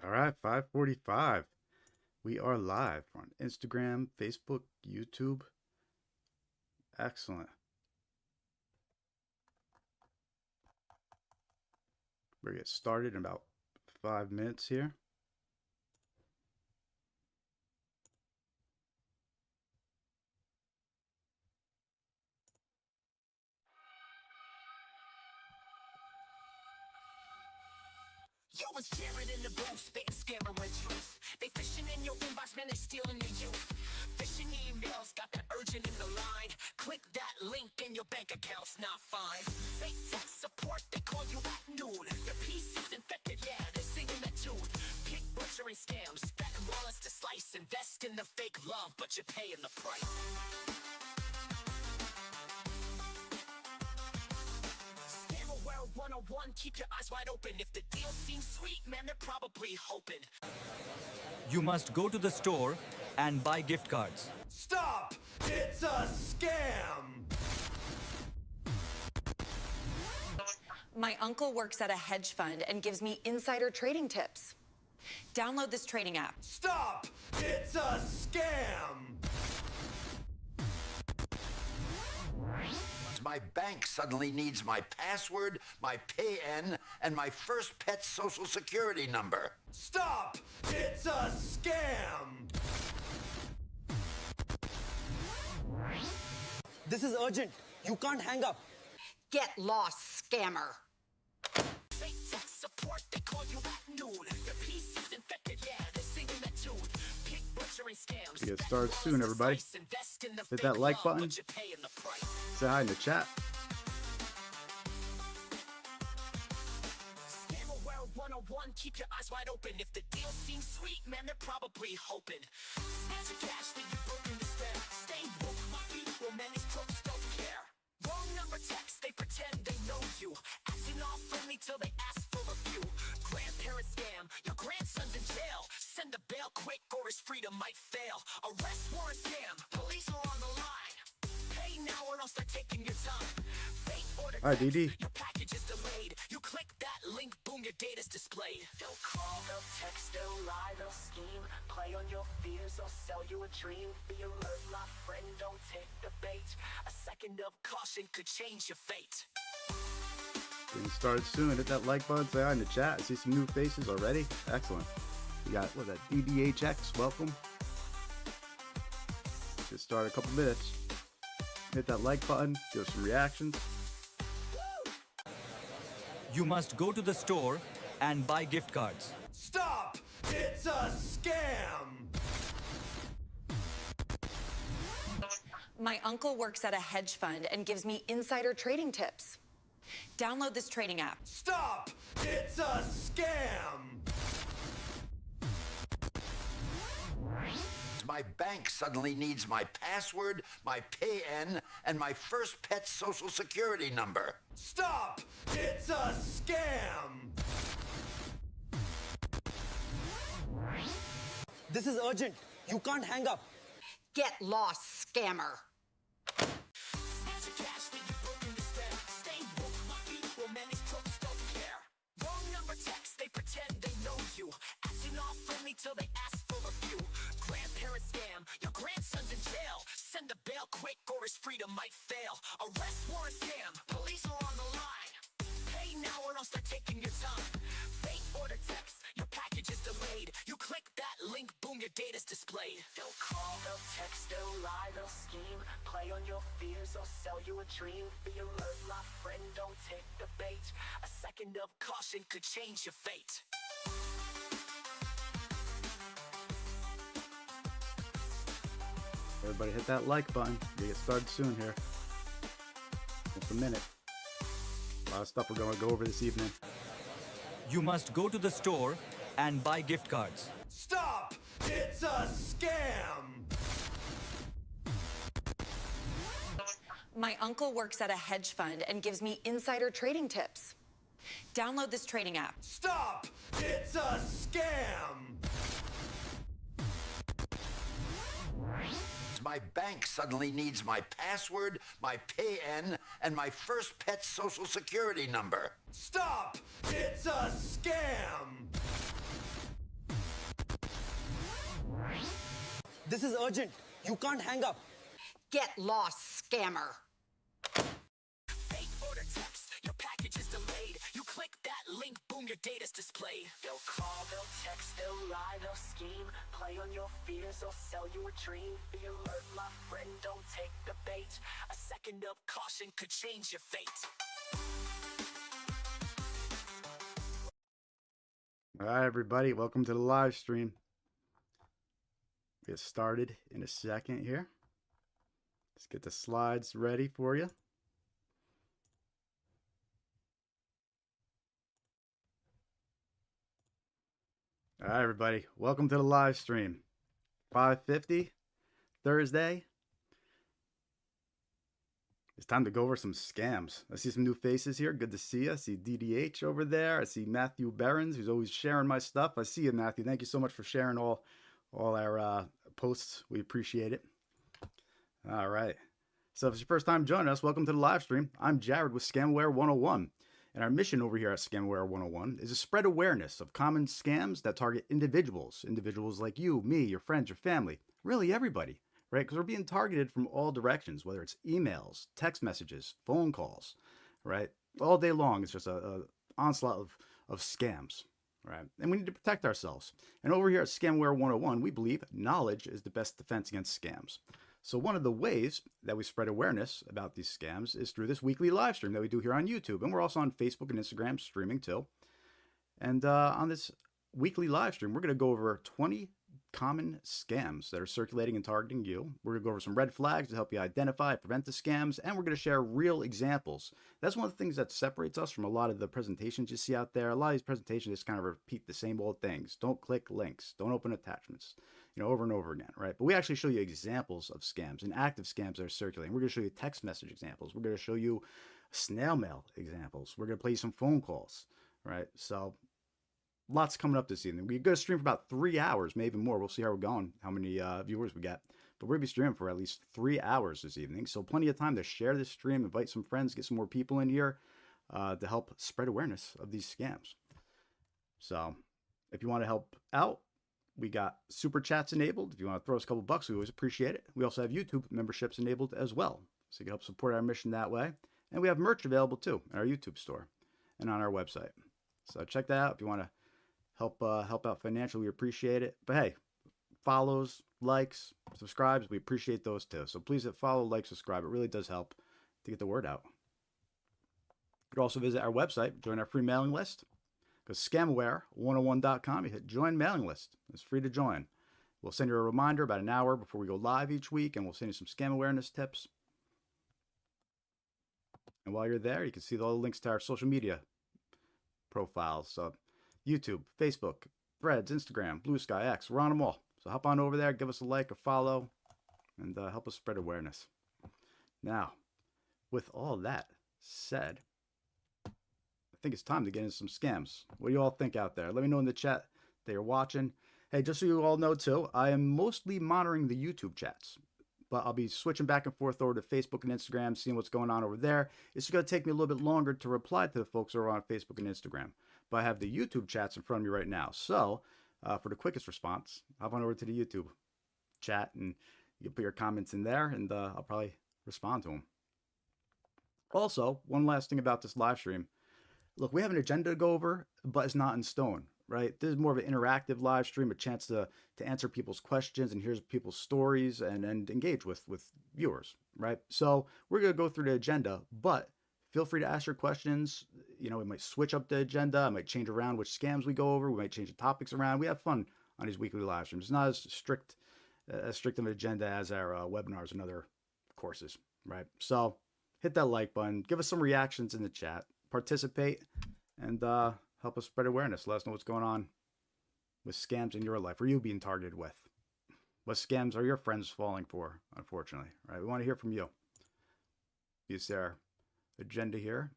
All right, 5:45. We are live on Instagram, Facebook, YouTube. Excellent. We're going to get started in about 5 minutes here. Yo, it's Jared in the booth, spitting scamming with truth. They fishing in your inbox, man, they stealing your youth. Phishing emails, got that urgent in the line. Click that link and your bank account's not fine. Fake tech support, they call you at noon. Your PC's infected, yeah, they're singing that tune. Pick butchering scams, that wallets to slice. Invest in the fake love, but you're paying the price. Scammerware 101, keep your eyes wide open. If the deal seems sweet, man, they're probably hoping. You must go to the store and buy gift cards. Stop! It's a scam! My uncle works at a hedge fund and gives me insider trading tips. Download this trading app. Stop! It's a scam! My bank suddenly needs my password, my PIN, and my first pet's social security number. Stop! It's a scam! This is urgent. You can't hang up. Get lost, scammer. Fake tech support, they call you at noon. Your PC's infected, yeah, they're singing that tune. Pick butchering scams. We get started soon, everybody. Hit that like button. Say hi in the chat. Scammerware 101, keep your eyes wide open. If the deal seems sweet, man, they're probably hoping. Snatch your cash, then you broken the spare. Stay woke, my people, man, these crooks don't care. Wrong number text, they pretend they know you. Acting all friendly till they ask for a few. Grandparent scam, your grandson's in jail. Send the bail quick or his freedom might fail. Arrest warrant scam, police are on the line. Pay now or else they're taking your time. Fake order All right, text, DD. your package is delayed. You click that link, boom, your data's displayed. They'll call, they'll text, they'll lie, they'll scheme. Play on your fears, they'll sell you a dream. Be alert, my friend, don't take the bait. A second of caution could change your fate. Getting started soon. Hit that like button. Say hi in the chat. I see some new faces already. Excellent. We got, what is that, DDHX. Welcome. Get started a couple minutes. Hit that like button. Give us some reactions. You must go to the store and buy gift cards. Stop! It's a scam! My uncle works at a hedge fund and gives me insider trading tips. Download this trading app. Stop! It's a scam! My bank suddenly needs my password, my PIN, and my first pet's social security number. Stop! It's a scam! This is urgent. You can't hang up. Get lost, scammer. Snatch your cash, then you broken the spare. Stay woke, my people, man, these crooks don't care. Wrong number text, they pretend they know you. Acting all friendly till they ask for a few. Grandparent scam, your grandson's in jail. Send the bail quick or his freedom might fail. Arrest warrant scam, police are on the line. Pay now or else they're taking your time. Fake order text, your package is delayed. You click that link, boom, your data's displayed. They'll call, they'll text, they'll lie, they'll scheme. Play on your fears, they'll sell you a dream. Be alert, my friend, don't take the bait. A second of caution could change your fate. Everybody hit that like button. We get started soon here. Just a minute. A lot of stuff we're going to go over this evening. You must go to the store and buy gift cards. Stop! It's a scam! My uncle works at a hedge fund and gives me insider trading tips. Download this trading app. Stop! It's a scam! My bank suddenly needs my password, my PIN, and my first pet's social security number. Stop! It's a scam! This is urgent. You can't hang up. Get lost, scammer. Fake order text, your package is delayed. You click that link, boom, your data's displayed. They'll call, they'll text, they'll lie, they'll scheme. Play on your fears, they'll sell you a dream. Be alert, my friend, don't take the bait. A second of caution could change your fate. All right, everybody, welcome to the live stream. Get started in a second here. Let's get the slides ready for you. All right, everybody, welcome to the live stream. 5:50 Thursday. It's time to go over some scams. I see some new faces here. Good to see you. I see DDH over there. I see Matthew Behrens, who's always sharing my stuff. I see you, Matthew. Thank you so much for sharing all our posts. We appreciate it. All right. So if it's your first time joining us, welcome to the live stream. I'm Jared with Scamware 101. And our mission over here at Scamware 101 is to spread awareness of common scams that target individuals like you, me, your friends, your family, really everybody. Right? Because we're being targeted from all directions, whether it's emails, text messages, phone calls, right? All day long, it's just a onslaught of scams, right? And we need to protect ourselves. And over here at Scamware 101, we believe knowledge is the best defense against scams. So one of the ways that we spread awareness about these scams is through this weekly live stream that we do here on YouTube. And we're also on Facebook and Instagram streaming too. And on this weekly live stream, we're going to go over 20 common scams that are circulating and targeting you. We're going to go over some red flags to help you identify and prevent the scams, and we're going to share real examples. That's one of the things that separates us from a lot of the presentations you see out there. A lot of these presentations just kind of repeat the same old things. Don't click links. Don't open attachments, over and over again, right? But we actually show you examples of scams and active scams that are circulating. We're going to show you text message examples. We're going to show you snail mail examples. We're going to play you some phone calls, right? So lots coming up this evening. We're going to stream for about 3 hours, maybe more. We'll see how we're going, how many viewers we get. But we're going to be streaming for at least 3 hours this evening. So plenty of time to share this stream, invite some friends, get some more people in here to help spread awareness of these scams. So if you want to help out, we got super chats enabled. If you want to throw us a couple bucks, we always appreciate it. We also have YouTube memberships enabled as well. So you can help support our mission that way. And we have merch available too in our YouTube store and on our website. So check that out if you want to help out financially. We appreciate it. But hey, follows, likes, subscribes, we appreciate those too. So please hit follow, like, subscribe. It really does help to get the word out. You can also visit our website, join our free mailing list. Go to scamware101.com. You hit join mailing list. It's free to join. We'll send you a reminder about an hour before we go live each week, and we'll send you some scam awareness tips. And while you're there, you can see all the links to our social media profiles. So YouTube, Facebook, Threads, Instagram, Blue Sky, X. We're on them all. So hop on over there, give us a like, a follow, and help us spread awareness. Now, with all that said, I think it's time to get into some scams. What do you all think out there? Let me know in the chat that you're watching. Hey, just so you all know too, I am mostly monitoring the YouTube chats, but I'll be switching back and forth over to Facebook and Instagram, seeing what's going on over there. It's going to take me a little bit longer to reply to the folks who are on Facebook and Instagram. But I have the YouTube chats in front of me right now. So for the quickest response, hop on over to the YouTube chat and you can put your comments in there and I'll probably respond to them. Also, one last thing about this live stream. Look, we have an agenda to go over, but it's not in stone, right? This is more of an interactive live stream, a chance to answer people's questions and hear people's stories and engage with viewers, right? So we're going to go through the agenda, but feel free to ask your questions. We might switch up the agenda. I might change around which scams we go over. We might change the topics around. We have fun on these weekly live streams. It's not as strict of an agenda as our webinars and other courses, right? So hit that like button. Give us some reactions in the chat. Participate and help us spread awareness. Let us know what's going on with scams in your life. Or you being targeted with? What scams are your friends falling for, unfortunately, right? We want to hear from you. Use our agenda here.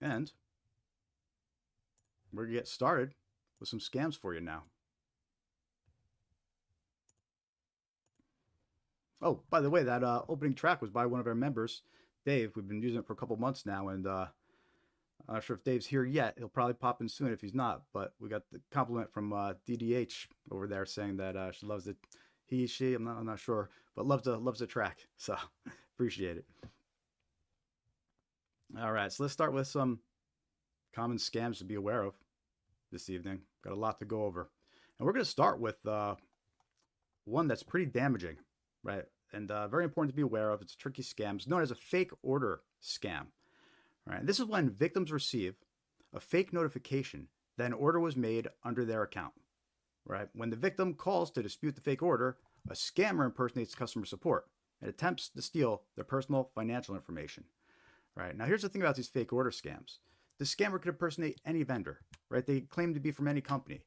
And we're going to get started with some scams for you now. Oh, by the way, that opening track was by one of our members, Dave. We've been using it for a couple months now, and I'm not sure if Dave's here yet. He'll probably pop in soon if he's not. But we got the compliment from DDH over there saying that she loves it. She, I'm not sure, but loves the track. So appreciate it. All right, so let's start with some common scams to be aware of this evening. Got a lot to go over, and we're going to start with one that's pretty damaging, right? And very important to be aware of. It's a tricky scam. It's known as a fake order scam. Right? This is when victims receive a fake notification that an order was made under their account. Right? When the victim calls to dispute the fake order, a scammer impersonates customer support and attempts to steal their personal financial information. Right? Now, here's the thing about these fake order scams. The scammer could impersonate any vendor. Right? They claim to be from any company.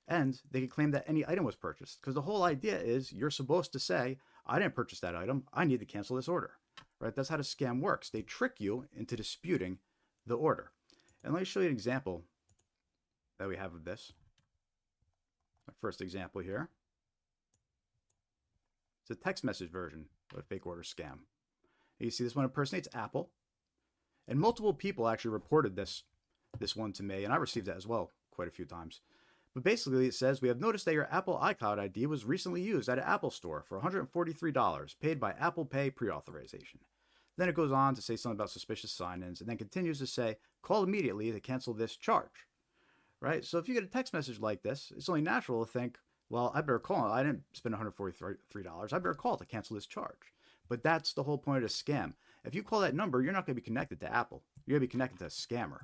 And they can claim that any item was purchased. Because the whole idea is you're supposed to say, I didn't purchase that item. I need to cancel this order. Right? That's how the scam works. They trick you into disputing the order. And let me show you an example that we have of this. My first example here. It's a text message version of a fake order scam. You see this one impersonates Apple. And multiple people actually reported this one to me, and I received that as well quite a few times. But basically it says, we have noticed that your Apple iCloud ID was recently used at an Apple store for $143 paid by Apple Pay pre-authorization. Then it goes on to say something about suspicious sign-ins and then continues to say, call immediately to cancel this charge. Right? So if you get a text message like this, it's only natural to think, well, I better call. I didn't spend $143. I better call to cancel this charge. But that's the whole point of the scam. If you call that number, you're not going to be connected to Apple. You're going to be connected to a scammer.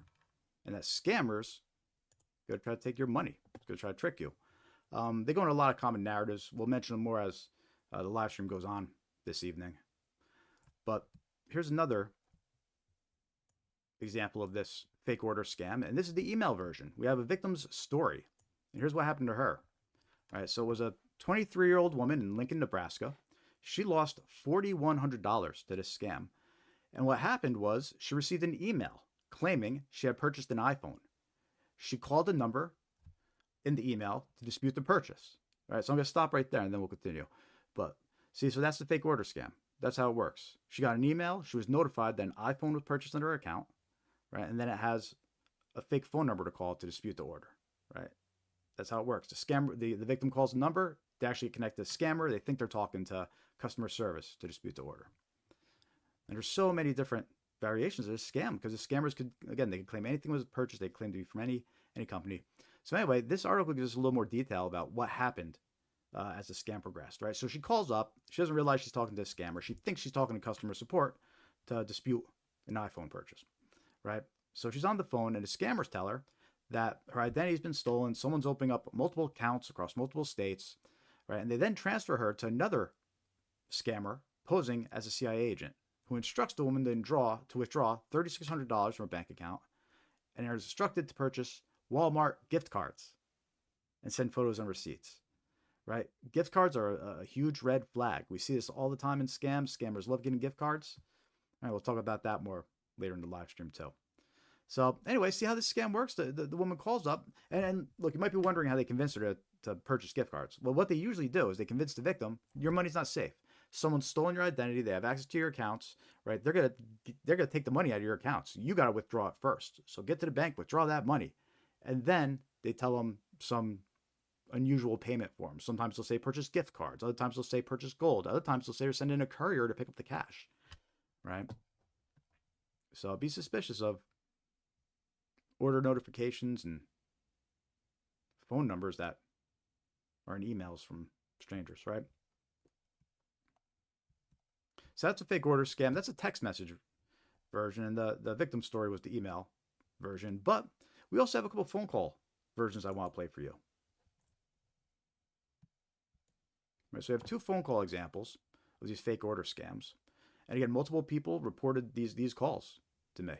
And that scammer's going to try to take your money. It's going to try to trick you. They go into a lot of common narratives. We'll mention them more as the live stream goes on this evening. But here's another example of this fake order scam. And this is the email version. We have a victim's story. And here's what happened to her. All right, so it was a 23-year-old woman in Lincoln, Nebraska. She lost $4,100 to this scam. And what happened was she received an email claiming she had purchased an iPhone. She called a number in the email to dispute the purchase. All right, so I'm going to stop right there and then we'll continue. But see, so that's the fake order scam. That's how it works. She got an email. She was notified that an iPhone was purchased under her account, right? And then it has a fake phone number to call to dispute the order, right? That's how it works. The scammer, the victim calls a number. They actually connect to the scammer. They think they're talking to customer service to dispute the order. And there's so many different variations of this scam because the scammers could, again, they could claim anything was purchased. They claim to be from any company. So anyway, this article gives us a little more detail about what happened as the scam progressed, right? So she calls up. She doesn't realize she's talking to a scammer. She thinks she's talking to customer support to dispute an iPhone purchase, right? So she's on the phone, and the scammers tell her that her identity's been stolen. Someone's opening up multiple accounts across multiple states, right? And they then transfer her to another scammer posing as a CIA agent who instructs the woman to withdraw $3,600 from her bank account and is instructed to purchase Walmart gift cards and send photos and receipts, right? Gift cards are a huge red flag. We see this all the time in scams. Scammers love getting gift cards. All right, we'll talk about that more later in the live stream too. So anyway, see how this scam works? The woman calls up and look, you might be wondering how they convinced her to purchase gift cards. Well, what they usually do is they convince the victim, your money's not safe. Someone's stolen your identity. They have access to your accounts, right? They're gonna take the money out of your accounts. You got to withdraw it first. So get to the bank, withdraw that money. And then they tell them some unusual payment form. Sometimes they'll say purchase gift cards. Other times they'll say purchase gold. Other times they'll say send in a courier to pick up the cash, right? So be suspicious of order notifications and phone numbers that are in emails from strangers, right? So that's a fake order scam. That's a text message version, and the victim story was the email version. But we also have a couple phone call versions I want to play for you. Right, so we have two phone call examples of these fake order scams. And again, multiple people reported these calls to me.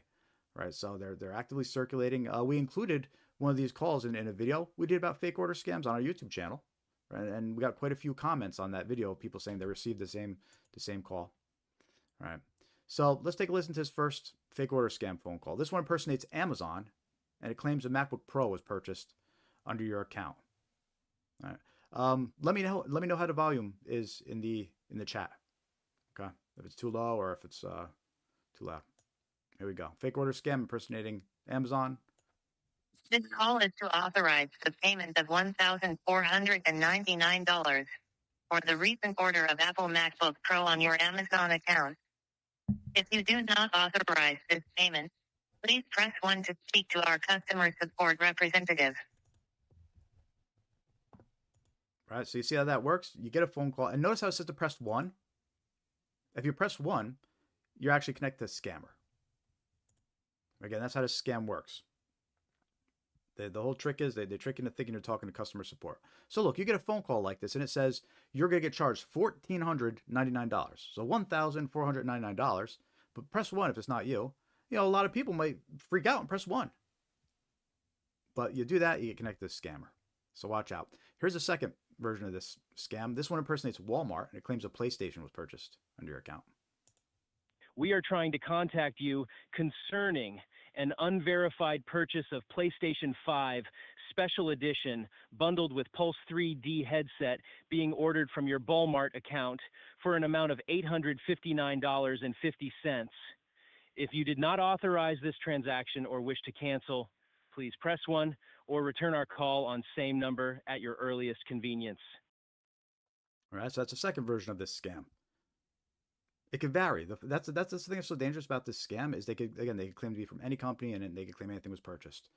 Right, so they're actively circulating. We included one of these calls in a video we did about fake order scams on our YouTube channel. Right, and we got quite a few comments on that video, people saying they received the same call. All right, so let's take a listen to this first fake order scam phone call. This one impersonates Amazon, and it claims a MacBook Pro was purchased under your account. All right, let me know how the volume is in the chat. Okay, if it's too low or if it's too loud. Here we go. Fake order scam impersonating Amazon. This call is to authorize the payment of $1,499 for the recent order of Apple MacBook Pro on your Amazon account. If you do not authorize this payment, please press 1 to speak to our customer support representative. Right, so you see how that works? You get a phone call, and notice how it says to press 1? If you press 1, you're actually connected to a scammer. Again, that's how this scam works. The whole trick is they trick you into thinking you're talking to customer support. So look, you get a phone call like this, and it says you're going to get charged $1,499. So $1,499. But press 1 if it's not you. You know, a lot of people might freak out and press 1. But you do that, you get connected to a scammer. So watch out. Here's a second version of this scam. This one impersonates Walmart, and it claims a PlayStation was purchased under your account. We are trying to contact you concerning an unverified purchase of PlayStation 5 Special Edition bundled with Pulse 3D headset being ordered from your Walmart account for an amount of $859.50. If you did not authorize this transaction or wish to cancel, please press 1 or return our call on same number at your earliest convenience. All right, so that's the second version of this scam. It could vary. That's the thing that's so dangerous about this scam is they could claim to be from any company, and they could claim anything was purchased.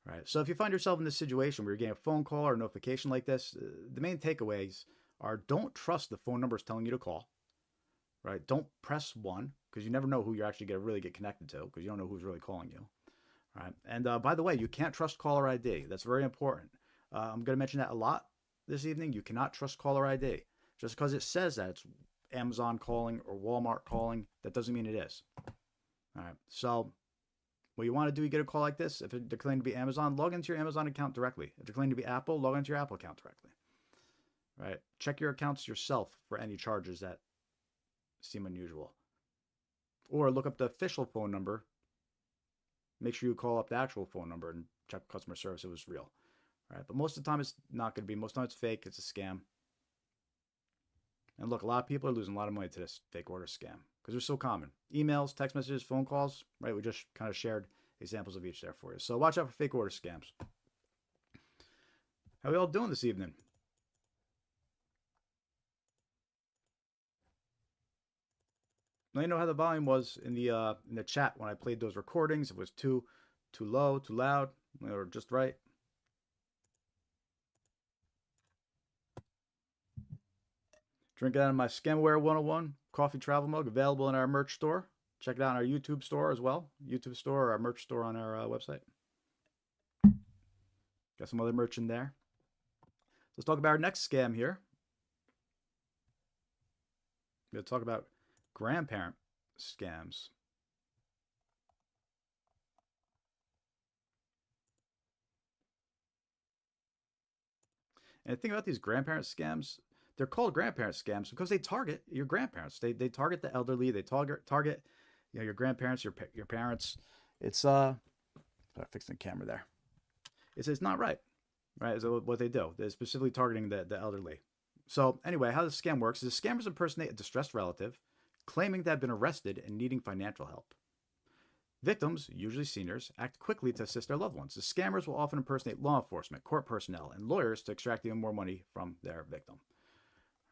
All right. So if you find yourself in this situation where you're getting a phone call or a notification like this, the main takeaways are: don't trust the phone numbers telling you to call. Right. Don't press 1 because you never know who you're actually going to really get connected to because you don't know who's really calling you. All right. And by the way, you can't trust caller ID. That's very important. I'm going to mention that a lot this evening. You cannot trust caller ID just because it says that it's Amazon calling or Walmart calling. That doesn't mean it is. All right. So what you want to do, you get a call like this. If they're claiming to be Amazon, log into your Amazon account directly. If they're claiming to be Apple, log into your Apple account directly. Right. Check your accounts yourself for any charges that seem unusual. Or look up the official phone number. Make sure you call up the actual phone number and check customer service if it was real. All right. But most of the time it's not going to be. Most of the time it's fake. It's a scam. And look, a lot of people are losing a lot of money to this fake order scam because they're so common. Emails, text messages, phone calls, right? We just kind of shared examples of each there for you. So watch out for fake order scams. How are we all doing this evening? Let me know how the volume was in the chat when I played those recordings. If it was too low, too loud, or just right. Drink it out of my Scamware 101 coffee travel mug, available in our merch store. Check it out on our YouTube store as well. YouTube store or our merch store on our website. Got some other merch in there. Let's talk about our next scam here. We're going to talk about grandparent scams. And the thing about these grandparent scams, they're called grandparent scams because they target your grandparents. They target the elderly. They target your grandparents, your parents. It's fixing the camera there. It's not right, right? So what they do, they're specifically targeting the elderly. So anyway, how this scam works is scammers impersonate a distressed relative, claiming to have been arrested and needing financial help. Victims, usually seniors, act quickly to assist their loved ones. The scammers will often impersonate law enforcement, court personnel, and lawyers to extract even more money from their victim.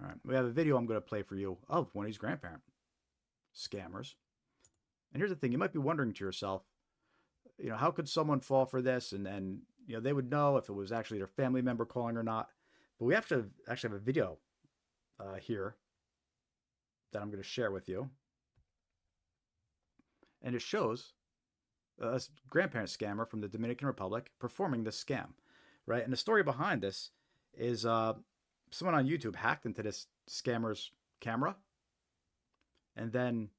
All right, we have a video I'm going to play for you of one of these grandparent scammers. And here's the thing. You might be wondering to yourself, how could someone fall for this? And they would know if it was actually their family member calling or not. But we actually have a video here that I'm going to share with you. And it shows a grandparent scammer from the Dominican Republic performing this scam, right? And the story behind this is someone on YouTube hacked into this scammer's camera and then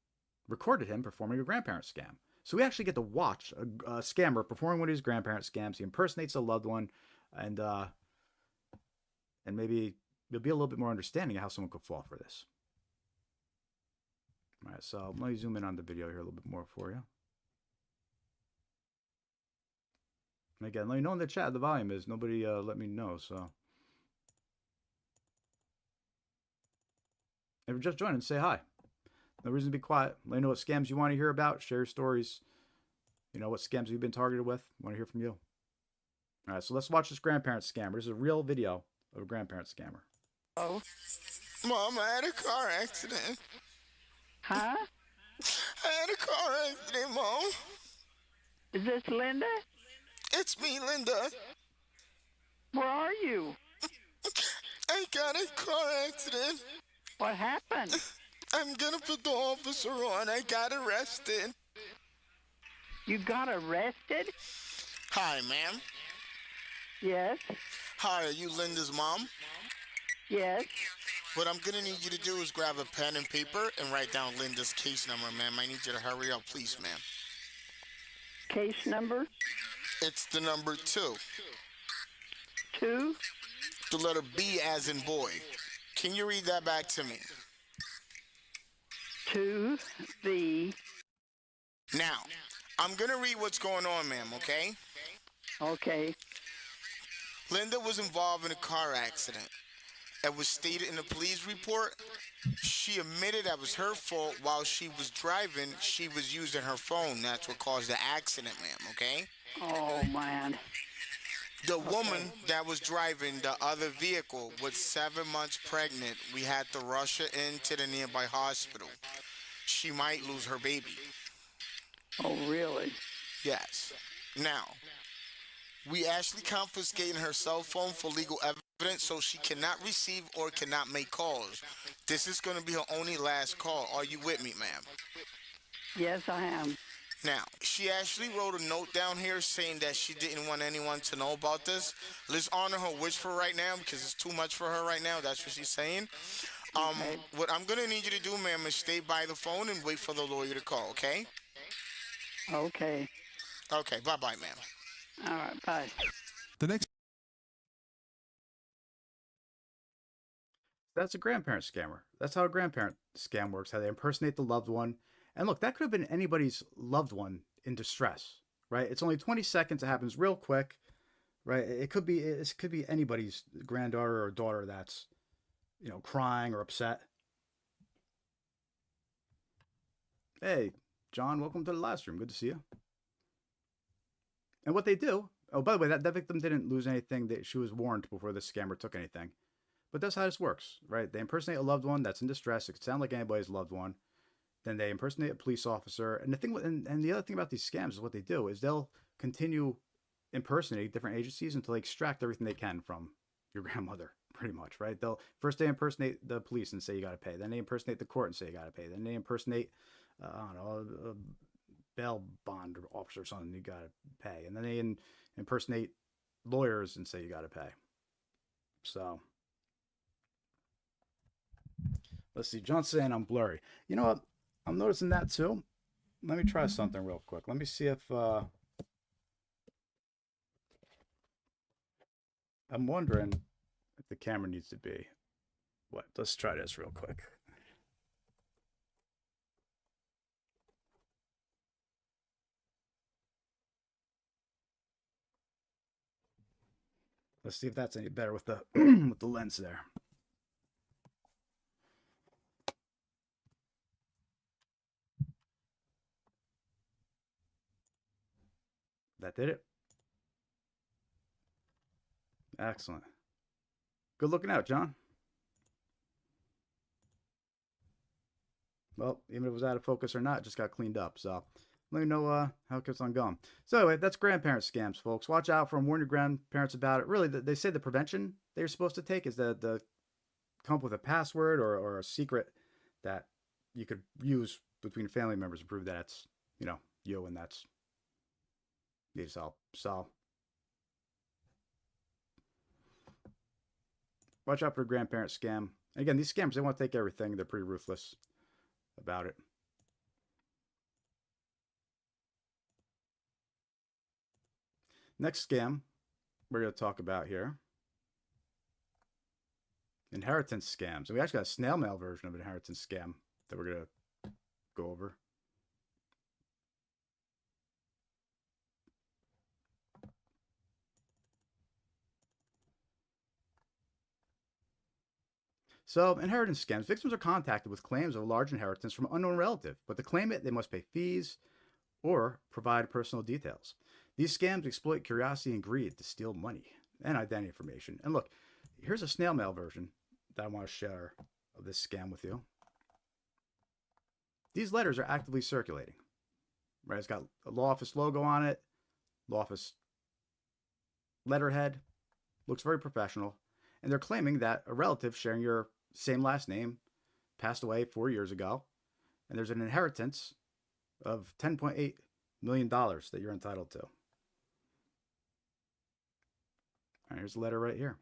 recorded him performing a grandparent scam. So we actually get to watch a scammer performing one of his grandparent scams. He impersonates a loved one, and maybe you'll be a little bit more understanding of how someone could fall for this. All right, so let me zoom in on the video here a little bit more for you. And again, let me know in the chat the volume is. Nobody let me know, so. If you're just joining, say hi. No reason to be quiet. Let me know what scams you want to hear about. Share your stories. You know, what scams have you been targeted with? I want to hear from you. All right, so let's watch this grandparent scammer. This is a real video of a grandparent scammer. Oh, Mom, I had a car accident. Huh? I had a car accident, Mom. Is this Linda? It's me, Linda. Where are you? I got a car accident. What happened? I'm gonna put the officer on. I got arrested. You got arrested? Hi, ma'am. Yes. Hi, are you Linda's mom? Yes. What I'm gonna need you to do is grab a pen and paper and write down Linda's case number, ma'am. I need you to hurry up, please, ma'am. Case number? It's the number 2. 2? The letter B as in boy. Can you read that back to me? 2, B. Now, I'm gonna read what's going on, ma'am, okay? Okay. Linda was involved in a car accident. It was stated in the police report. She admitted that was her fault. While she was driving, she was using her phone. That's what caused the accident, ma'am, okay? Oh, man. The woman that was driving the other vehicle was 7 months pregnant. We had to rush her into the nearby hospital. She might lose her baby. Oh, really? Yes. Now, we actually confiscating her cell phone for legal evidence, so she cannot receive or cannot make calls. This is going to be her only last call. Are you with me, ma'am? Yes, I am. Now, she actually wrote a note down here saying that she didn't want anyone to know about this. Let's honor her wish for right now because it's too much for her right now. That's what she's saying. Okay. What I'm going to need you to do, ma'am, is stay by the phone and wait for the lawyer to call, okay? Okay. Okay, bye-bye, ma'am. All right, bye. The next. That's a grandparent scammer. That's how a grandparent scam works, how they impersonate the loved one. And look, that could have been anybody's loved one in distress, right? It's only 20 seconds. It happens real quick, right? It could be anybody's granddaughter or daughter that's, you know, crying or upset. Hey, John, welcome to the live stream. Good to see you. And what they do, oh, by the way, that victim didn't lose anything. She was warned before the scammer took anything. But that's how this works, right? They impersonate a loved one that's in distress. It could sound like anybody's loved one. Then they impersonate a police officer. And the thing, and the other thing about these scams is what they do is they'll continue impersonating different agencies until they extract everything they can from your grandmother, pretty much, right? They impersonate the police and say you got to pay. Then they impersonate the court and say you got to pay. Then they impersonate, I don't know, a bail bond officer or something, you got to pay. And then they impersonate lawyers and say you got to pay. So let's see. John's saying I'm blurry. You know what? I'm noticing that too. Let me try something real quick. Let me see if I'm wondering if the camera needs to be what? Let's try this real quick. Let's see if that's any better with the with the lens there. That did it. Excellent. Good looking out, John. Well, even if it was out of focus or not, it just got cleaned up. So let me know how it keeps on going. So anyway, that's grandparent scams, folks. Watch out for them. Warn your grandparents about it. Really, they say the prevention they're supposed to take is the come up with a password or a secret that you could use between family members to prove that it's, you know, you and that's needs help. So watch out for a grandparent scam. And again, these scams, they want to take everything. They're pretty ruthless about it. Next scam we're going to talk about here. Inheritance scams. And we actually got a snail mail version of an inheritance scam that we're going to go over. So, inheritance scams. Victims are contacted with claims of a large inheritance from an unknown relative. But to claim it, they must pay fees or provide personal details. These scams exploit curiosity and greed to steal money and identity information. And look, here's a snail mail version that I want to share of this scam with you. These letters are actively circulating. Right? It's got a law office logo on it, law office letterhead, looks very professional, and they're claiming that a relative sharing your same last name passed away 4 years ago, and there's an inheritance of $10.8 million that you're entitled to. All right, here's the letter right here.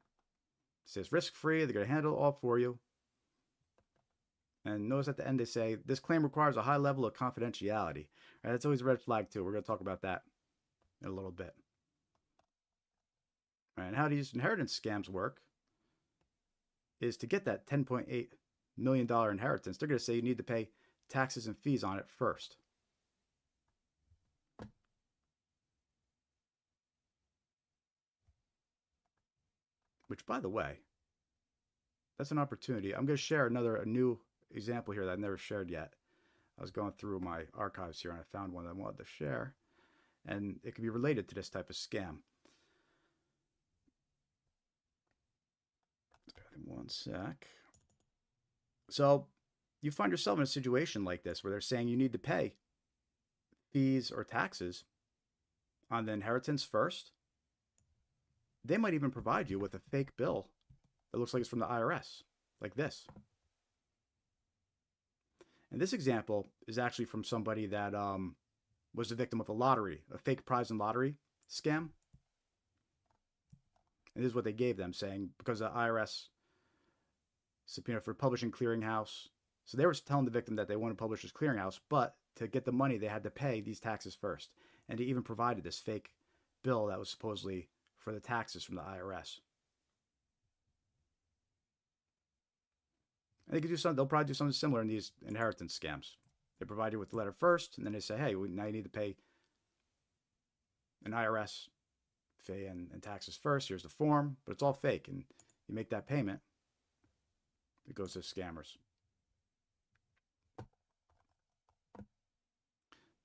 It says risk-free, they're going to handle it all for you. And notice at the end they say, this claim requires a high level of confidentiality. Right, that's always a red flag too. We're going to talk about that in a little bit. Right, and how these inheritance scams work is to get that $10.8 million inheritance, they're going to say you need to pay taxes and fees on it first. Which, by the way, that's an opportunity. I'm going to share a new example here that I've never shared yet. I was going through my archives here and I found one that I wanted to share. And it could be related to this type of scam. One sec. So you find yourself in a situation like this where they're saying you need to pay fees or taxes on the inheritance first. They might even provide you with a fake bill that looks like it's from the IRS, like this. And this example is actually from somebody that was the victim of a lottery, a fake prize and lottery scam. And this is what they gave them, saying because the IRS subpoena for publishing clearinghouse. So they were telling the victim that they wanted to publish this clearinghouse, but to get the money, they had to pay these taxes first. And they even provided this fake bill that was supposedly for the taxes from the IRS. And they could do something, they'll probably do something similar in these inheritance scams. They provide you with the letter first, and then they say, hey, now you need to pay an IRS fee and taxes first. Here's the form, but it's all fake. And you make that payment, it goes to scammers.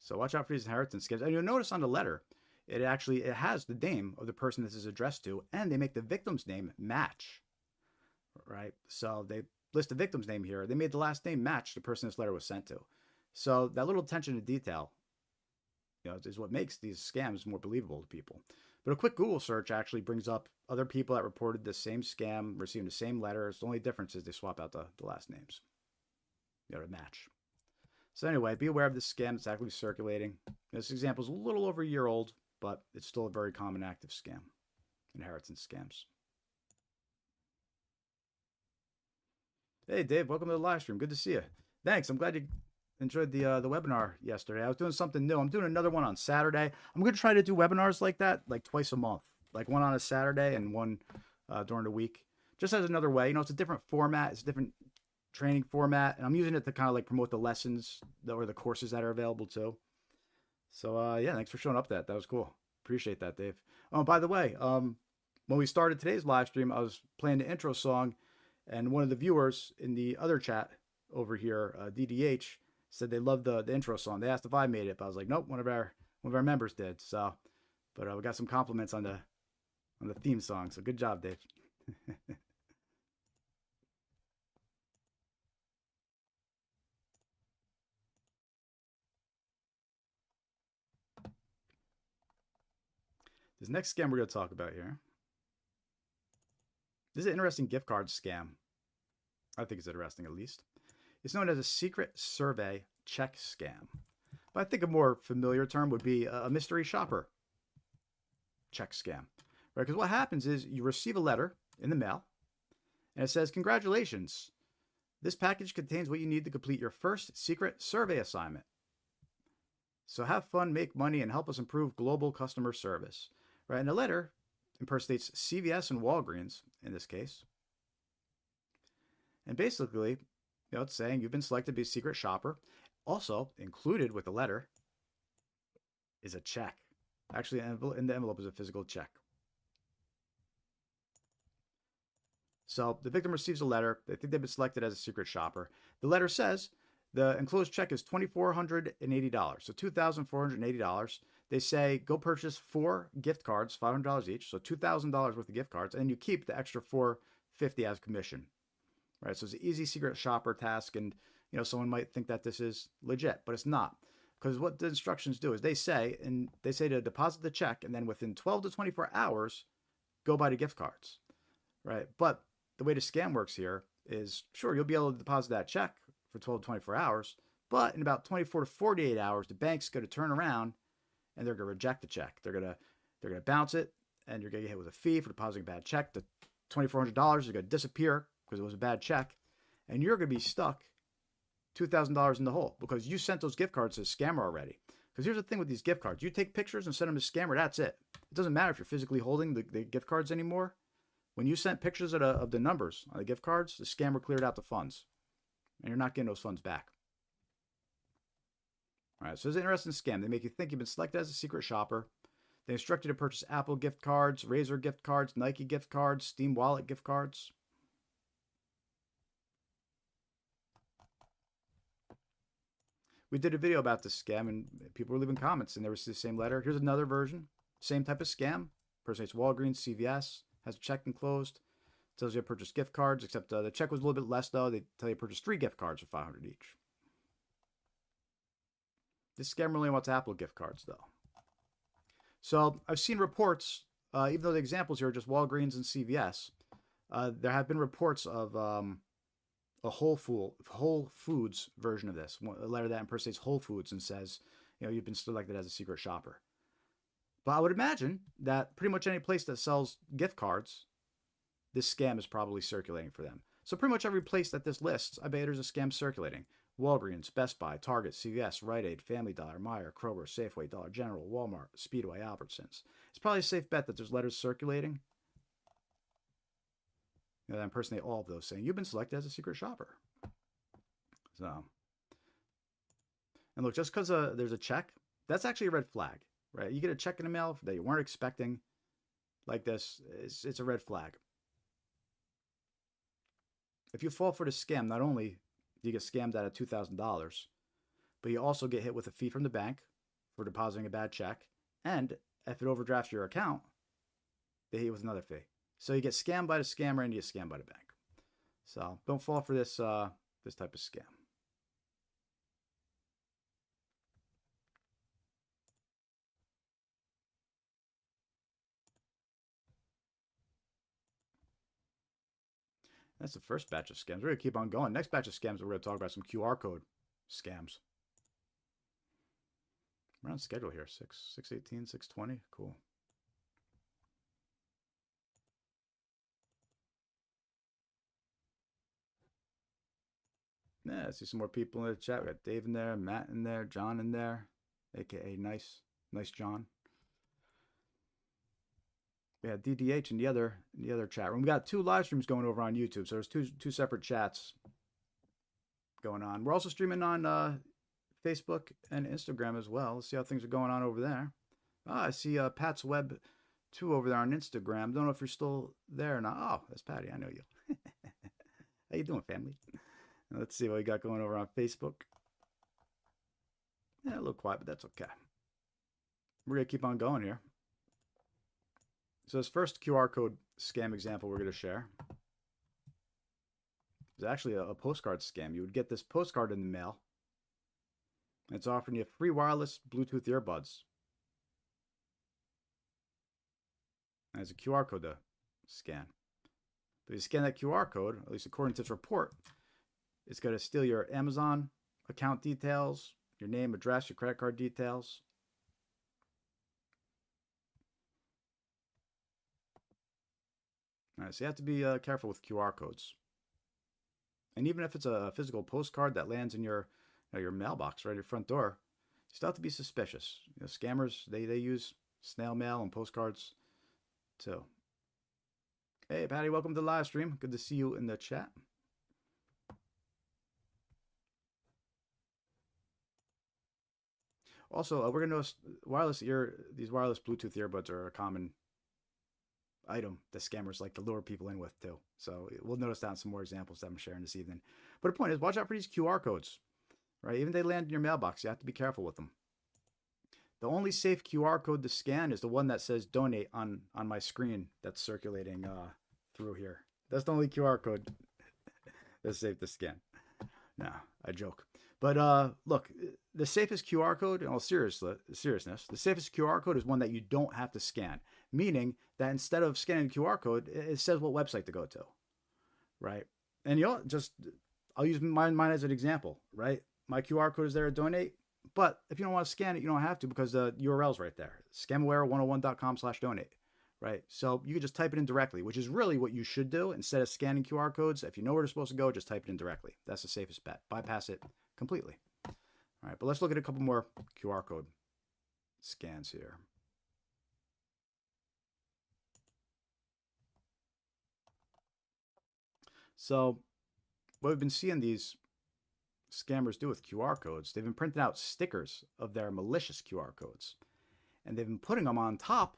So watch out for these inheritance scams. And you'll notice on the letter, it has the name of the person this is addressed to, and they make the victim's name match. Right? So they list the victim's name here. They made the last name match the person this letter was sent to. So that little attention to detail, is what makes these scams more believable to people. But a quick Google search actually brings up other people that reported the same scam, receiving the same letters. The only difference is they swap out the last names, to match. So anyway, be aware of this scam that's actively circulating. This example is a little over a year old, but it's still a very common active scam, inheritance scams. Hey, Dave, welcome to the live stream. Good to see you. Thanks. I'm glad you enjoyed the webinar yesterday. I was doing something new. I'm doing another one on Saturday. I'm going to try to do webinars like that, like twice a month, like one on a Saturday and one during the week, just as another way. It's a different format. It's a different training format, and I'm using it to kind of like promote the lessons or the courses that are available too. So yeah, thanks for showing up. That was cool. Appreciate that, Dave. Oh, by the way, when we started today's live stream, I was playing the intro song, and one of the viewers in the other chat over here, DDH, said they loved the intro song. They asked if I made it, but I was like, nope, one of our members did. So, but we got some compliments on the theme song. So good job, Dave. This next scam we're going to talk about here. This is an interesting gift card scam. I think it's interesting, at least. It's known as a secret survey check scam. But I think a more familiar term would be a mystery shopper check scam. Right? Because what happens is you receive a letter in the mail, and it says, congratulations. This package contains what you need to complete your first secret survey assignment. So have fun, make money, and help us improve global customer service. Right? And the letter impersonates CVS and Walgreens in this case. And basically, it's saying you've been selected to be a secret shopper. Also, included with the letter is a check. Actually, in the envelope is a physical check. So the victim receives a letter. They think they've been selected as a secret shopper. The letter says The enclosed check is $2,480, so $2,480. They say go purchase 4 gift cards, $500 each, so $2,000 worth of gift cards, and you keep the extra $450 as commission. Right? So it's an easy secret shopper task, and someone might think that this is legit, but it's not. Because what the instructions do is they say to deposit the check, and then within 12 to 24 hours, go buy the gift cards. Right? But the way the scam works here is, sure, you'll be able to deposit that check for 12 to 24 hours, but in about 24 to 48 hours, the bank's going to turn around and they're going to reject the check. They're going to bounce it, and you're going to get hit with a fee for depositing a bad check. The $2,400 is going to disappear because it was a bad check, and you're going to be stuck $2,000 in the hole because you sent those gift cards to the scammer already. Because here's the thing with these gift cards. You take pictures and send them to the scammer, that's it. It doesn't matter if you're physically holding the gift cards anymore. When you sent pictures of the numbers on the gift cards, the scammer cleared out the funds, and you're not getting those funds back. All right, so it's an interesting scam. They make you think you've been selected as a secret shopper. They instruct you to purchase Apple gift cards, Razer gift cards, Nike gift cards, Steam Wallet gift cards. We did a video about this scam, and people were leaving comments, and there was the same letter. Here's another version, same type of scam. Impersonates Walgreens, CVS, has a check enclosed, tells you to purchase gift cards, except the check was a little bit less, though. They tell you to purchase 3 gift cards for $500 each. This scammer only wants Apple gift cards, though. So I've seen reports, even though the examples here are just Walgreens and CVS, there have been reports of a Whole Foods version of this, a letter that impersonates Whole Foods and says, you've been selected as a secret shopper. But I would imagine that pretty much any place that sells gift cards, this scam is probably circulating for them. So pretty much every place that this lists, I bet there's a scam circulating. Walgreens, Best Buy, Target, CVS, Rite Aid, Family Dollar, Meijer, Kroger, Safeway, Dollar General, Walmart, Speedway, Albertsons. It's probably a safe bet that there's letters circulating that impersonate all of those saying, you've been selected as a secret shopper. So, and look, just because there's a check, that's actually a red flag, right? You get a check in the mail that you weren't expecting like this, it's a red flag. If you fall for the scam, not only do you get scammed out of $2,000, but you also get hit with a fee from the bank for depositing a bad check, and if it overdrafts your account, they hit you with another fee. So you get scammed by the scammer and you get scammed by the bank. So don't fall for this this type of scam. That's the first batch of scams. We're going to keep on going. Next batch of scams, we're going to talk about some QR code scams. We're on schedule here. 6:18, 6:20. Cool. Yeah, I see some more people in the chat. We got Dave in there, Matt in there, John in there, aka Nice John. We had DDH in the other chat room. We got 2 live streams going over on YouTube, so there's two separate chats going on. We're also streaming on Facebook and Instagram as well. Let's see how things are going on over there. I see Pat's Web 2 over there on Instagram. Don't know if you're still there or not. Oh, that's Patty. I know you. How you doing, family? Let's see what we got going over on Facebook. Yeah, a little quiet, but that's okay. We're going to keep on going here. So this first QR code scam example we're going to share is actually a postcard scam. You would get this postcard in the mail. It's offering you free wireless Bluetooth earbuds. And it's a QR code to scan. But if you scan that QR code, at least according to this report, it's going to steal your Amazon account details, your name, address, your credit card details. All right, so you have to be careful with QR codes. And even if it's a physical postcard that lands in your mailbox right at your front door, you still have to be suspicious. Scammers, they use snail mail and postcards too. Hey, Patty, welcome to the live stream. Good to see you in the chat. Also, we're going to notice these wireless Bluetooth earbuds are a common item that scammers like to lure people in with too. So we'll notice that in some more examples that I'm sharing this evening. But the point is, watch out for these QR codes. right? Even they land in your mailbox, you have to be careful with them. The only safe QR code to scan is the one that says donate on my screen that's circulating through here. That's the only QR code that's safe to scan. No, I joke. But look, the safest QR code, in all seriousness, the safest QR code is one that you don't have to scan, meaning that instead of scanning the QR code, it says what website to go to, right? And I'll use mine as an example, right? My QR code is there to donate, but if you don't want to scan it, you don't have to because the URL's right there, scamaware101.com/donate, right? So you can just type it in directly, which is really what you should do instead of scanning QR codes. If you know where they're supposed to go, just type it in directly. That's the safest bet. Bypass it completely. All right, but let's look at a couple more QR code scans here. So what we've been seeing these scammers do with QR codes, they've been printing out stickers of their malicious QR codes, and they've been putting them on top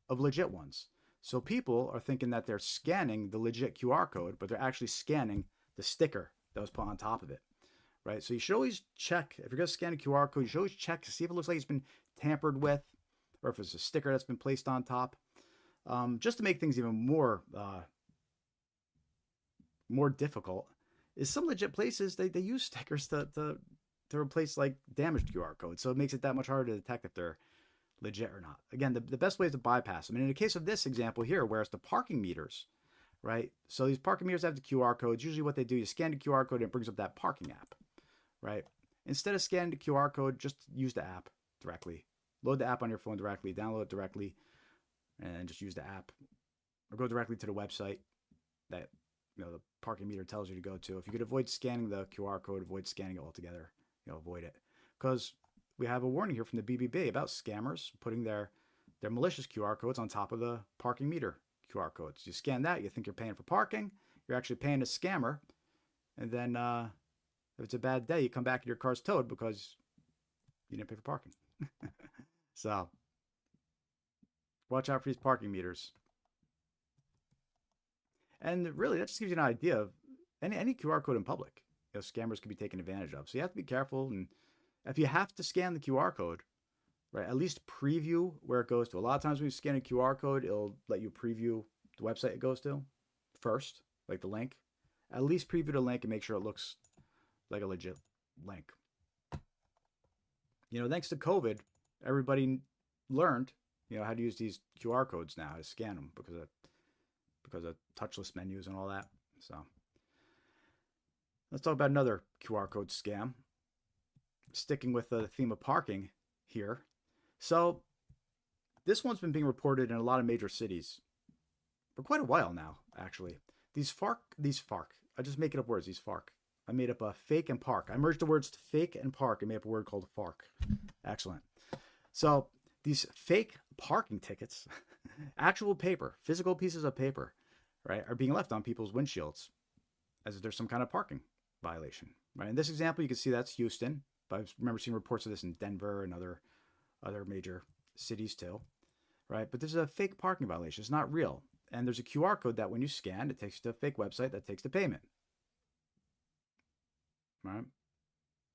of legit ones. So people are thinking that they're scanning the legit QR code, but they're actually scanning the sticker that was put on top of it, right? So you should always check, if you're going to scan a QR code, you should always check to see if it looks like it's been tampered with, or if it's a sticker that's been placed on top. Just to make things even more difficult, is some legit places, they use stickers to replace like damaged QR codes. So it makes it that much harder to detect if they're legit or not. Again, the best way is to bypass them. And in the case of this example here, where it's the parking meters, right? So these parking meters have the QR codes. Usually what they do, you scan the QR code and it brings up that parking app, right? Instead of scanning the QR code, just use the app directly. Load the app on your phone directly, download it directly, and just use the app. Or go directly to the website that the parking meter tells you to go to. If you could avoid scanning the QR code, avoid scanning it altogether. Avoid it. Because we have a warning here from the BBB about scammers putting their malicious QR codes on top of the parking meter QR codes. You scan that, you think you're paying for parking, you're actually paying a scammer, and then if it's a bad day, you come back and your car's towed because you didn't pay for parking. So watch out for these parking meters. And really, that just gives you an idea of any QR code in public. Scammers can be taken advantage of. So you have to be careful. And if you have to scan the QR code, right, at least preview where it goes to. A lot of times when you scan a QR code, it'll let you preview the website it goes to first, like the link. At least preview the link and make sure it looks like a legit link. Thanks to COVID, everybody learned, how to use these QR codes now, how to scan them because of touchless menus and all that. So let's talk about another QR code scam. Sticking with the theme of parking here. So this one's been being reported in a lot of major cities for quite a while now, actually. These FARC, I just make it up words, these FARC. I made up a fake and park. I merged the words fake and park and made up a word called FARC. Excellent. So these fake parking tickets, actual paper, physical pieces of paper, right, are being left on people's windshields as if there's some kind of parking violation, right? In this example, you can see that's Houston, but I remember seeing reports of this in Denver and other major cities too, right? But this is a fake parking violation. It's not real. And there's a QR code that when you scan, it takes you to a fake website that takes the payment, right?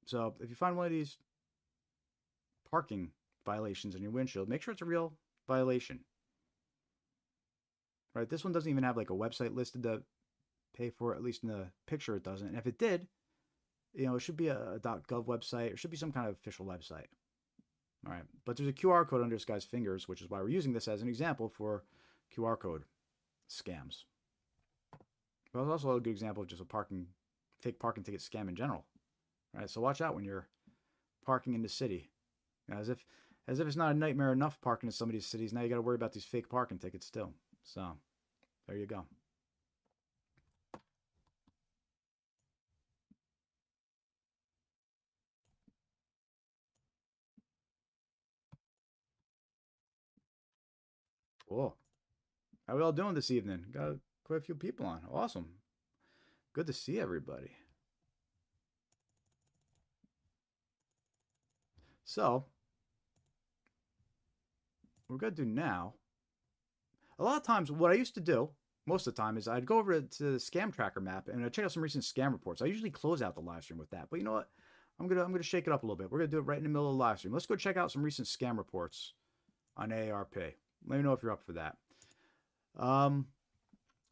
So if you find one of these parking violations on your windshield, make sure it's a real violation, right? This one doesn't even have like a website listed to pay for it, at least in the picture it doesn't. And if it did, it should be a .gov website. It should be some kind of official website. All right. But there's a QR code under this guy's fingers, which is why we're using this as an example for QR code scams. But it's also a good example of just a fake parking ticket scam in general. Right. So watch out when you're parking in the city. As if it's not a nightmare enough parking in some of these cities, now you got to worry about these fake parking tickets too. So there you go. Cool. How we all doing this evening? Got quite a few people on. Awesome. Good to see everybody. So, what we're going to do now, a lot of times what I used to do, most of the time, is I'd go over to the scam tracker map and I'd check out some recent scam reports. I usually close out the live stream with that. But you know what? I'm gonna shake it up a little bit. We're gonna do it right in the middle of the live stream. Let's go check out some recent scam reports on AARP. Let me know if you're up for that.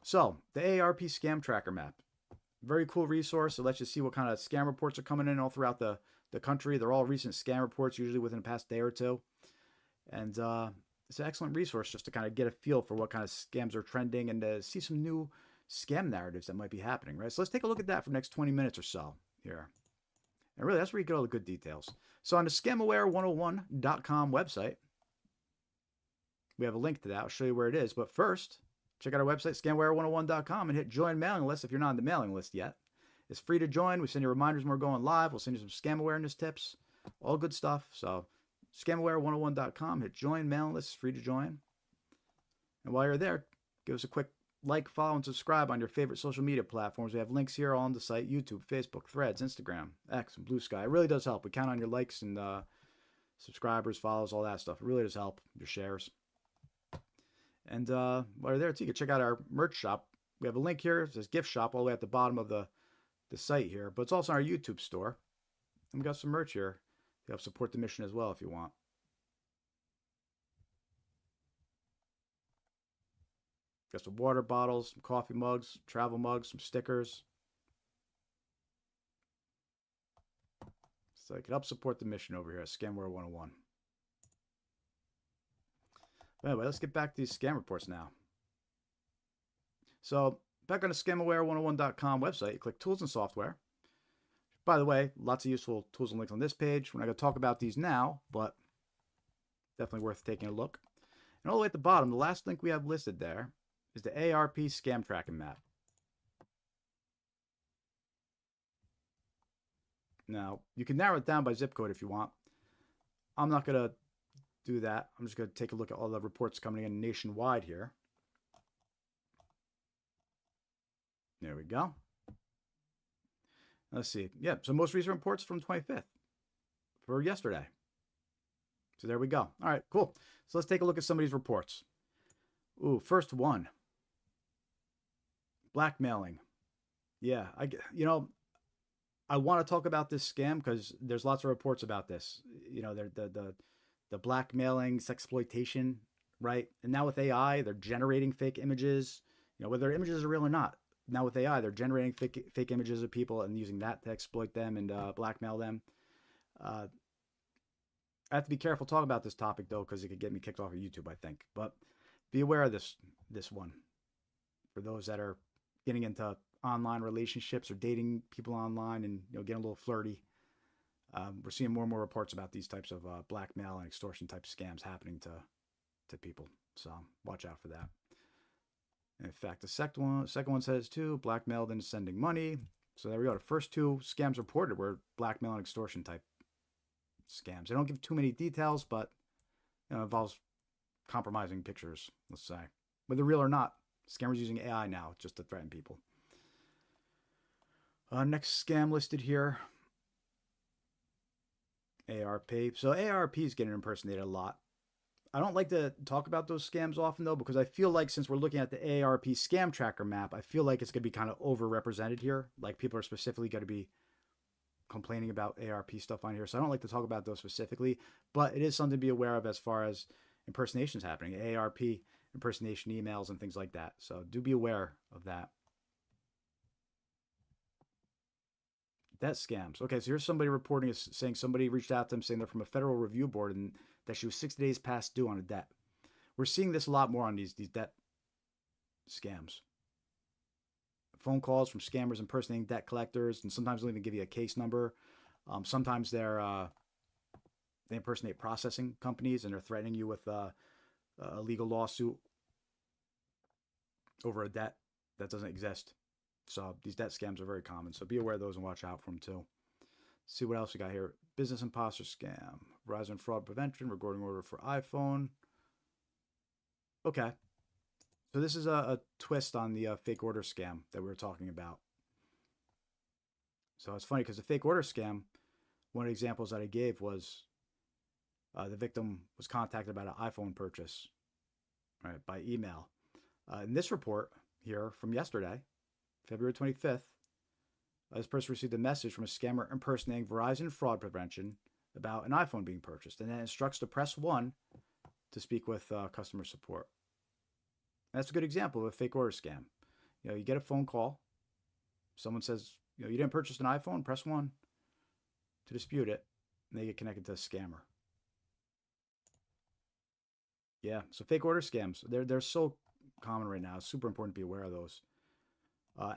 So the AARP Scam Tracker Map, very cool resource. It lets you see what kind of scam reports are coming in all throughout the country. They're all recent scam reports, usually within the past day or two. And it's an excellent resource just to kind of get a feel for what kind of scams are trending and to see some new scam narratives that might be happening, right? So let's take a look at that for the next 20 minutes or so here. And really, that's where you get all the good details. So on the scamaware101.com website, we have a link to that. I'll show you where it is. But first, check out our website, scamaware101.com, and hit join mailing list if you're not on the mailing list yet. It's free to join. We send you reminders when we're going live. We'll send you some scam awareness tips, all good stuff. So scamaware101.com, hit join mailing list. It's free to join. And while you're there, give us a quick like, follow, and subscribe on your favorite social media platforms. We have links here all on the site: YouTube, Facebook, Threads, Instagram, X, and Blue Sky. It really does help. We count on your likes and subscribers, follows, all that stuff. It really does help, your shares. And while you're there, too, you can check out our merch shop. We have a link here. It says gift shop all the way at the bottom of the site here. But it's also our YouTube store. And we got some merch here to help support the mission as well if you want. Got some water bottles, some coffee mugs, travel mugs, some stickers. So it can help support the mission over here at Scamware 101. But anyway, let's get back to these scam reports now. So back on the scamaware101.com website, you click Tools and Software. By the way, lots of useful tools and links on this page. We're not going to talk about these now, but definitely worth taking a look. And all the way at the bottom, the last link we have listed there is the AARP Scam Tracking Map. Now, you can narrow it down by zip code if you want. I'm not going to do that. I'm just going to take a look at all the reports coming in nationwide here. There we go. Let's see. Yeah, so most recent reports from 25th for yesterday. So there we go. All right, cool. So let's take a look at some of these reports. Ooh, first one. Blackmailing. Yeah, I want to talk about this scam because there's lots of reports about this. You know, the blackmailing, sexploitation, right? And now with AI, they're generating fake images. You know, whether images are real or not. Now with AI, they're generating fake images of people and using that to exploit them and blackmail them. I have to be careful talking about this topic though, because it could get me kicked off of YouTube, I think. But be aware of this one for those that are getting into online relationships or dating people online and getting a little flirty. We're seeing more and more reports about these types of blackmail and extortion type scams happening to people. So watch out for that. And in fact, the second one says too, blackmailed and sending money. So there we go. The first two scams reported were blackmail and extortion type scams. They don't give too many details, but it involves compromising pictures, let's say. Whether real or not, scammers using AI now just to threaten people. Next scam listed here, AARP. So AARP is getting impersonated a lot. I don't like to talk about those scams often, though, because I feel like since we're looking at the AARP Scam Tracker Map, I feel like it's going to be kind of overrepresented here. Like people are specifically going to be complaining about AARP stuff on here. So I don't like to talk about those specifically, but it is something to be aware of as far as impersonations happening, AARP impersonation emails and things like that. So do be aware of that. Debt scams. Okay, so here's somebody reporting, saying somebody reached out to them saying they're from a federal review board and that she was 60 days past due on a debt. We're seeing this a lot more on these debt scams. Phone calls from scammers impersonating debt collectors, and sometimes they'll even give you a case number. Sometimes they impersonate processing companies and they're threatening you with a legal lawsuit over a debt that doesn't exist. So these debt scams are very common. So be aware of those and watch out for them too. See what else we got here. Business imposter scam. Verizon fraud prevention. Recording order for iPhone. Okay. So this is a twist on the fake order scam that we were talking about. So it's funny because the fake order scam, one of the examples that I gave was the victim was contacted about an iPhone purchase, right, by email. In this report here from yesterday, February 25th, This person received a message from a scammer impersonating Verizon fraud prevention about an iPhone being purchased, and then instructs to press 1 to speak with customer support. And that's a good example of a fake order scam. You get a phone call. Someone says, you didn't purchase an iPhone, press 1 to dispute it, and they get connected to a scammer. Yeah, so fake order scams, they're so common right now. It's super important to be aware of those.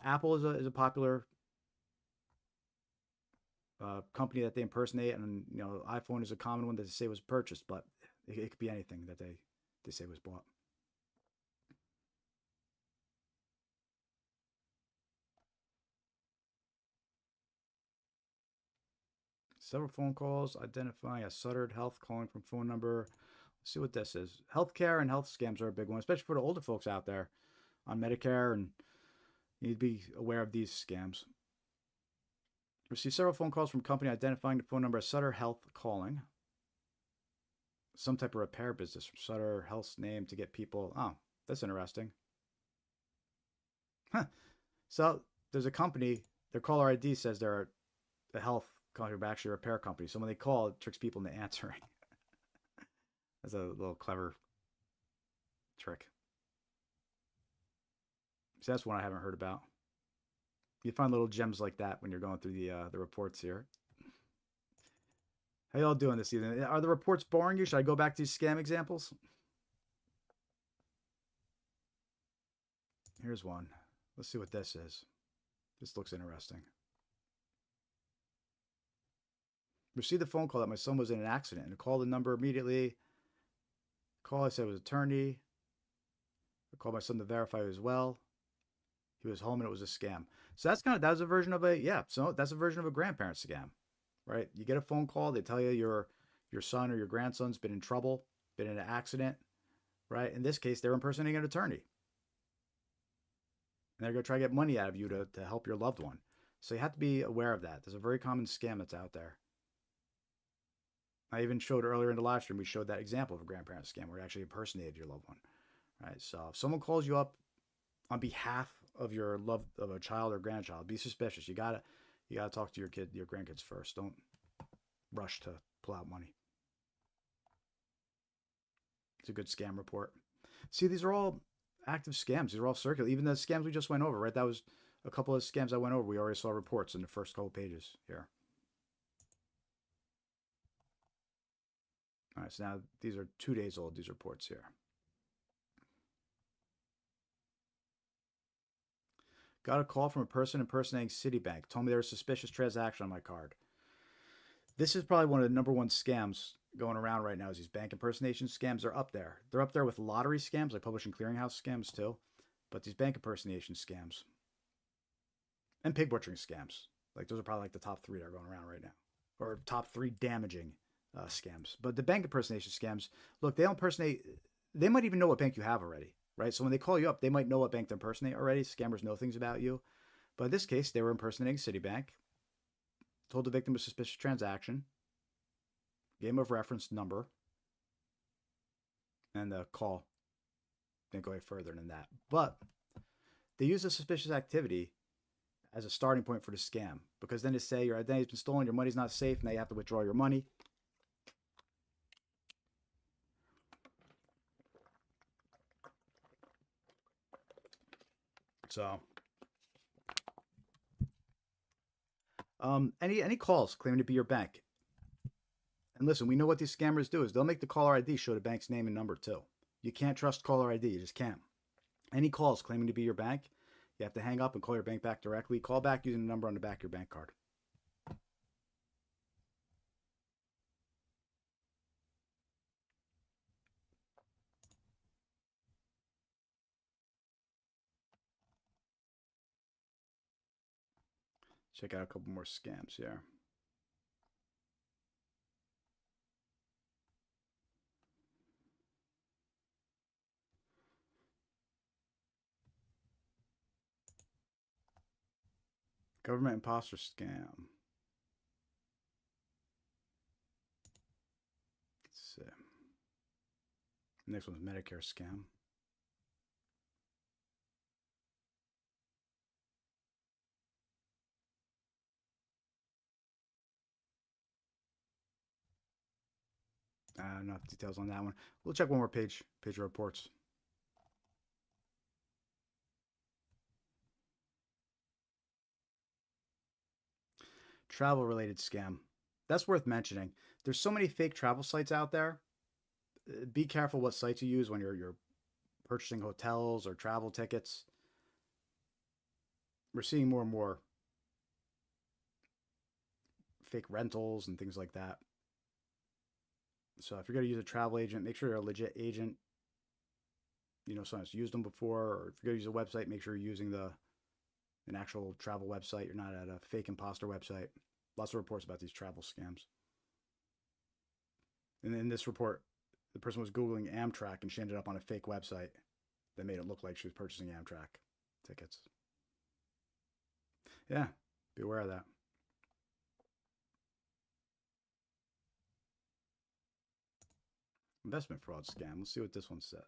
Apple is a popular company that they impersonate, and iPhone is a common one that they say was purchased, but it could be anything that they say was bought. Several phone calls identifying a Sutter Health calling from phone number. Let's see what this is. Healthcare and health scams are a big one, especially for the older folks out there on Medicare, and you need to be aware of these scams. Received several phone calls from company identifying the phone number as Sutter Health calling. Some type of repair business from Sutter Health's name to get people. Oh, that's interesting. Huh. So there's a company, their caller ID says they're a health company, but actually a repair company. So when they call, it tricks people into answering. That's a little clever trick. So that's one I haven't heard about. You find little gems like that when you're going through the reports here. How y'all doing this evening? Are the reports boring you? Should I go back to these scam examples? Here's one. Let's see what this is. This looks interesting. Received a phone call that my son was in an accident, and called the number immediately. Call, I said it was attorney. I called my son to verify as well. He was home and it was a scam. So that was a version of that's a version of a grandparent scam, right? You get a phone call, they tell you your son or your grandson's been in trouble, been in an accident, right? In this case, they're impersonating an attorney. And they're going to try to get money out of you to help your loved one. So you have to be aware of that. There's a very common scam that's out there. I even showed earlier in the live stream, we showed that example of a grandparent scam where you actually impersonated your loved one, right? So if someone calls you up on behalf of your of a child or grandchild, be suspicious. You gotta talk to your grandkids first. Don't rush to pull out money. It's a good scam report. See, these are all active scams. These are all circular. Even the scams we just went over, right? That was a couple of scams I went over. We already saw reports in the first couple pages here. All right, so now these are 2 days old, these reports here. Got a call from a person impersonating Citibank. Told me there was a suspicious transaction on my card. This is probably one of the number one scams going around right now is these bank impersonation scams. They're up there. They're up there with lottery scams, like publishing clearinghouse scams too. But these bank impersonation scams and pig butchering scams, like those are probably like the top 3 that are going around right now. Or top 3 damaging scams. But the bank impersonation scams, look, they don't impersonate. They might even know what bank you have already, right? So when they call you up, they might know what bank to impersonate already. Scammers know things about you. But in this case, they were impersonating Citibank. Told the victim a suspicious transaction. Game of reference number. And the call didn't go any further than that. But they use a suspicious activity as a starting point for the scam. Because then they say your identity's been stolen, your money's not safe, now you have to withdraw your money. So, any calls claiming to be your bank. And listen, we know what these scammers do is they'll make the caller ID show the bank's name and number too. You can't trust caller ID. You just can't. Any calls claiming to be your bank, you have to hang up and call your bank back directly. Call back using the number on the back of your bank card. Check out a couple more scams here. Government imposter scam. Let's see. Next one's Medicare scam. Enough details on that one. We'll check one more page of reports. Travel-related scam. That's worth mentioning. There's so many fake travel sites out there. Be careful what sites you use when you're purchasing hotels or travel tickets. We're seeing more and more fake rentals and things like that. So if you're going to use a travel agent, make sure you're a legit agent. You know, someone's used them before. Or if you're going to use a website, make sure you're using an actual travel website. You're not at a fake imposter website. Lots of reports about these travel scams. And in this report, the person was Googling Amtrak and she ended up on a fake website that made it look like she was purchasing Amtrak tickets. Yeah, be aware of that. Investment fraud scam. Let's see what this one says.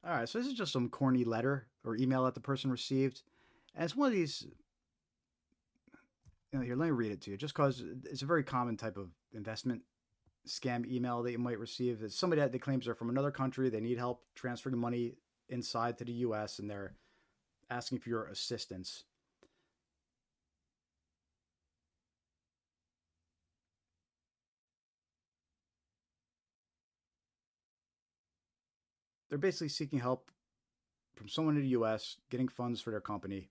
All right, so this is just some corny letter or email that the person received. And it's one of these, here, let me read it to you, just because it's a very common type of investment scam email that you might receive. It's somebody that claims they're from another country, they need help transferring money inside to the US, and they're asking for your assistance. They're basically seeking help from someone in the US, getting funds for their company.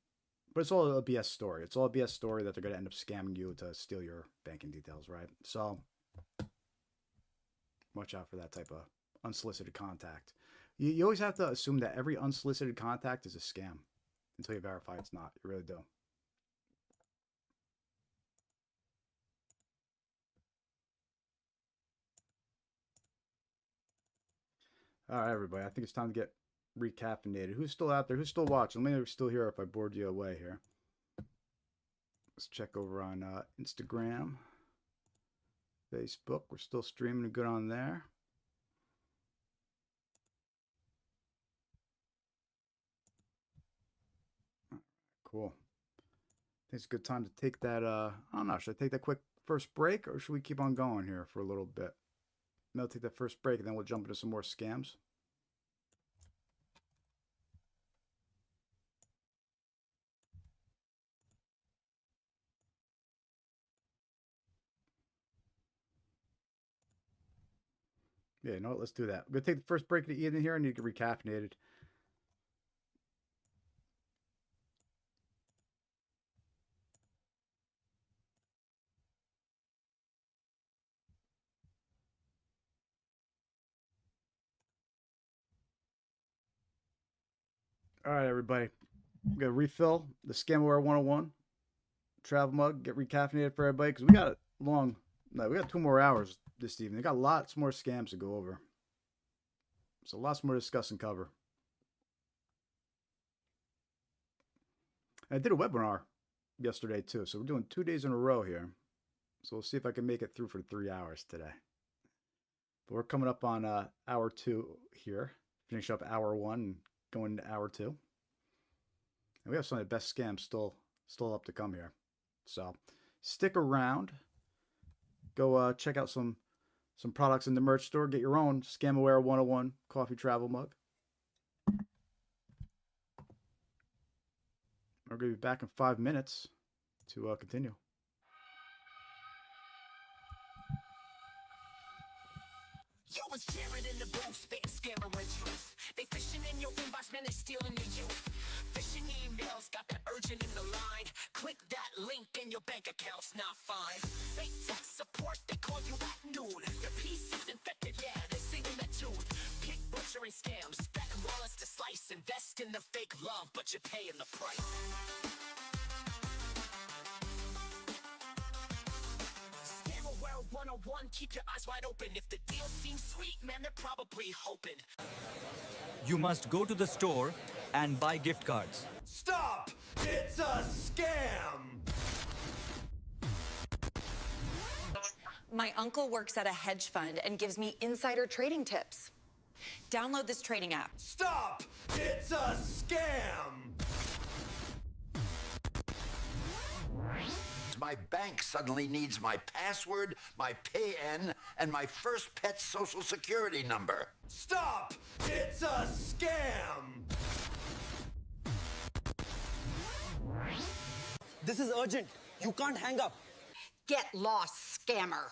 But it's all a BS story. It's all a BS story that they're going to end up scamming you to steal your banking details, right? So watch out for that type of unsolicited contact. You always have to assume that every unsolicited contact is a scam until you verify it's not. You really do. All right, everybody. I think it's time to get recaffeinated. Who's still out there? Who's still watching? Let me know if you're still here if I bored you away here. Let's check over on Instagram, Facebook. We're still streaming good on there. Cool. I think it's a good time to take that, I don't know, should I take that quick first break or should we keep on going here for a little bit? Maybe I'll take that first break and then we'll jump into some more scams. Yeah, you know what? Let's do that. I'm going to take the first break of the evening here. I need to get recaffeinated. All right, everybody. We're going to refill the Scamware 101 travel mug, get recaffeinated for everybody because we got we got 2 more hours this evening. We got lots more scams to go over. So lots more to discuss and cover. I did a webinar yesterday too, so we're doing 2 days in a row here. So we'll see if I can make it through for 3 hours today. But we're coming up on hour 2 here. Finish up hour 1 and going into hour 2. And we have some of the best scams still up to come here. So stick around. Go check out some products in the merch store. Get your own Scamaware 101 coffee travel mug. We're going to be back in 5 minutes to continue. Yo, it's Jared in the booth, spitting scammer with truth. They fishing in your inbox, man, they stealing your youth. Phishing emails, got that urgent in the line. Click that link and your bank account's not fine. Fake tech support, they call you at noon. Your PC's infected, yeah, they're singing that tune. Pick butchering scams, betting wallets to slice. Invest in the fake love, but you're paying the price. Scamaware 101, keep your eyes wide open. If the deal seems sweet, man, they're probably hoping. You must go to the store and buy gift cards. Stop! It's a scam! My uncle works at a hedge fund and gives me insider trading tips. Download this trading app. Stop! It's a scam! My bank suddenly needs my password, my PAN, and my first pet's social security number. Stop! It's a scam! This is urgent. You can't hang up. Get lost, scammer.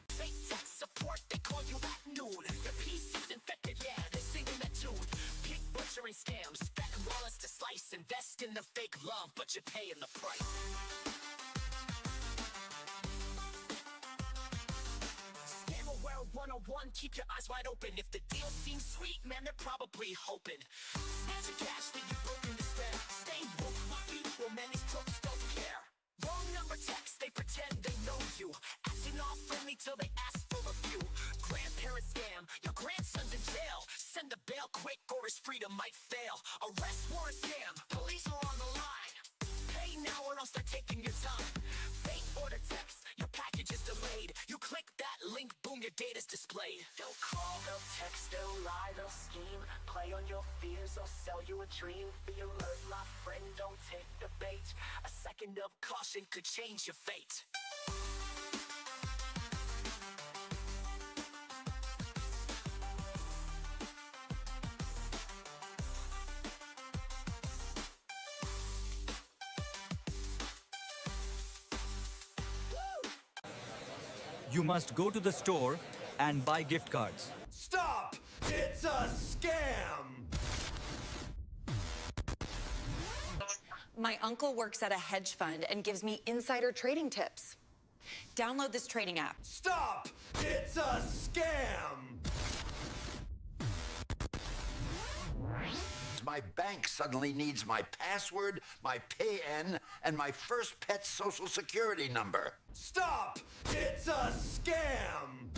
Fake tech support, they call you at noon. Your PC's infected, yeah, they're singing that tune. Pig butchering scams, fat wallets to slice. Invest in the fake love, but you're paying the price. Scammer World 101, keep your eyes wide open. If the deal seems sweet, man, they're probably hoping. Snatch your cash, then you broke in despair. Stay woke, my people, man, these crooks don't care. Wrong number text, they pretend they know you. Acting all friendly till they ask for a few. Grandparent scam, your grandson's in jail. Send the bail quick or his freedom might fail. Arrest warrant scam, police are on the line. Pay now or else they're taking your time. Fake order text, your package is delayed. You click that link, boom, your data's displayed. They'll call, they'll text, they'll lie, they'll scheme. Play on your fears or sell you a dream. Be alert, my friend, don't take the bait. A second of caution could change your fate. You must go to the store and buy gift cards. Stop! It's a scam! My uncle works at a hedge fund and gives me insider trading tips. Download this trading app. Stop! It's a scam! My bank suddenly needs my password, my PAN, and my first pet's social security number. Stop! It's a scam!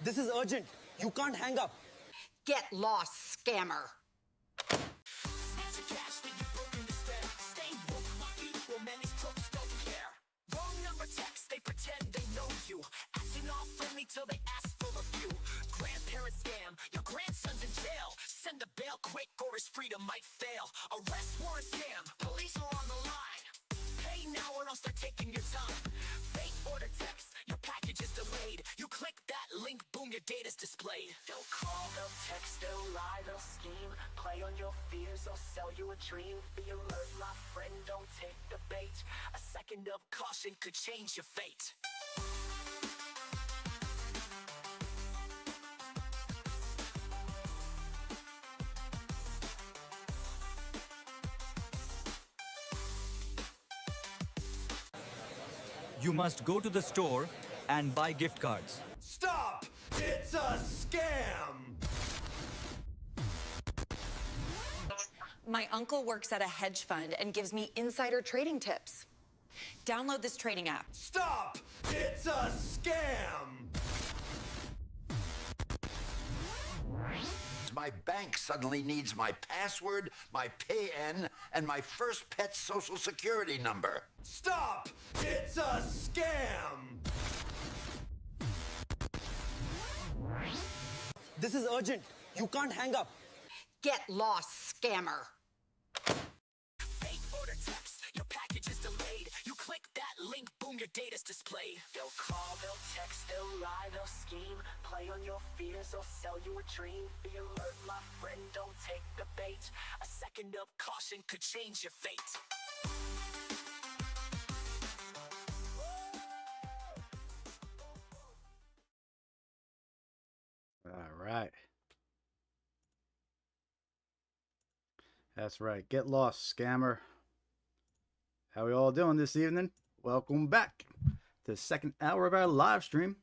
This is urgent. You can't hang up. Get lost, scammer. Snatch your cash, then you broke in despair. Stay woke, my people, man, these crooks don't care. Wrong number text, they pretend they know you. Acting all friendly till they ask for a few. Grandparent scam, your grandson's in jail. Send the bail quick or his freedom might fail. Arrest warrant scam, police are on the line. Pay now or else they're taking your time. Fake order text, your package is delayed. You click that link, boom, your data's displayed. They'll call, they'll text, they'll lie, they'll scheme. Play on your fears or sell you a dream. Be alert, my friend, don't take the bait. A second of caution could change your fate. You must go to the store and buy gift cards. Stop! It's a scam! My uncle works at a hedge fund and gives me insider trading tips. Download this trading app. Stop! It's a scam! My bank suddenly needs my password, my PAN, and my first pet's social security number. Stop! It's a scam! This is urgent. You can't hang up. Get lost, scammer. Fake order text, your package is delayed. You click that link, boom, your data's displayed. They'll call, they'll text, they'll lie, they'll scheme. Play on your fears or sell you a dream. Be alert, my friend, don't take the bait. A second of caution could change your fate. All right. That's right. Get lost, scammer. How we all doing this evening? Welcome back to the second hour of our live stream.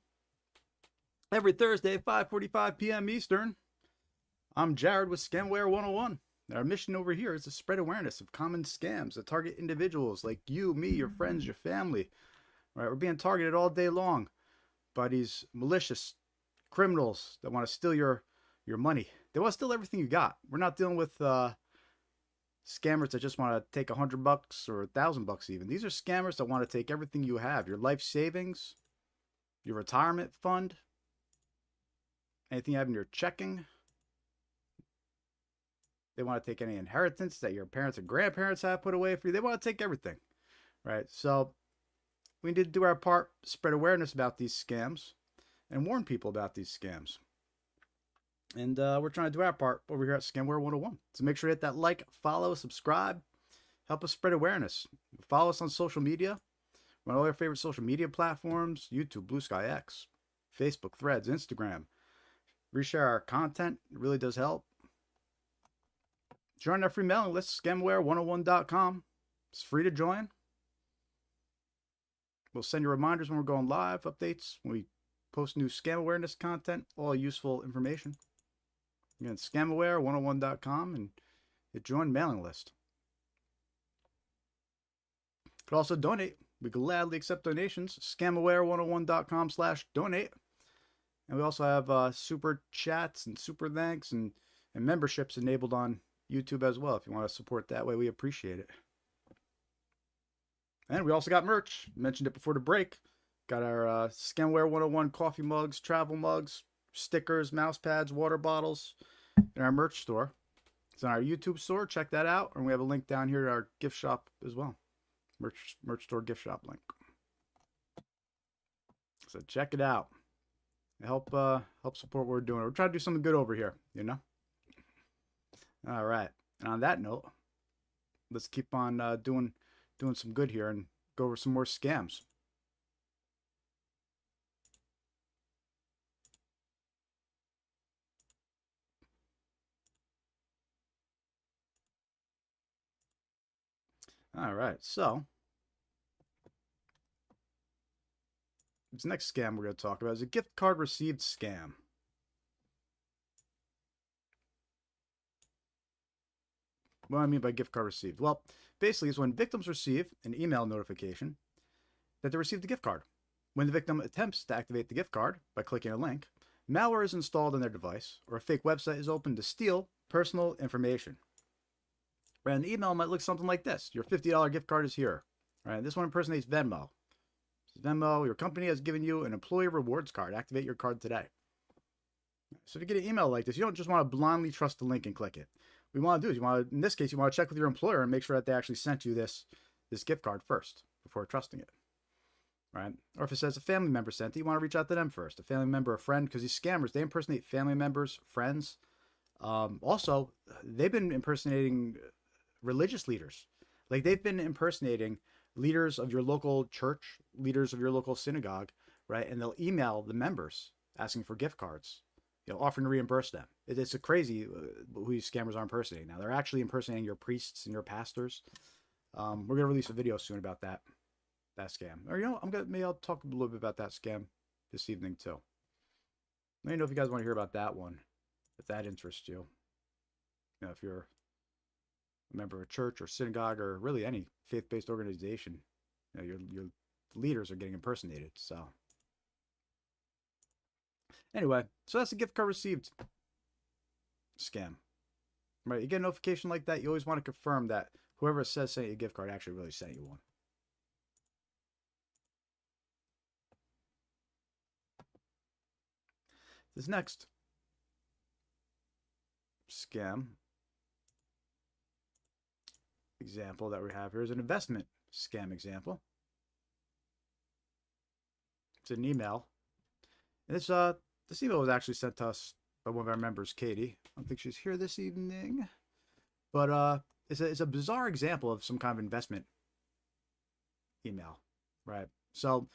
Every Thursday at 5:45 p.m. Eastern. I'm Jared with Scamware 101. And our mission over here is to spread awareness of common scams that target individuals like you, me, your friends, your family. All right, we're being targeted all day long by these malicious criminals that want to steal your money. They want to steal everything you got. We're not dealing with scammers that just want to take $100 or $1,000 even. These are scammers that want to take everything you have, your life savings, your retirement fund, anything you have in your checking. They want to take any inheritance that your parents and grandparents have put away for you. They want to take everything, right? So we need to do our part, spread awareness about these scams and warn people about these scams. And we're trying to do our part over here at Scamware 101. So make sure to hit that like, follow, subscribe. Help us spread awareness. Follow us on social media. We're on all your favorite social media platforms. YouTube, Blue Sky X, Facebook, Threads, Instagram. Reshare our content. It really does help. Join our free mailing list, scamware101.com. It's free to join. We'll send you reminders when we're going live, updates, when we post new scam awareness content, all useful information. Again, scamware101.com and hit join mailing list. You could also donate. We gladly accept donations. Scamware101.com/donate. And we also have super chats and super thanks and memberships enabled on YouTube as well. If you want to support that way, we appreciate it. And we also got merch. Mentioned it before the break. Got our Scamware 101 coffee mugs, travel mugs, stickers, mouse pads, water bottles in our merch store. It's on our YouTube store. Check that out. And we have a link down here to our gift shop as well. Merch store gift shop link. So check it out. Help support what we're doing. We're trying to do something good over here, you know? All right. And on that note, let's keep on doing some good here and go over some more scams. All right, so this next scam we're going to talk about is a gift card received scam. What do I mean by gift card received? Well, basically it's when victims receive an email notification that they received a gift card. When the victim attempts to activate the gift card by clicking a link, malware is installed on their device or a fake website is opened to steal personal information. Right, an email might look something like this. Your $50 gift card is here. Right, this one impersonates Venmo. Venmo, your company has given you an employee rewards card. Activate your card today. So if you get an email like this, you don't just want to blindly trust the link and click it. What you want to do is in this case, you want to check with your employer and make sure that they actually sent you this gift card first before trusting it. Right? Or if it says a family member sent it, you want to reach out to them first. A family member, a friend, because these scammers, they impersonate family members, friends. Also, they've been impersonating religious leaders. Like they've been impersonating leaders of your local church, leaders of your local synagogue, right? And they'll email the members asking for gift cards, offering to reimburse them. It's a crazy who these scammers are impersonating. Now they're actually impersonating your priests and your pastors. We're gonna release a video soon about that scam. Or maybe I'll talk a little bit about that scam this evening too. Let me know if you guys want to hear about that one, if that interests you. If you're a member of a church or synagogue or really any faith-based organization, your leaders are getting impersonated. So anyway, so that's a gift card received scam. Right? You get a notification like that, you always want to confirm that whoever says sent you a gift card actually really sent you one. This next scam example that we have here is an investment scam example. It's an email. And this email was actually sent to us by one of our members, Katie. I don't think she's here this evening, but it's a bizarre example of some kind of investment email, right? So,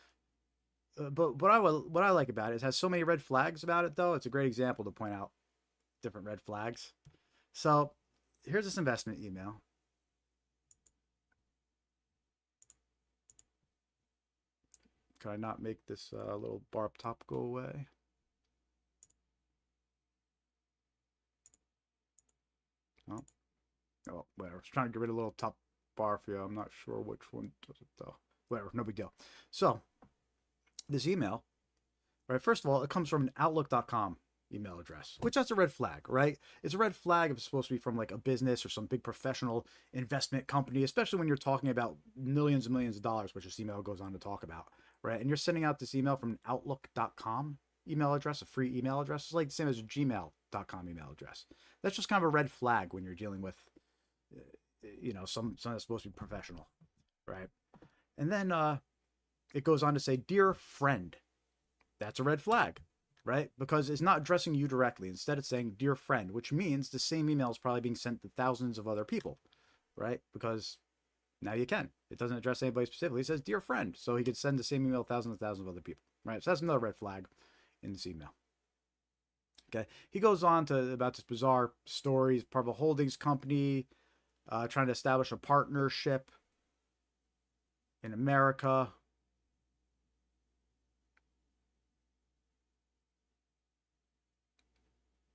but what I like about it is it has so many red flags about it, though. It's a great example to point out different red flags. So here's this investment email. Can I not make this little bar up top go away? Oh, whatever. I was trying to get rid of the little top bar for you. I'm not sure which one does it though. Whatever, no big deal. So, this email, right? First of all, it comes from outlook.com. email address, which that's a red flag, right? It's a red flag if it's supposed to be from like a business or some big professional investment company, especially when you're talking about millions and millions of dollars, which this email goes on to talk about, right? And you're sending out this email from an outlook.com email address, a free email address. It's like the same as a gmail.com email address. That's just kind of a red flag when you're dealing with, something that's supposed to be professional, right? And then it goes on to say, dear friend. That's a red flag, right? Because it's not addressing you directly. Instead, it's saying, dear friend, which means the same email is probably being sent to thousands of other people, right? Because now you can. It doesn't address anybody specifically. It says, dear friend. So he could send the same email to thousands and thousands of other people, right? So that's another red flag in this email. Okay. He goes on to about this bizarre story. He's part of a holdings company, trying to establish a partnership in America.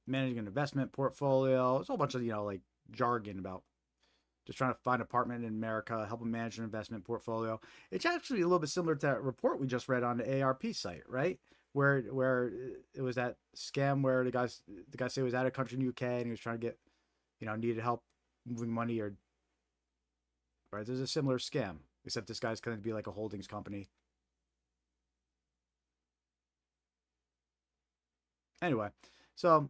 Managing an investment portfolio. It's a whole bunch of, like jargon about just trying to find an apartment in America, help them manage an investment portfolio. It's actually a little bit similar to that report we just read on the AARP site, right? Where it was that scam where the guy said he was out of country in the UK and he was trying to get, needed help moving money or, right? There's a similar scam, except this guy's going to be like a holdings company. Anyway, so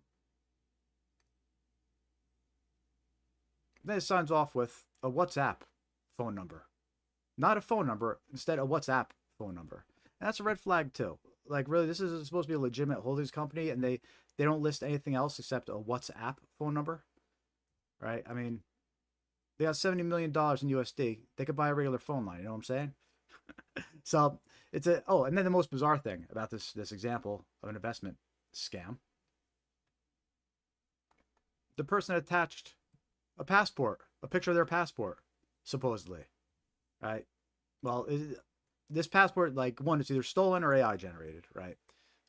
then it signs off with a WhatsApp phone number. Not a phone number, instead a WhatsApp phone number. And that's a red flag too. Like, really, this is supposed to be a legitimate holdings company, and they don't list anything else except a WhatsApp phone number, right? I mean, they got $70 million in USD. They could buy a regular phone line, you know what I'm saying? So it's and then the most bizarre thing about this example of an investment scam. The person attached a passport, a picture of their passport, supposedly, right? Well, this passport, like, one, it's either stolen or AI generated, right?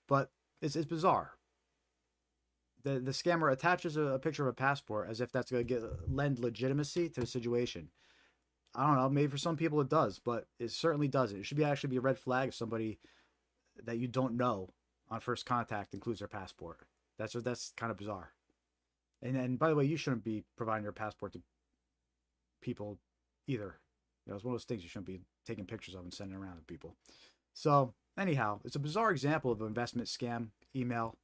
But it's bizarre. The scammer attaches a picture of a passport as if that's going to lend legitimacy to the situation. I don't know, maybe for some people it does, but it certainly doesn't. It should actually be a red flag if somebody that you don't know on first contact includes their passport. That's kind of bizarre. And by the way, you shouldn't be providing your passport to people either. It's one of those things you shouldn't be taking pictures of and sending around to people. So anyhow, it's a bizarre example of an investment scam email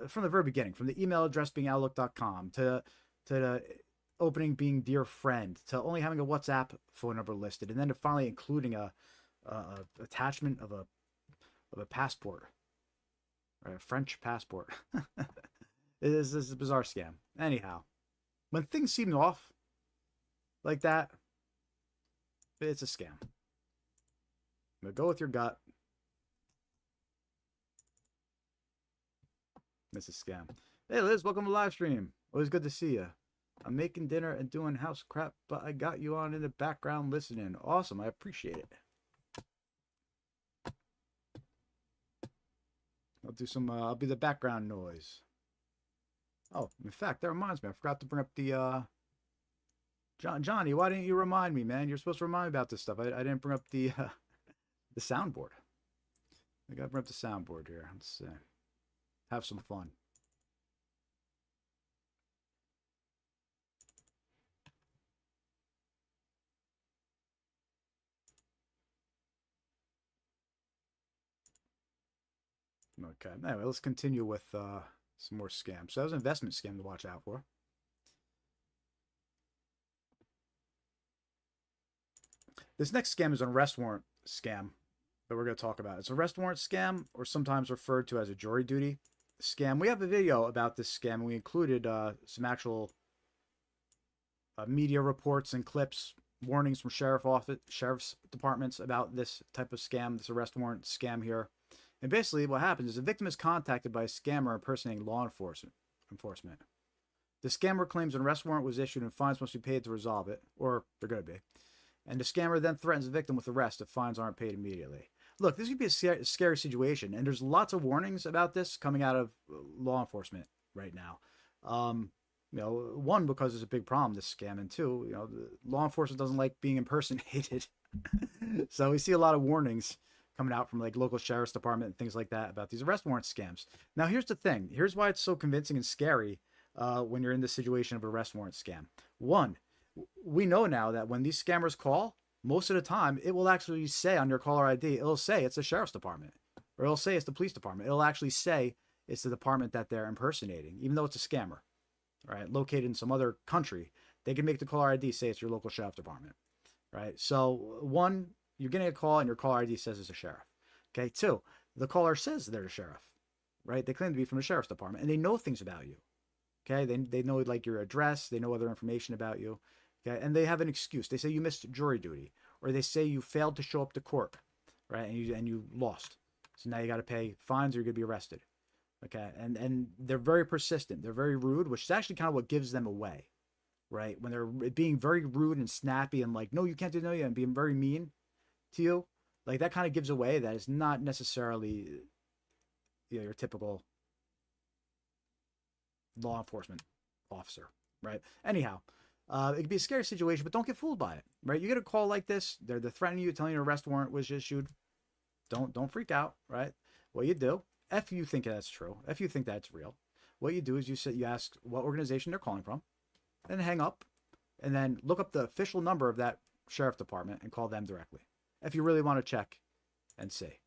from the very beginning, from the email address being outlook.com to the opening being dear friend, to only having a WhatsApp phone number listed, and then to finally including a attachment of a passport, or a French passport. This is a bizarre scam. Anyhow, when things seem off like that, it's a scam. But go with your gut. It's a scam. Hey Liz, welcome to the live stream. Always good to see you. I'm making dinner and doing house crap, but I got you on in the background listening. Awesome, I appreciate it. I'll be the background noise. Oh, in fact, that reminds me, I forgot to bring up the Johnny, why didn't you remind me, man? You're supposed to remind me about this stuff. I didn't bring up the soundboard. I gotta bring up the soundboard here. Let's have some fun. Okay, anyway, let's continue with some more scams. So that was an investment scam to watch out for. This next scam is an arrest warrant scam that we're going to talk about. It's an arrest warrant scam, or sometimes referred to as a jury duty scam. We have a video about this scam, and we included some actual media reports and clips, warnings from sheriff's departments about this type of scam, this arrest warrant scam here. And basically what happens is the victim is contacted by a scammer impersonating law enforcement. The scammer claims an arrest warrant was issued and fines must be paid to resolve it, or they're going to be. And the scammer then threatens the victim with arrest if fines aren't paid immediately. Look, this could be a scary situation, and there's lots of warnings about this coming out of law enforcement right now. One, because it's a big problem, this scam, and two, law enforcement doesn't like being impersonated. So we see a lot of warnings coming out from like local sheriff's department and things like that about these arrest warrant scams. Now, here's the thing. Here's why it's so convincing and scary when you're in the situation of arrest warrant scam. One, we know now that when these scammers call, most of the time it will actually say on your caller ID, it'll say it's the sheriff's department, or it'll say it's the police department. It'll actually say it's the department that they're impersonating, even though it's a scammer, right? Located in some other country. They can make the caller ID say it's your local sheriff department, right? So one, you're getting a call and your caller ID says it's a sheriff. Okay. Two, the caller says they're the sheriff, right? They claim to be from the sheriff's department and they know things about you. Okay. They know like your address. They know other information about you. Okay. And they have an excuse. They say you missed jury duty, or they say you failed to show up to court, right? And you lost. So now you got to pay fines or you're going to be arrested. Okay. And they're very persistent. They're very rude, which is actually kind of what gives them away, right? When they're being very rude and snappy and like, no, you can't do no, and being very mean to you, like that kind of gives away that it's not necessarily, you know, your typical law enforcement officer, right? Anyhow, it could be a scary situation, but don't get fooled by it, right? You get a call like this, they're threatening you, telling you an arrest warrant was issued. Don't freak out, right? What you do, if you think that's true, if you think that's real, what you do is you ask what organization they're calling from, then hang up, and then look up the official number of that sheriff department and call them directly if you really want to check and see,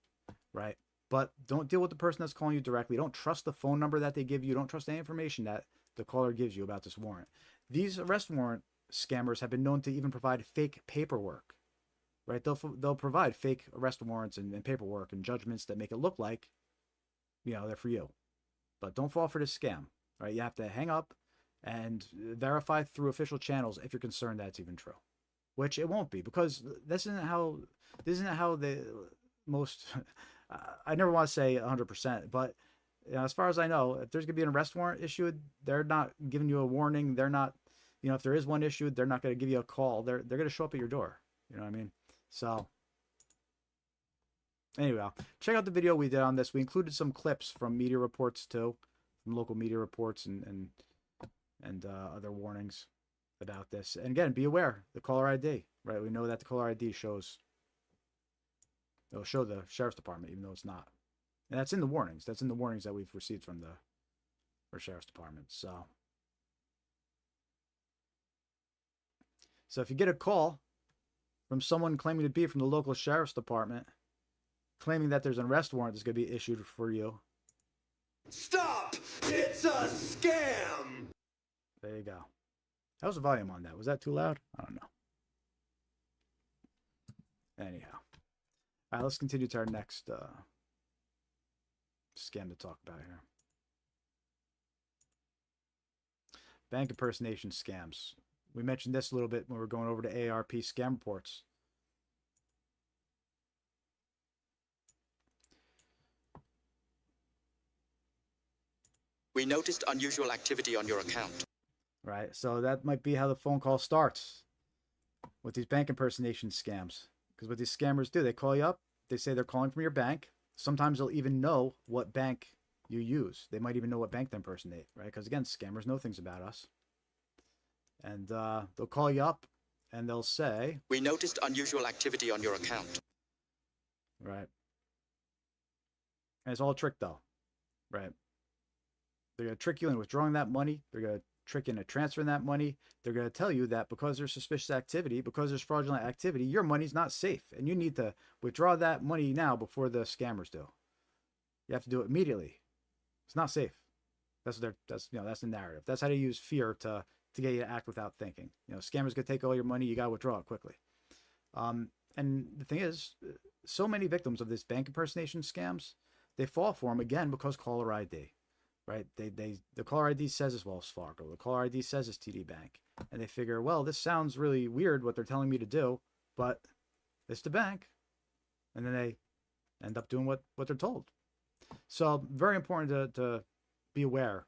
right? But don't deal with the person that's calling you directly. Don't trust the phone number that they give you. Don't trust any information that the caller gives you about this warrant. These arrest warrant scammers have been known to even provide fake paperwork, right? They'll provide fake arrest warrants and paperwork and judgments that make it look like, you know, they're for you. But don't fall for this scam, right? You have to hang up and verify through official channels if you're concerned that's even true, which it won't be, because this isn't how the most, I never want to say 100%, but you know, as far as I know, if there's going to be an arrest warrant issued, they're not giving you a warning. They're not, you know, if there is one issued, they're not going to give you a call. They're going to show up at your door. You know what I mean? So anyway, check out the video we did on this. We included some clips from media reports too, from local media reports and other warnings about this. And again, be aware, the caller ID, right? We know that the caller ID it'll show the sheriff's department, even though it's not. And that's in the warnings. That's in the warnings that we've received from our sheriff's department. So if you get a call from someone claiming to be from the local sheriff's department, claiming that there's an arrest warrant that's going to be issued for you, Stop! It's a scam! there you go. How's the volume on that? Was that too loud? I don't know. Anyhow. All right, let's continue to our next scam to talk about here. Bank impersonation scams. We mentioned this a little bit when we were going over to AARP scam reports. We noticed unusual activity on your account. Right, so that might be how the phone call starts with these bank impersonation scams. Because what these scammers do, they call you up, they say they're calling from your bank. Sometimes they'll even know what bank you use. They might even know what bank to impersonate, right? Because again, scammers know things about us. And they'll call you up and they'll say, we noticed unusual activity on your account. Right. And it's all a trick though, right? They're going to trick you into withdrawing that money. They're going to trick you into transferring that money. They're going to tell you that because there's suspicious activity, because there's fraudulent activity, your money's not safe. And you need to withdraw that money now before the scammers do. You have to do it immediately. It's not safe. That's the narrative. That's how they use fear to get you to act without thinking. You know, scammers going to take all your money. You got to withdraw it quickly. And the thing is, so many victims of this bank impersonation scams, they fall for them again because caller ID. Right? The caller ID says it's Wells Fargo. The caller ID says it's TD Bank. And they figure, well, this sounds really weird what they're telling me to do, but it's the bank. And then they end up doing what they're told. So very important to be aware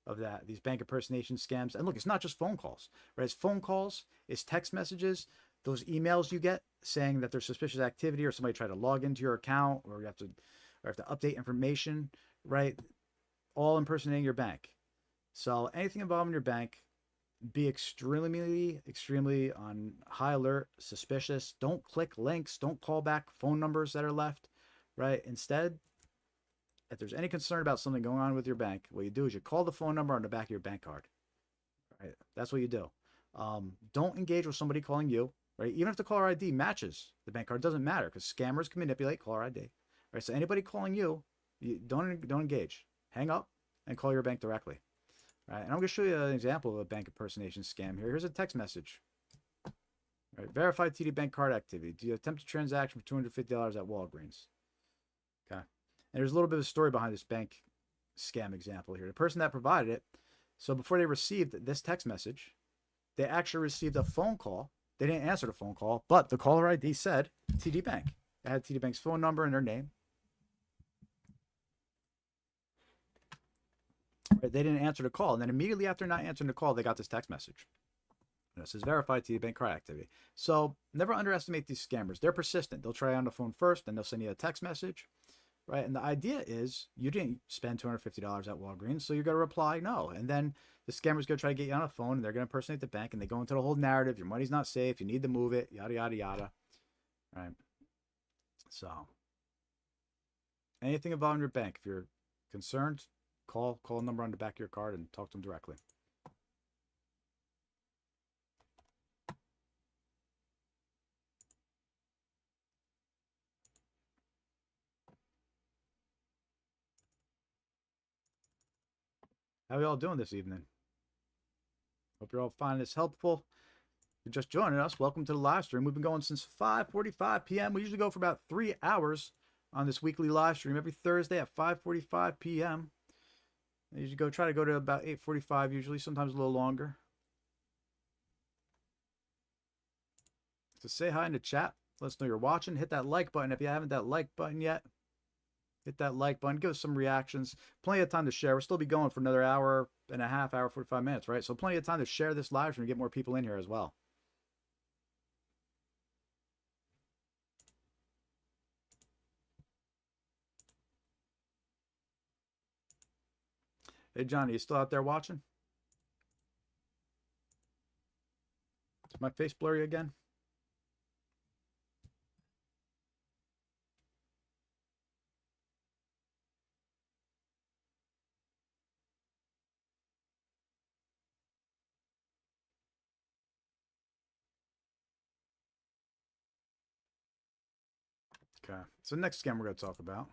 of that, these bank impersonation scams. And look, it's not just phone calls, right? It's phone calls, it's text messages, those emails you get saying that there's suspicious activity or somebody tried to log into your account or you have to update information, right? All impersonating your bank. So anything involving your bank, be extremely on high alert, suspicious. Don't click links. Don't call back phone numbers that are left, right? Instead, if there's any concern about something going on with your bank, what you do is you call the phone number on the back of your bank card. Right? That's what you do. Don't engage with somebody calling you, right? Even if the caller ID matches the bank card, doesn't matter because scammers can manipulate caller ID. Right? So anybody calling you, don't engage. Hang up and call your bank directly. Right? And I'm going to show you an example of a bank impersonation scam here. Here's a text message. Right? Verified TD bank card activity. Do you attempt a transaction for $250 at Walgreens? Okay. And there's a little bit of a story behind this bank scam example here. The person that provided it, so before they received this text message, they actually received a phone call. They didn't answer the phone call, but the caller ID said TD Bank. It had TD Bank's phone number and their name. Right, they didn't answer the call. And then immediately after not answering the call, they got this text message. And it says verified TD Bank card activity. So never underestimate these scammers. They're persistent. They'll try on the phone first, then they'll send you a text message. Right. And the idea is you didn't spend $250 at Walgreens, so you got to reply no. And then the scammer's going to try to get you on a phone and they're going to impersonate the bank and they go into the whole narrative. Your money's not safe. You need to move it, yada, yada, yada. Right. So anything involving your bank, if you're concerned, call a number on the back of your card and talk to them directly. How are you all doing this evening? Hope you're all finding this helpful. If you're just joining us, welcome to the live stream. We've been going since 5:45 p.m. We usually go for about 3 hours on this weekly live stream every Thursday at 5:45 p.m. I usually try to go to about 8:45 usually, sometimes a little longer. So say hi in the chat. Let us know you're watching. Hit that like button if you haven't that like button yet. Hit that like button. Give us some reactions. Plenty of time to share. We'll still be going for another hour and a half, hour, 45 minutes, right? So plenty of time to share this live stream and get more people in here as well. Hey, Johnny, you still out there watching? Is my face blurry again? Okay, so next scam we're going to talk about.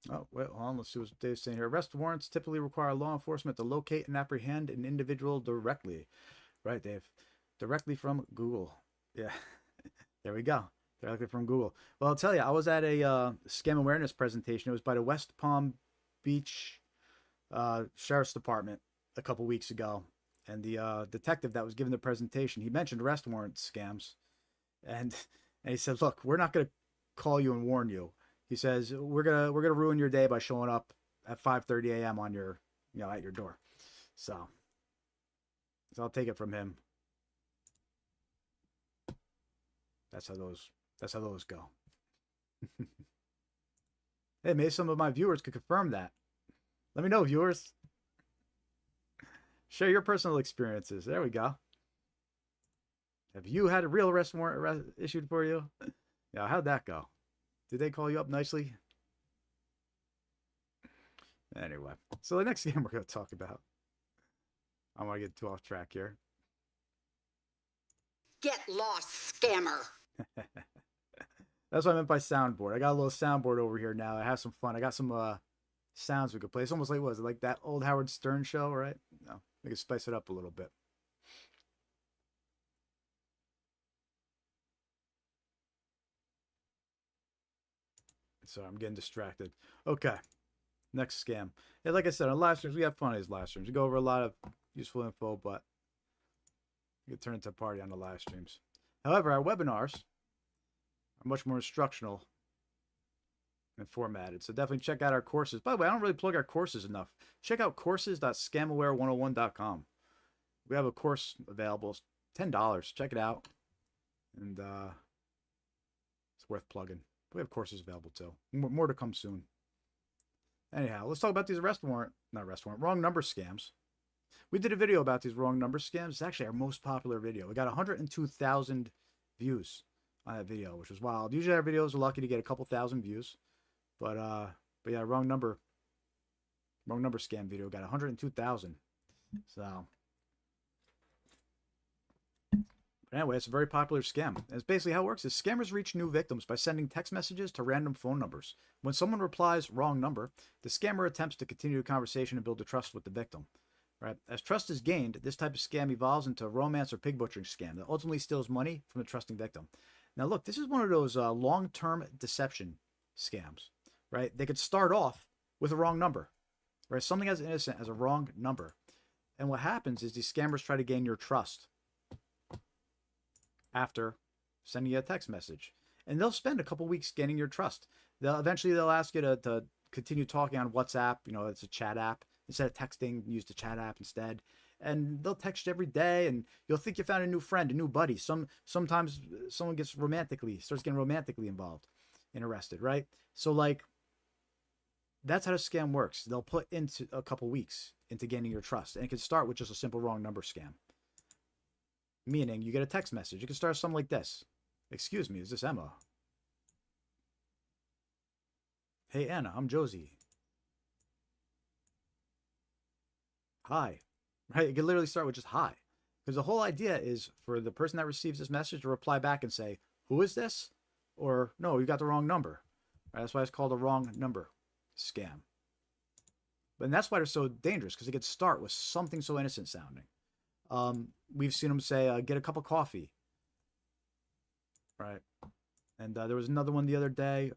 Oh, wait, hold on. Let's see what Dave's saying here. Arrest warrants typically require law enforcement to locate and apprehend an individual directly. Right, Dave? Directly from Google. Yeah, there we go. Directly from Google. Well, I'll tell you, I was at a scam awareness presentation. It was by the West Palm Beach Sheriff's Department a couple weeks ago. And the detective that was giving the presentation, he mentioned arrest warrant scams. And he said, look, we're not going to call you and warn you. He says, we're gonna ruin your day by showing up at 5:30 a.m. on your, at your door. So I'll take it from him. That's how those go. Hey, maybe some of my viewers could confirm that. Let me know, viewers. Share your personal experiences. There we go. Have you had a real arrest warrant issued for you? Yeah, how'd that go? Did they call you up nicely? Anyway, so the next game we're going to talk about. I don't want to get too off track here. Get lost, scammer. That's what I meant by soundboard. I got a little soundboard over here now. I have some fun. I got some sounds we could play. It's almost like, what is it, like that old Howard Stern show, right? No, we could spice it up a little bit. So I'm getting distracted. Okay. Next scam. Yeah, like I said, on live streams, we have fun on these live streams. We go over a lot of useful info, but we can turn into a party on the live streams. However, our webinars are much more instructional and formatted. So definitely check out our courses. By the way, I don't really plug our courses enough. Check out courses.scamaware101.com. We have a course available. It's $10. Check it out. And it's worth plugging. We have courses available too. More to come soon. Anyhow, let's talk about these wrong number scams. We did a video about these wrong number scams. It's actually our most popular video. We got 102,000 views on that video, which was wild. Usually our videos are lucky to get a couple thousand views, but yeah, wrong number scam video got 102,000. So anyway, it's a very popular scam. And it's basically how it works is scammers reach new victims by sending text messages to random phone numbers. When someone replies wrong number, the scammer attempts to continue the conversation and build a trust with the victim. Right? As trust is gained, this type of scam evolves into a romance or pig butchering scam that ultimately steals money from the trusting victim. Now look, this is one of those long-term deception scams. Right? They could start off with a wrong number. Right? Something as innocent as a wrong number. And what happens is these scammers try to gain your trust after sending you a text message. And they'll spend a couple weeks gaining your trust. Eventually they'll ask you to continue talking on WhatsApp. You know, it's a chat app. Instead of texting, use the chat app instead. And they'll text you every day, and you'll think you found a new friend, a new buddy. Sometimes someone starts getting romantically involved, interested, right? So like, that's how the scam works. They'll put into a couple weeks into gaining your trust. And it can start with just a simple wrong number scam. Meaning you get a text message. It can start something like this. Excuse me, is this Emma? Hey Anna, I'm Josie. Hi. Right? It can literally start with just hi. Because the whole idea is for the person that receives this message to reply back and say, who is this? Or, no, you got the wrong number. Right? That's why it's called a wrong number scam. And that's why they're so dangerous, because it could start with something so innocent sounding. We've seen them say, get a cup of coffee. Right? And there was another one the other day.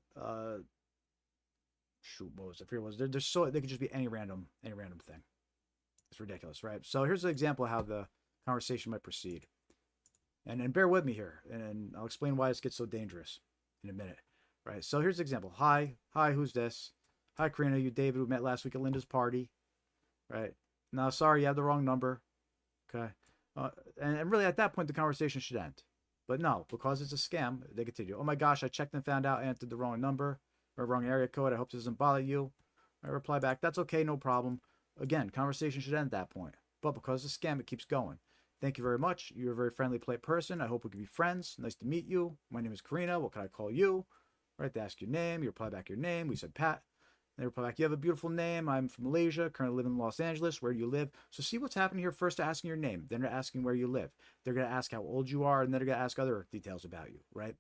Shoot, what was it? I forget what it was. They could just be any random thing. It's ridiculous, right? So here's an example of how the conversation might proceed. And bear with me here, and I'll explain why this gets so dangerous in a minute, right? So here's an example. Hi, who's this? Hi, Karina, you David, we met last week at Linda's party, right? No, sorry, you have the wrong number, okay? And really, at that point, the conversation should end. But no, because it's a scam, they continue. Oh my gosh, I checked and found out I entered the wrong number or wrong area code. I hope this doesn't bother you. I reply back, that's okay, no problem. Again, conversation should end at that point. But because it's a scam, it keeps going. Thank you very much. You're a very friendly, polite person. I hope we can be friends. Nice to meet you. My name is Karina. What can I call you? Right, they ask your name. You reply back your name. We said Pat. They reply back, you have a beautiful name. I'm from Malaysia, currently living in Los Angeles. Where do you live? So see what's happening here. First, they're asking your name. Then they're asking where you live. They're going to ask how old you are, and then they're going to ask other details about you, right?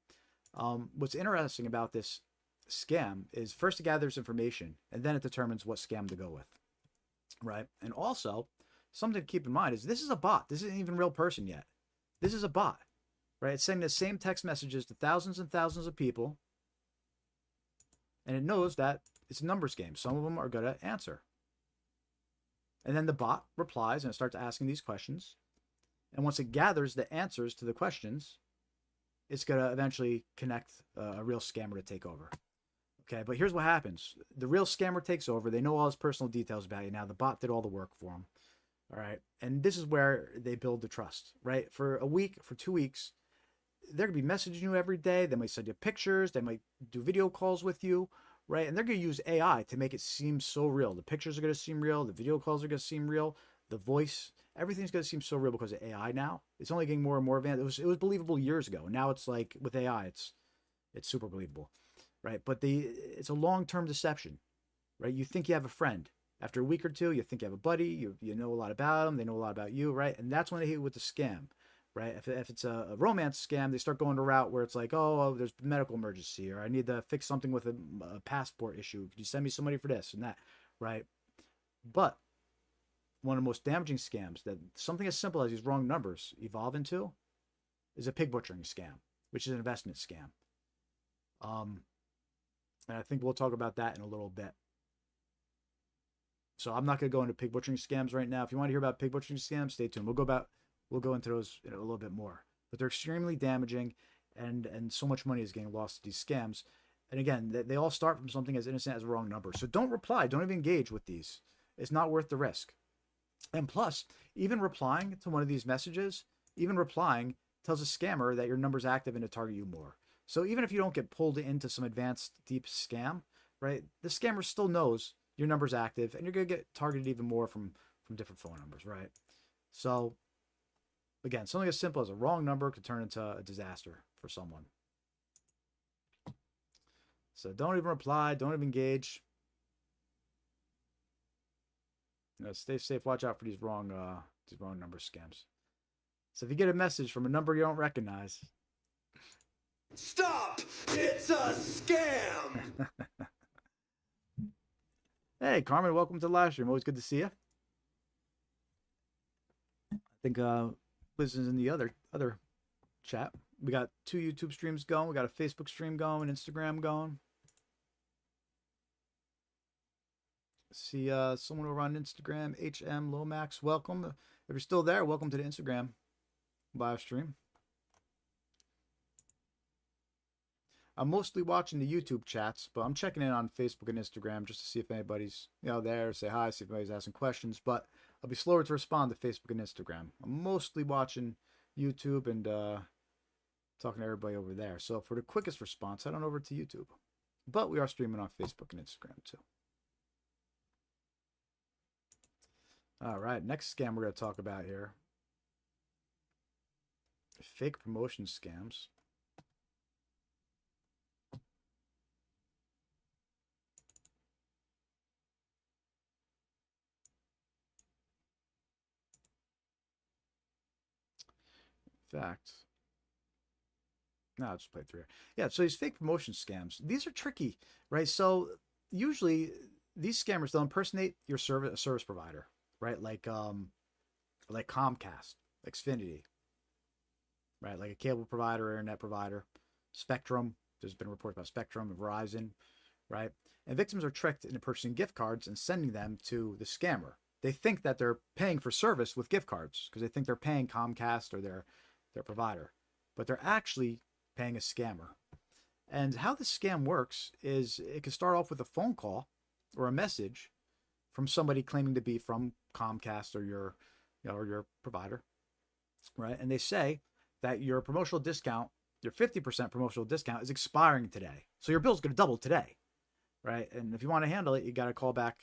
What's interesting about this scam is first it gathers information, and then it determines what scam to go with. Right. And also, something to keep in mind is this is a bot. This isn't even a real person yet. This is a bot. Right. It's sending the same text messages to thousands and thousands of people. And it knows that it's a numbers game. Some of them are going to answer. And then the bot replies and it starts asking these questions. And once it gathers the answers to the questions, it's going to eventually connect a real scammer to take over. Okay, but here's what happens. The real scammer takes over. They know all his personal details about you now. The bot did all the work for him. All right. And this is where they build the trust, right? For a week, for 2 weeks, they're going to be messaging you every day. They might send you pictures. They might do video calls with you, right? And they're going to use AI to make it seem so real. The pictures are going to seem real. The video calls are going to seem real. The voice, everything's going to seem so real because of AI now. It's only getting more and more advanced. It was believable years ago. Now it's like with AI, it's super believable. Right. But it's a long-term deception, right? You think you have a friend. After a week or two, you think you have a buddy. You know a lot about them. They know a lot about you, right? And that's when they hit you with the scam, right? If it's a romance scam, they start going the route where it's like, oh, there's a medical emergency, or I need to fix something with a passport issue. Could you send me some money for this and that, right? But one of the most damaging scams that something as simple as these wrong numbers evolve into is a pig butchering scam, which is an investment scam. And I think we'll talk about that in a little bit. So I'm not going to go into pig butchering scams right now. If you want to hear about pig butchering scams, stay tuned. We'll go into those in a little bit more. But they're extremely damaging, and so much money is getting lost to these scams. And again, they all start from something as innocent as a wrong number. So don't reply. Don't even engage with these. It's not worth the risk. And plus, even replying to one of these messages, tells a scammer that your number's active and to target you more. So even if you don't get pulled into some advanced deep scam, right, the scammer still knows your number's active and you're going to get targeted even more from different phone numbers, right? So again, something as simple as a wrong number could turn into a disaster for someone. So don't even reply. Don't even engage. Stay safe. Watch out for these wrong number scams. So if you get a message from a number you don't recognize, Stop! It's a scam! Hey, Carmen, welcome to the live stream. Always good to see you. I think Liz is in the other chat. We got 2 YouTube streams going. We got a Facebook stream going, Instagram going. See someone over on Instagram, HM Lomax. Welcome. If you're still there, welcome to the Instagram live stream. I'm mostly watching the YouTube chats, but I'm checking in on Facebook and Instagram just to see if anybody's there, say hi, see if anybody's asking questions. But I'll be slower to respond to Facebook and Instagram. I'm mostly watching YouTube and talking to everybody over there. So for the quickest response, head on over to YouTube. But we are streaming on Facebook and Instagram too. All right, next scam we're going to talk about here. Fake promotion scams. In fact, no, I'll just play through here. Yeah, so these fake promotion scams, these are tricky, right? So usually these scammers, they'll impersonate your service provider, right? Like Comcast, Xfinity, right? Like a cable provider, internet provider, Spectrum. There's been reports about Spectrum and Verizon, right? And victims are tricked into purchasing gift cards and sending them to the scammer. They think that they're paying for service with gift cards because they think they're paying Comcast or their provider, but they're actually paying a scammer. And how this scam works is it can start off with a phone call or a message from somebody claiming to be from Comcast or your provider, right? And they say that your promotional discount, your 50% promotional discount is expiring today. So your bill's going to double today, right? And if you want to handle it, you got to call back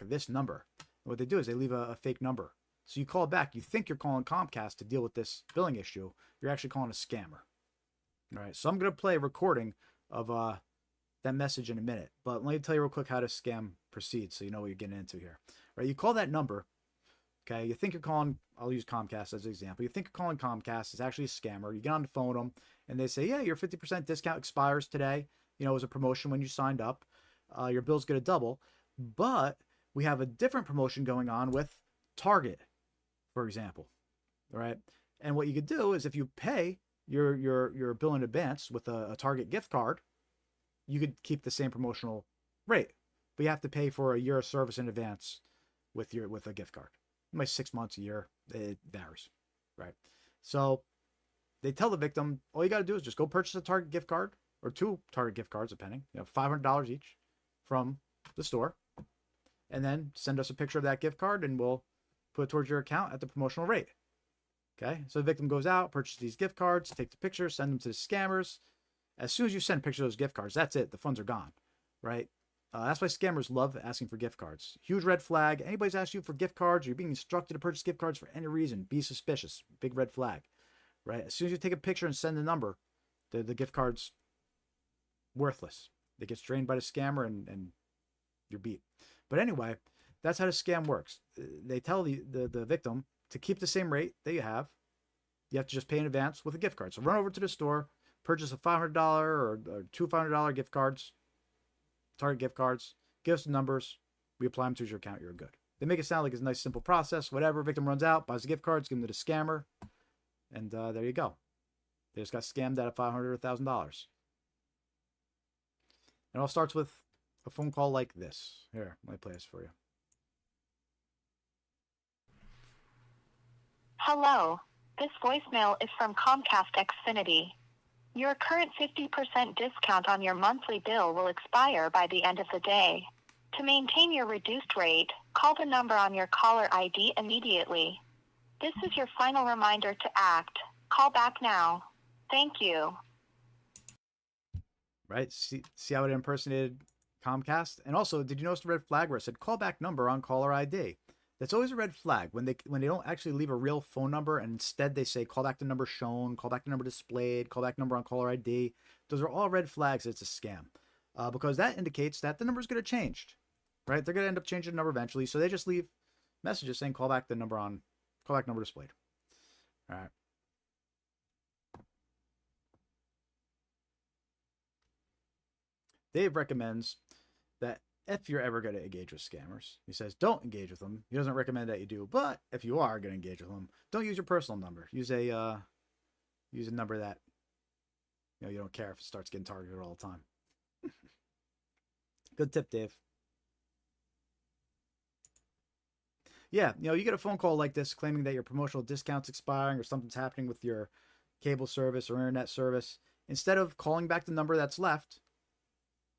this number. And what they do is they leave a fake number. So you call back, you think you're calling Comcast to deal with this billing issue. You're actually calling a scammer. All right, so I'm going to play a recording of that message in a minute. But let me tell you real quick how this scam proceeds so you know what you're getting into here. All right, you call that number. Okay, you think you're calling, I'll use Comcast as an example. You think you're calling Comcast, it's actually a scammer. You get on the phone with them, and they say, yeah, your 50% discount expires today. It was a promotion when you signed up. Your bill's going to double. But we have a different promotion going on with Target, for example. All right, and what you could do is if you pay your bill in advance with a Target gift card, you could keep the same promotional rate, but you have to pay for a year of service in advance with a gift card. Maybe 6 months, a year, it varies, right? So they tell the victim, all you got to do is just go purchase a Target gift card or 2 Target gift cards, depending, $500 each from the store, and then send us a picture of that gift card and we'll put it towards your account at the promotional rate. Okay, so the victim goes out, purchases these gift cards, take the pictures, send them to the scammers. As soon as you send pictures of those gift cards, that's it. The funds are gone, right? That's why scammers love asking for gift cards. Huge red flag. Anybody's asked you for gift cards, or you're being instructed to purchase gift cards for any reason, be suspicious. Big red flag, right? As soon as you take a picture and send the number, the gift card's worthless. It gets drained by the scammer and you're beat. But anyway, that's how the scam works. They tell the victim to keep the same rate that you have to just pay in advance with a gift card. So run over to the store, purchase a $500 or 2 $500 gift cards, Target gift cards, give us the numbers, we apply them to your account, you're good. They make it sound like it's a nice, simple process. Whatever, victim runs out, buys the gift cards, give them to the scammer, and there you go. They just got scammed out of $500 or $1,000. It all starts with a phone call like this. Here, let me play this for you. Hello. This voicemail is from Comcast Xfinity. Your current 50% discount on your monthly bill will expire by the end of the day. To maintain your reduced rate, call the number on your caller ID immediately. This is your final reminder to act. Call back now. Thank you. Right? See how it impersonated Comcast? And also, did you notice the red flag where it said call back number on caller ID? That's always a red flag when they don't actually leave a real phone number and instead they say call back the number shown, call back the number displayed, call back number on caller ID. Those are all red flags. It's a scam. because that indicates that the number is going to change, right? They're going to end up changing the number eventually. So they just leave messages saying call back number displayed. All right. Dave recommends that if you're ever going to engage with scammers, he says don't engage with them. He doesn't recommend that you do, but if you are going to engage with them, don't use your personal number. Use a number that you don't care if it starts getting targeted all the time. Good tip, Dave. Yeah, you get a phone call like this claiming that your promotional discount's expiring or something's happening with your cable service or internet service. Instead of calling back the number that's left,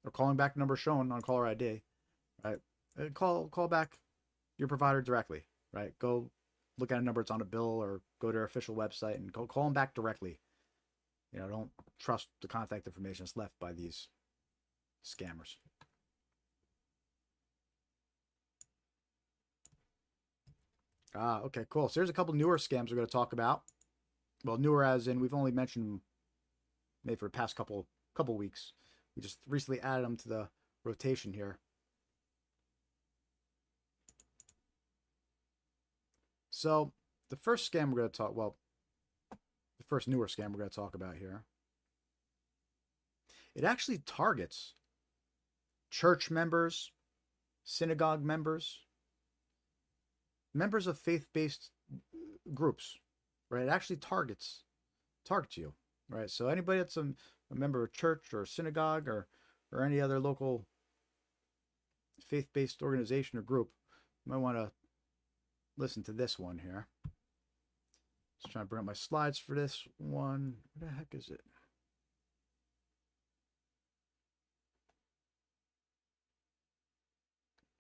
or calling back the number shown on caller ID, right? Call back your provider directly, right? Go look at a number that's on a bill or go to their official website and call them back directly. Don't trust the contact information that's left by these scammers. Okay, cool. So there's a couple newer scams we're going to talk about. Well, newer as in we've only mentioned them maybe for the past couple weeks. We just recently added them to the rotation here. So the first scam we're going to talk, the first newer scam we're going to talk about here, it actually targets church members, synagogue members, members of faith-based groups, right? It actually targets you, right? So anybody that's a member of a church or a synagogue or any other local faith-based organization or group, you might want to listen to this one here. Just trying to bring up my slides for this one. Where the heck is it?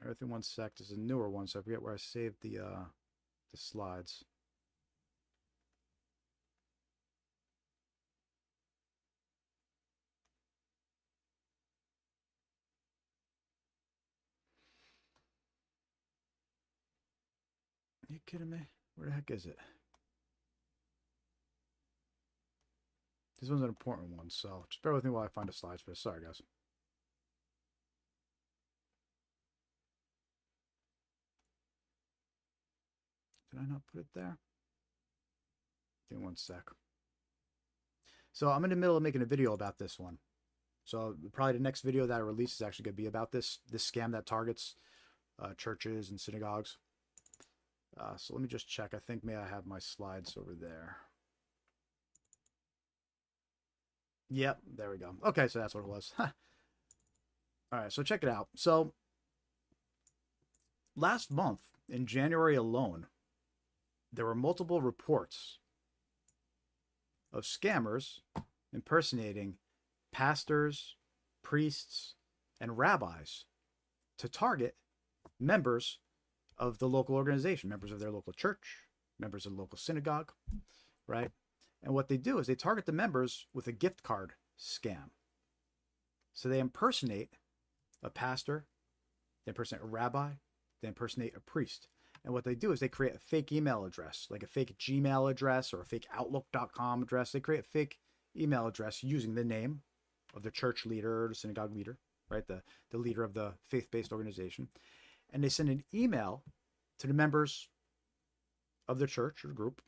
Everything 1 sec. This is a newer one, so I forget where I saved the slides. Are you kidding me? Where the heck is it? This one's an important one, so just bear with me while I find the slides for this. Sorry, guys. Did I not put it there? Give me 1 sec. So I'm in the middle of making a video about this one. So probably the next video that I release is actually going to be about this scam that targets churches and synagogues. So let me just check. I think maybe I have my slides over there. Yep, there we go. Okay, so that's what it was. All right, so check it out. So last month, in January alone, there were multiple reports of scammers impersonating pastors, priests, and rabbis to target members of the local organization, members of their local church, members of the local synagogue, right? And what they do is they target the members with a gift card scam. So they impersonate a pastor, they impersonate a rabbi, they impersonate a priest. And what they do is they create a fake email address, like a fake Gmail address or a fake Outlook.com address. They create a fake email address using the name of the church leader or the synagogue leader, right? The leader of the faith-based organization. And they send an email to the members of the church or group.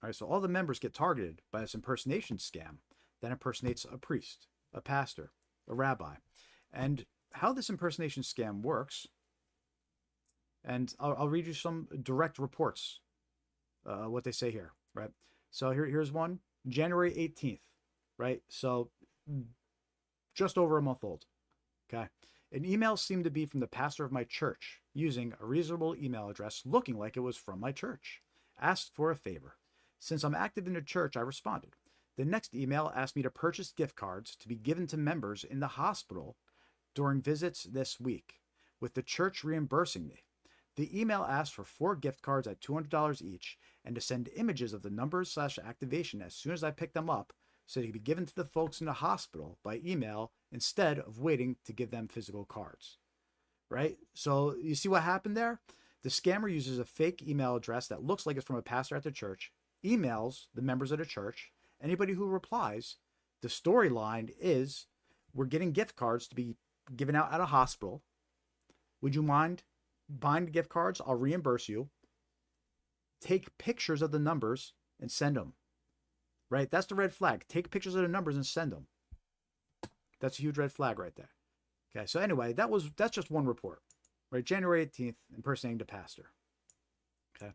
All right, so all the members get targeted by this impersonation scam that impersonates a priest, a pastor, a rabbi. And how this impersonation scam works, and I'll read you some direct reports, what they say here, right? So here's one, January 18th, right? So just over a month old, okay? An email seemed to be from the pastor of my church using a reasonable email address looking like it was from my church. Asked for a favor. Since I'm active in the church, I responded. The next email asked me to purchase gift cards to be given to members in the hospital during visits this week, with the church reimbursing me. The email asked for 4 gift cards at $200 each and to send images of the numbers/activation as soon as I picked them up so they could be given to the folks in the hospital by email instead of waiting to give them physical cards, right? So you see what happened there? The scammer uses a fake email address that looks like it's from a pastor at the church, emails the members of the church. Anybody who replies, the storyline is we're getting gift cards to be given out at a hospital. Would you mind buying the gift cards? I'll reimburse you. Take pictures of the numbers and send them. Right? That's the red flag. Take pictures of the numbers and send them. That's a huge red flag right there. Okay, so anyway, that's just one report. Right? January 18th, impersonating the pastor. Okay.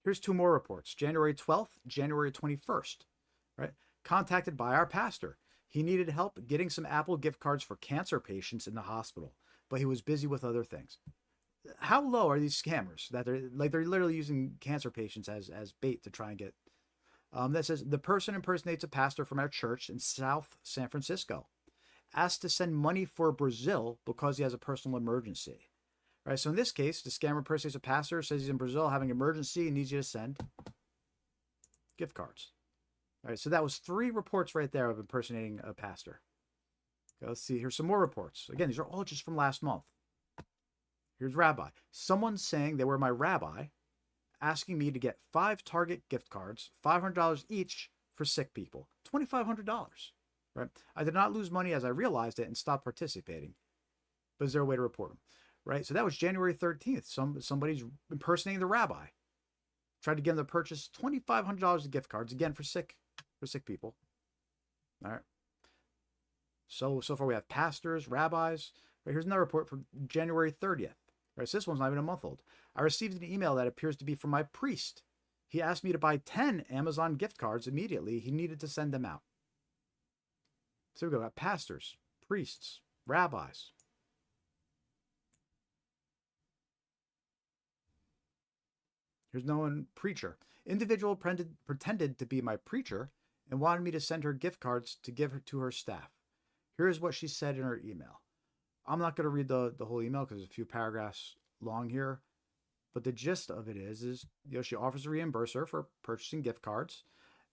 Here's 2 more reports. January 12th, January 21st. Right? Contacted by our pastor. He needed help getting some Apple gift cards for cancer patients in the hospital, but he was busy with other things. How low are these scammers that they're literally using cancer patients as bait to try and get? That says the person impersonates a pastor from our church in South San Francisco, asked to send money for Brazil because he has a personal emergency. All right, so in this case, the scammer impersonates a pastor, says he's in Brazil having an emergency and needs you to send gift cards. All right, so that was 3 reports right there of impersonating a pastor. Okay, let's see. Here's some more reports. Again, these are all just from last month. Here's rabbi. Someone saying they were my rabbi, asking me to get 5 Target gift cards, $500 each for sick people. $2,500. Right? I did not lose money as I realized it and stopped participating. But is there a way to report them? Right? So that was January 13th. Somebody's impersonating the rabbi. Tried to get them to purchase $2,500 of gift cards, again, for sick people. All right. So far we have pastors, rabbis. Right, here's another report from January 30th. Right, so this one's not even a month old. I received an email that appears to be from my priest. He asked me to buy 10 Amazon gift cards immediately. He needed to send them out. So we got pastors, priests, rabbis. Here's no one preacher. Individual pretended to be my preacher and wanted me to send her gift cards to give her to her staff. Here's what she said in her email. I'm not going to read the whole email because it's a few paragraphs long here, but the gist of it is she offers to reimburse her for purchasing gift cards.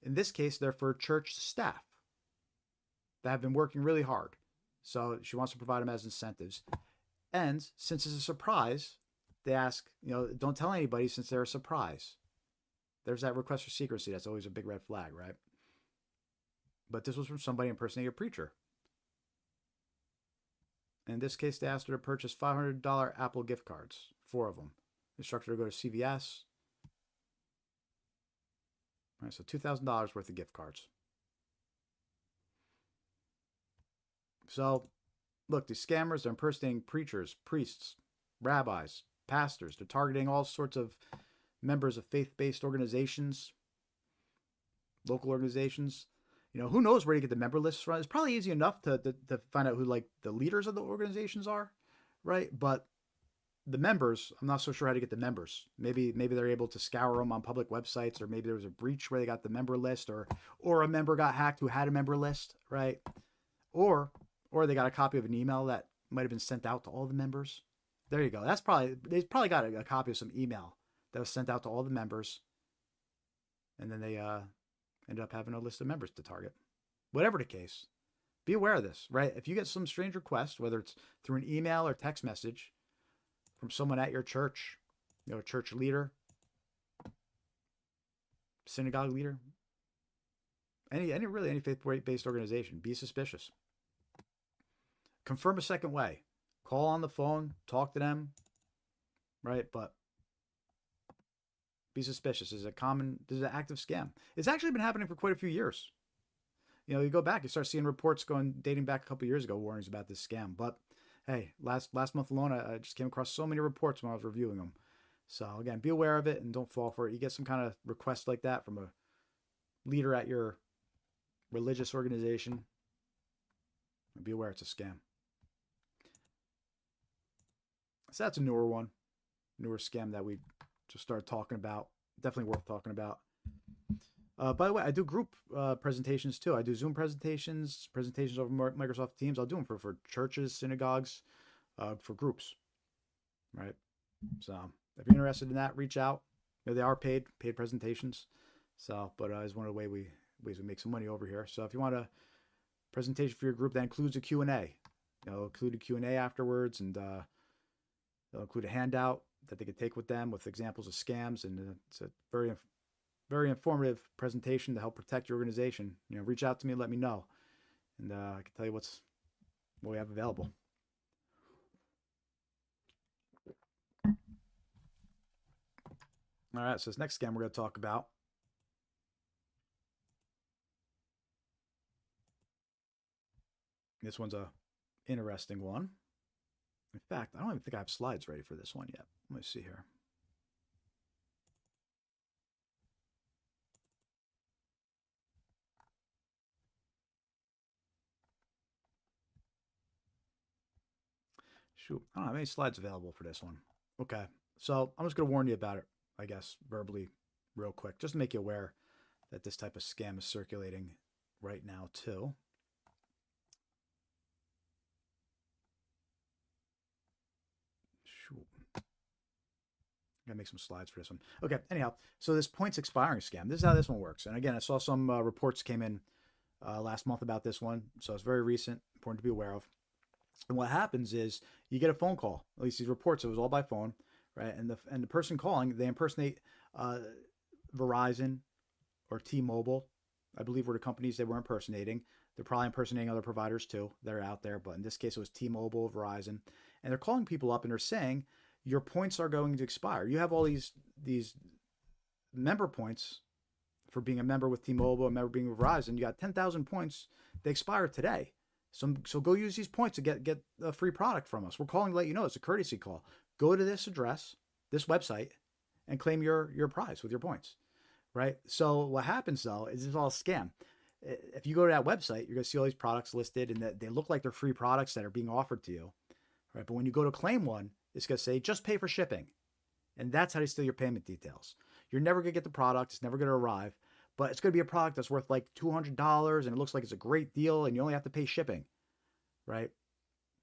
In this case, they're for church staff that have been working really hard. So she wants to provide them as incentives. And since it's a surprise, they ask, don't tell anybody since they're a surprise. There's that request for secrecy. That's always a big red flag, right? But this was from somebody impersonating a preacher. In this case, they asked her to purchase $500 Apple gift cards, 4 of them. Instructed her to go to CVS. All right, so $2,000 worth of gift cards. So, look, these scammers, they're impersonating preachers, priests, rabbis, pastors. They're targeting all sorts of members of faith-based organizations, local organizations. Who knows where to get the member lists from? It's probably easy enough to find out who the leaders of the organizations are, right? But the members, I'm not so sure how to get the members. Maybe they're able to scour them on public websites, or maybe there was a breach where they got the member list, or a member got hacked who had a member list, right? Or they got a copy of an email that might have been sent out to all the members. There you go. They probably got a copy of some email that was sent out to all the members, and then they ended up having a list of members to target. Whatever the case, be aware of this, right? If you get some strange request, whether it's through an email or text message from someone at your church, a church leader, synagogue leader, any faith-based organization, be suspicious. Confirm a second way. Call on the phone, talk to them, right? But be suspicious. This is an active scam. It's actually been happening for quite a few years. You go back, you start seeing reports dating back a couple of years ago, warnings about this scam. But hey, last month alone, I just came across so many reports when I was reviewing them. So again, be aware of it and don't fall for it. You get some kind of request like that from a leader at your religious organization, be aware it's a scam. So that's a newer scam that we just started talking about. Definitely worth talking about. By the way, I do group presentations too. I do Zoom presentations over Microsoft Teams. I'll do them for churches, synagogues, for groups, right? So if you're interested in that, reach out. They are paid presentations. So, but it's one of the ways we make some money over here. So if you want a presentation for your group that includes a Q&A, include a Q&A afterwards, and they'll include a handout that they can take with them with examples of scams, and it's a very, very informative presentation to help protect your organization. Reach out to me and let me know, and I can tell you what's what we have available. All right, so this next scam we're going to talk about. This one's a interesting one. In fact, I don't even think I have slides ready for this one yet. Let me see here. Shoot, I don't have any slides available for this one. Okay, so I'm just going to warn you about it, I guess, verbally, real quick, just to make you aware that this type of scam is circulating right now, too. Shoot. Gotta make some slides for this one. Okay, anyhow, so this points expiring scam, this is how this one works. And again, I saw some reports came in last month about this one, so it's very recent, important to be aware of. And what happens is you get a phone call. At least these reports, it was all by phone, right? And the person calling, they impersonate Verizon or T-Mobile, I believe, were the companies they were impersonating. They're probably impersonating other providers too that are out there, but in this case, it was T-Mobile, Verizon, and they're calling people up and they're saying your points are going to expire. You have all these member points for being a member with T-Mobile, a member being with Verizon. You got 10,000 points. They expire today. So go use these points to get a free product from us. We're calling to let you know. It's a courtesy call. Go to this address, this website, and claim your prize with your points, right? So what happens, though, is it's all a scam. If you go to that website, you're going to see all these products listed, and they look like they're free products that are being offered to you, right? But when you go to claim one, it's going to say, just pay for shipping. And that's how they steal your payment details. You're never going to get the product. It's never going to arrive. But it's going to be a product that's worth like $200 and it looks like it's a great deal and you only have to pay shipping, right?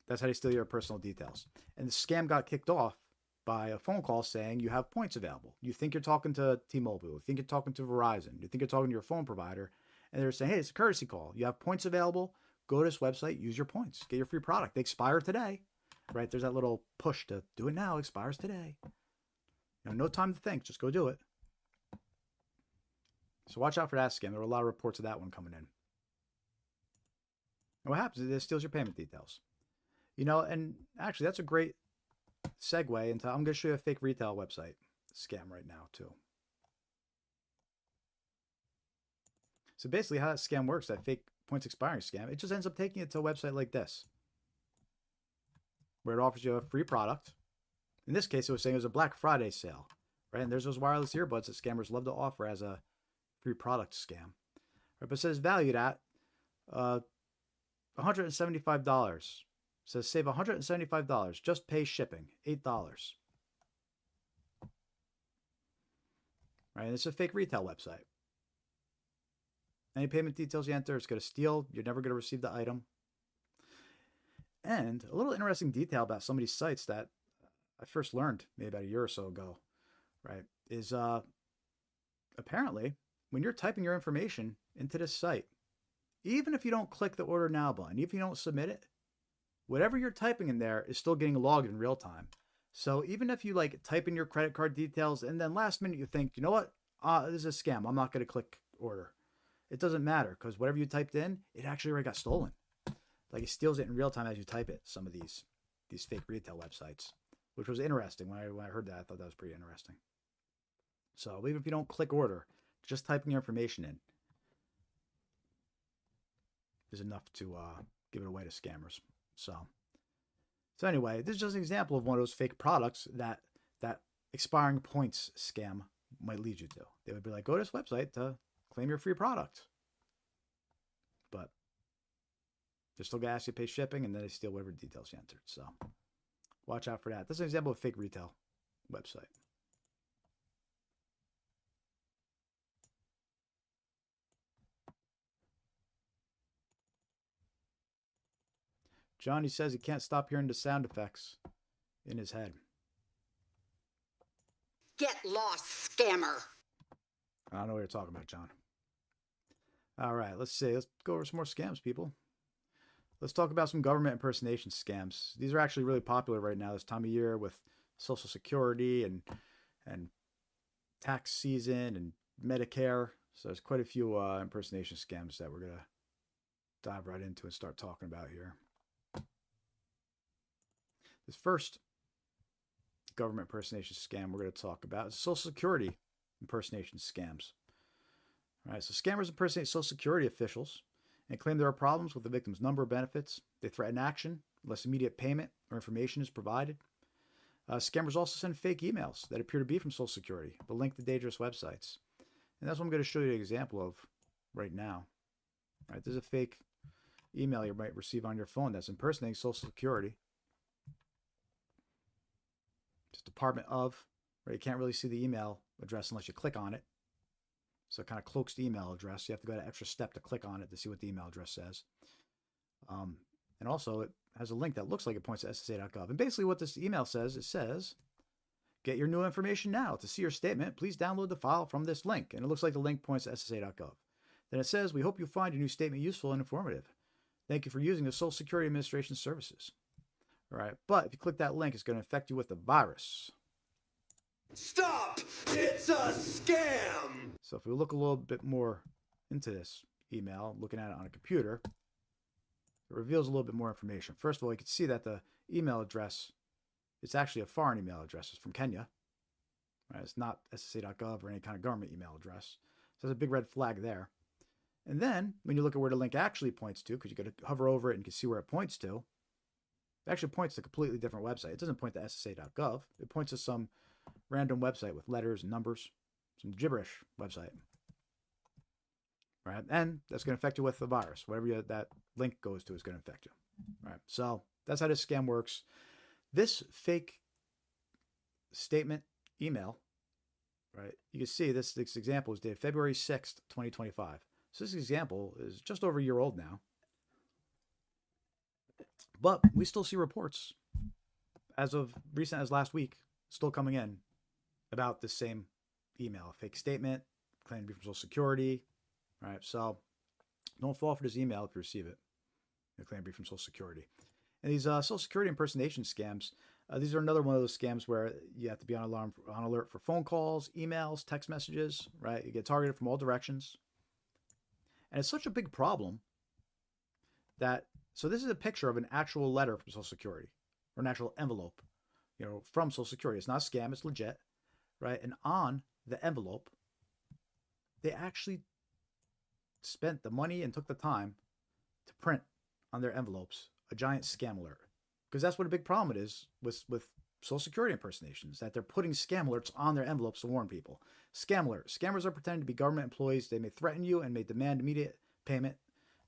That's how they steal your personal details. And the scam got kicked off by a phone call saying you have points available. You think you're talking to T-Mobile. You think you're talking to Verizon. You think you're talking to your phone provider. And they're saying, hey, it's a courtesy call. You have points available. Go to this website. Use your points. Get your free product. They expire today, right? There's that little push to do it now. It expires today. No time to think. Just go do it. So watch out for that scam. There were a lot of reports of that one coming in. And what happens is it steals your payment details. And actually that's a great segue into, I'm going to show you a fake retail website scam right now too. So basically how that scam works, that fake points expiring scam, it just ends up taking it to a website like this, where it offers you a free product. In this case, it was saying it was a Black Friday sale, right? And there's those wireless earbuds that scammers love to offer as a free product scam. Right, but it says valued at $175. It says save $175. Just pay shipping, $8. Right, and it's a fake retail website. Any payment details you enter, it's going to steal. You're never going to receive the item. And a little interesting detail about some of these sites that I first learned maybe about a year or so ago, right, is apparently when you're typing your information into this site, even if you don't click the order now button, even if you don't submit it, whatever you're typing in there is still getting logged in real time. So even if you type in your credit card details and then last minute you think, you know what, this is a scam, I'm not going to click order. It doesn't matter because whatever you typed in, it actually already got stolen. It steals it in real time as you type it, some of these fake retail websites, which was interesting. When I heard that, I thought that was pretty interesting. So even if you don't click order, just typing your information in is enough to give it away to scammers. So anyway, this is just an example of one of those fake products that expiring points scam might lead you to. They would be like, go to this website to claim your free product. But they're still going to ask you to pay shipping, and then they steal whatever details you entered. So watch out for that. This is an example of a fake retail website. Johnny says he can't stop hearing the sound effects in his head. Get lost, scammer. I don't know what you're talking about, John. All right, let's see. Let's go over some more scams, people. Let's talk about some government impersonation scams. These are actually really popular right now this time of year with Social Security and tax season and Medicare. So there's quite a few impersonation scams that we're going to dive right into and start talking about here. This first government impersonation scam we're going to talk about is Social Security impersonation scams. All right, so scammers impersonate Social Security officials and claim there are problems with the victim's number of benefits. They threaten action unless immediate payment or information is provided. Scammers also send fake emails that appear to be from Social Security, but link to dangerous websites. And that's what I'm going to show you an example of right now. All right, there's a fake email you might receive on your phone that's impersonating Social Security. Just Department of, right? You can't really see the email address unless you click on it. So it kind of cloaks the email address. You have to go to an extra step to click on it to see what the email address says. And also, it has a link that looks like it points to SSA.gov. And basically what this email says, it says, get your new information now. To see your statement, please download the file from this link. And it looks like the link points to SSA.gov. Then it says, we hope you find your new statement useful and informative. Thank you for using the Social Security Administration services. All right, but if you click that link, it's going to infect you with the virus. Stop! It's a scam! So if we look a little bit more into this email, looking at it on a computer, it reveals a little bit more information. First of all, you can see that the email address, it's actually a foreign email address. It's from Kenya. Right? It's not SSA.gov or any kind of government email address. So there's a big red flag there. And then when you look at where the link actually points to, because you got to hover over it and you can see where it points to, it actually points to a completely different website. It doesn't point to SSA.gov. It points to some random website with letters and numbers, some gibberish website. Right? And that's going to infect you with the virus. Whatever that link goes to is going to infect you. Right? So that's how this scam works. This fake statement email, right? You can see this example is dated February 6th, 2025. So this example is just over a year old now. But we still see reports as of recent as last week still coming in about the same email, fake statement, claiming to be from Social Security. All right, so don't fall for this email if you receive it. They claim to be from Social Security. And these Social Security impersonation scams, these are another one of those scams where you have to be on alert for phone calls, emails, text messages, right? You get targeted from all directions. And it's such a big problem that, so this is a picture of an actual letter from Social Security, or an actual envelope, from Social Security. It's not a scam, it's legit, right? And on the envelope, they actually spent the money and took the time to print on their envelopes a giant scam alert. Because that's what a big problem it is with Social Security impersonations, that they're putting scam alerts on their envelopes to warn people. Scam alert. Scammers are pretending to be government employees. They may threaten you and may demand immediate payment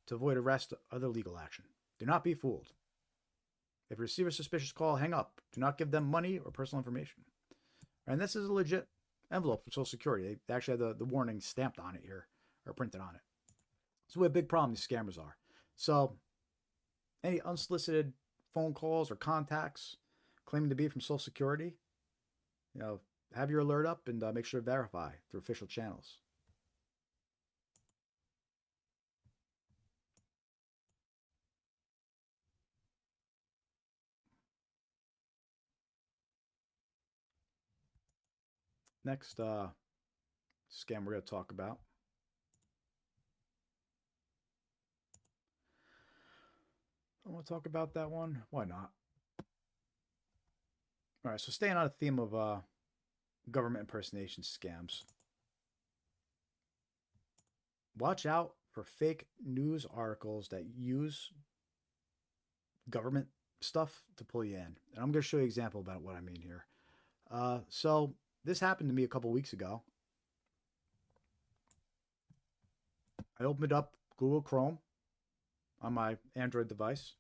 to avoid arrest or other legal action. Do not be fooled. If you receive a suspicious call, hang up. Do not give them money or personal information. And this is a legit envelope from Social Security. They actually have the warning stamped on it here, or printed on it. So what a big problem these scammers are. So any unsolicited phone calls or contacts claiming to be from Social Security, have your alert up and make sure to verify through official channels. Next scam we're going to talk about. I want to talk about that one. Why not? All right, so staying on a theme of government impersonation scams. Watch out for fake news articles that use government stuff to pull you in. And I'm going to show you an example about what I mean here. So this happened to me a couple weeks ago. I opened up Google Chrome on my Android device.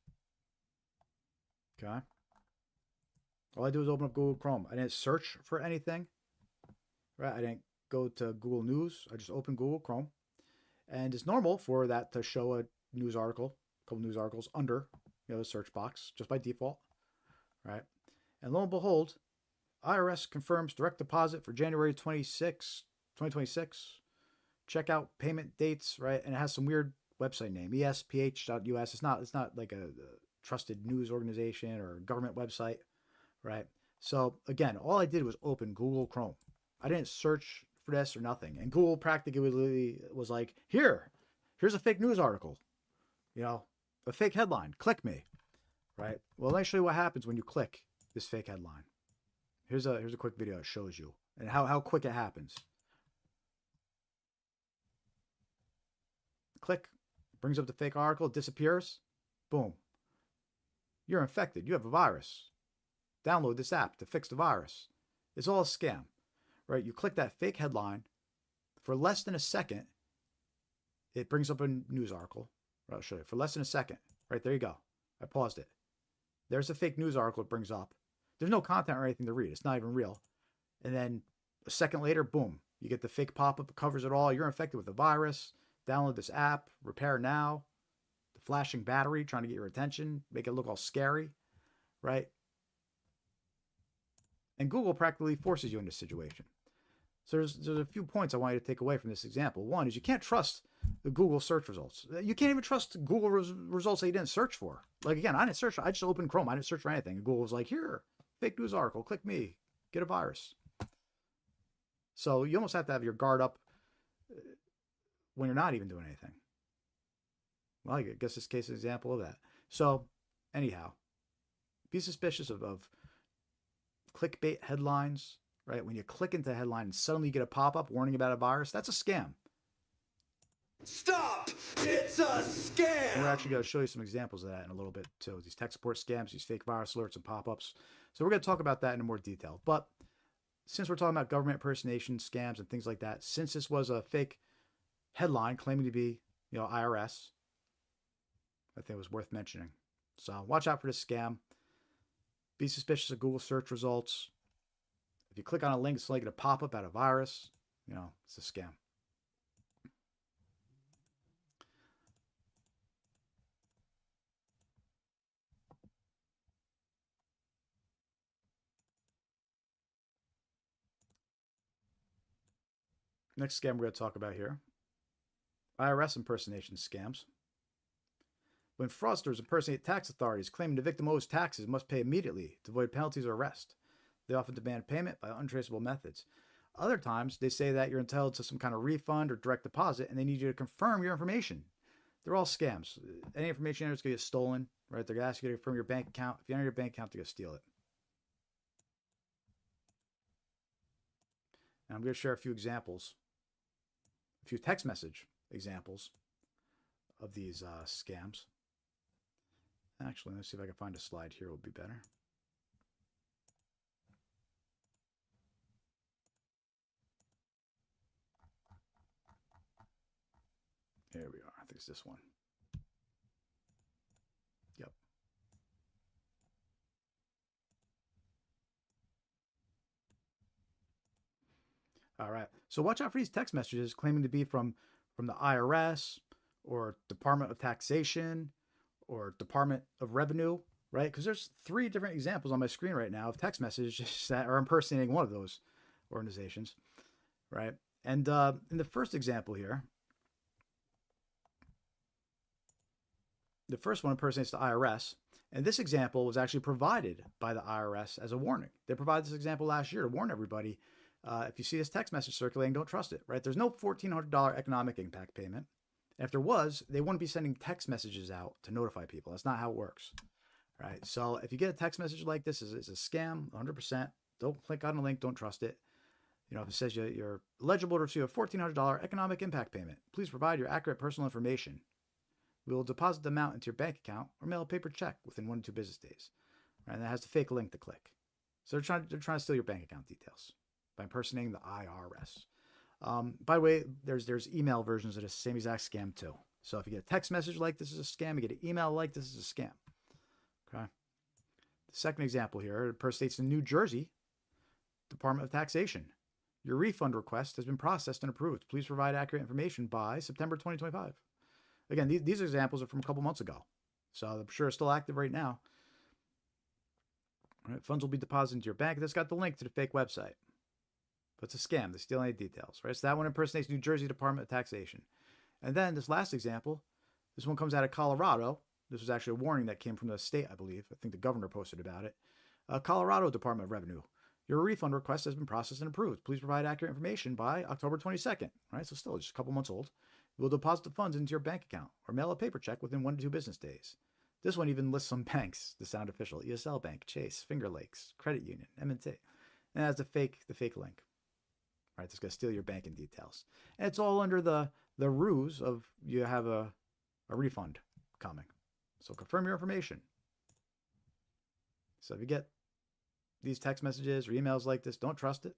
Okay. All I do is open up Google Chrome. I didn't search for anything. Right? I didn't go to Google News. I just opened Google Chrome. And it's normal for that to show a news article, a couple news articles under, the search box, just by default. Right? And lo and behold, IRS confirms direct deposit for January 26, 2026. Check out payment dates, right? And it has some weird website name, esph.us. It's not like a trusted news organization or government website, right? So again, all I did was open Google Chrome. I didn't search for this or nothing. And Google practically was like, here's a fake news article, a fake headline. Click me. right? Well, let me show you what happens when you click this fake headline. Here's a quick video that shows you and how quick it happens. Click, brings up the fake article, disappears, boom. You're infected. You have a virus. Download this app to fix the virus. It's all a scam, right? You click that fake headline. For less than a second, it brings up a news article. I'll show you. For less than a second. Right, there you go. I paused it. There's a fake news article it brings up. There's no content or anything to read. It's not even real. And then a second later, boom, you get the fake pop-up. It covers it all. You're infected with the virus. Download this app. Repair now. The flashing battery trying to get your attention. Make it look all scary. Right? And Google practically forces you into this situation. So there's a few points I want you to take away from this example. One is you can't trust the Google search results. You can't even trust Google results that you didn't search for. Like, again, I didn't search. I just opened Chrome. I didn't search for anything. And Google was like, here, fake news article. Click me. Get a virus. So you almost have to have your guard up when you're not even doing anything. Well, I guess this case is an example of that. So anyhow, be suspicious of clickbait headlines, right? When you click into a headline and suddenly you get a pop-up warning about a virus, that's a scam. Stop! It's a scam! And we're actually going to show you some examples of that in a little bit too. These tech support scams, these fake virus alerts and pop-ups. So we're going to talk about that in more detail. But since we're talking about government impersonation scams and things like that, since this was a fake headline claiming to be, IRS, I think it was worth mentioning. So watch out for this scam. Be suspicious of Google search results. If you click on a link, it's likely to pop up out a virus. It's a scam. Next scam we're going to talk about here. IRS impersonation scams. When fraudsters impersonate tax authorities claiming the victim owes taxes must pay immediately to avoid penalties or arrest. They often demand payment by untraceable methods. Other times, they say that you're entitled to some kind of refund or direct deposit, and they need you to confirm your information. They're all scams. Any information is going to get stolen, right? They're going to ask you to confirm your bank account. If you enter your bank account, they're going to steal it. And I'm going to share a few examples, a few text message examples of these scams. Actually, let's see if I can find a slide here. It will be better. Here we are. I think it's this one. Yep. All right. So watch out for these text messages claiming to be from the IRS or Department of Taxation or Department of Revenue, right? Because there's 3 different examples on my screen right now of text messages that are impersonating one of those organizations, right? And in the first example here, the first one impersonates the IRS. And this example was actually provided by the IRS as a warning. They provided this example last year to warn everybody, if you see this text message circulating, don't trust it, right? There's no $1,400 economic impact payment. If there was, they wouldn't be sending text messages out to notify people. That's not how it works, right? So if you get a text message like this, it's a scam, 100%. Don't click on the link. Don't trust it. If it says you're eligible to receive a $1,400 economic impact payment, please provide your accurate personal information. We will deposit the amount into your bank account or mail a paper check within 1 to 2 business days. Right? And that has the fake link to click. So they're trying to steal your bank account details by impersonating the IRS. By the way, there's email versions of the same exact scam too. So if you get a text message like this is a scam, you get an email like this is a scam. Okay. The second example here, it impersonates the New Jersey Department of Taxation. Your refund request has been processed and approved. Please provide accurate information by September 2025. Again, these examples are from a couple months ago. So I'm sure it's still active right now. All right, funds will be deposited into your bank. That's got the link to the fake website. But it's a scam. They steal any details, right? So that one impersonates New Jersey Department of Taxation. And then this last example, this one comes out of Colorado. This was actually a warning that came from the state, I believe. I think the governor posted about it. Colorado Department of Revenue. Your refund request has been processed and approved. Please provide accurate information by October 22nd. Right? So still just a couple months old. We'll deposit the funds into your bank account or mail a paper check within 1 to 2 business days. This one even lists some banks to sound official: ESL Bank, Chase, Finger Lakes, Credit Union, M&T, and it has the fake link. Right, it's gonna steal your banking details, and it's all under the ruse of you have a refund coming. So confirm your information. So if you get these text messages or emails like this, don't trust it.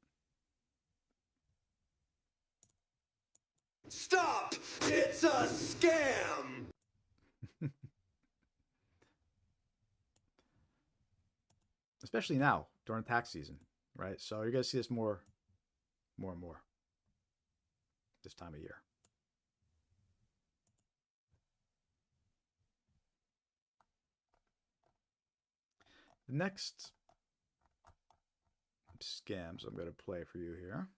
Stop! It's a scam! Especially now during tax season, right? So you're gonna see this more and more this time of year. The next scams I'm going to play for you here.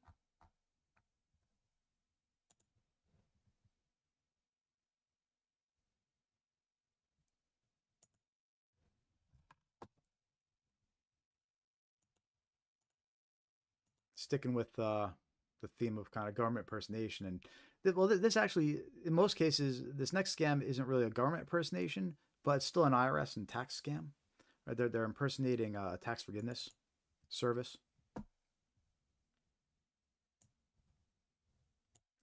Sticking with the theme of kind of government impersonation. And this actually, in most cases, this next scam isn't really a government impersonation, but it's still an IRS and tax scam. Right? They're impersonating a tax forgiveness service.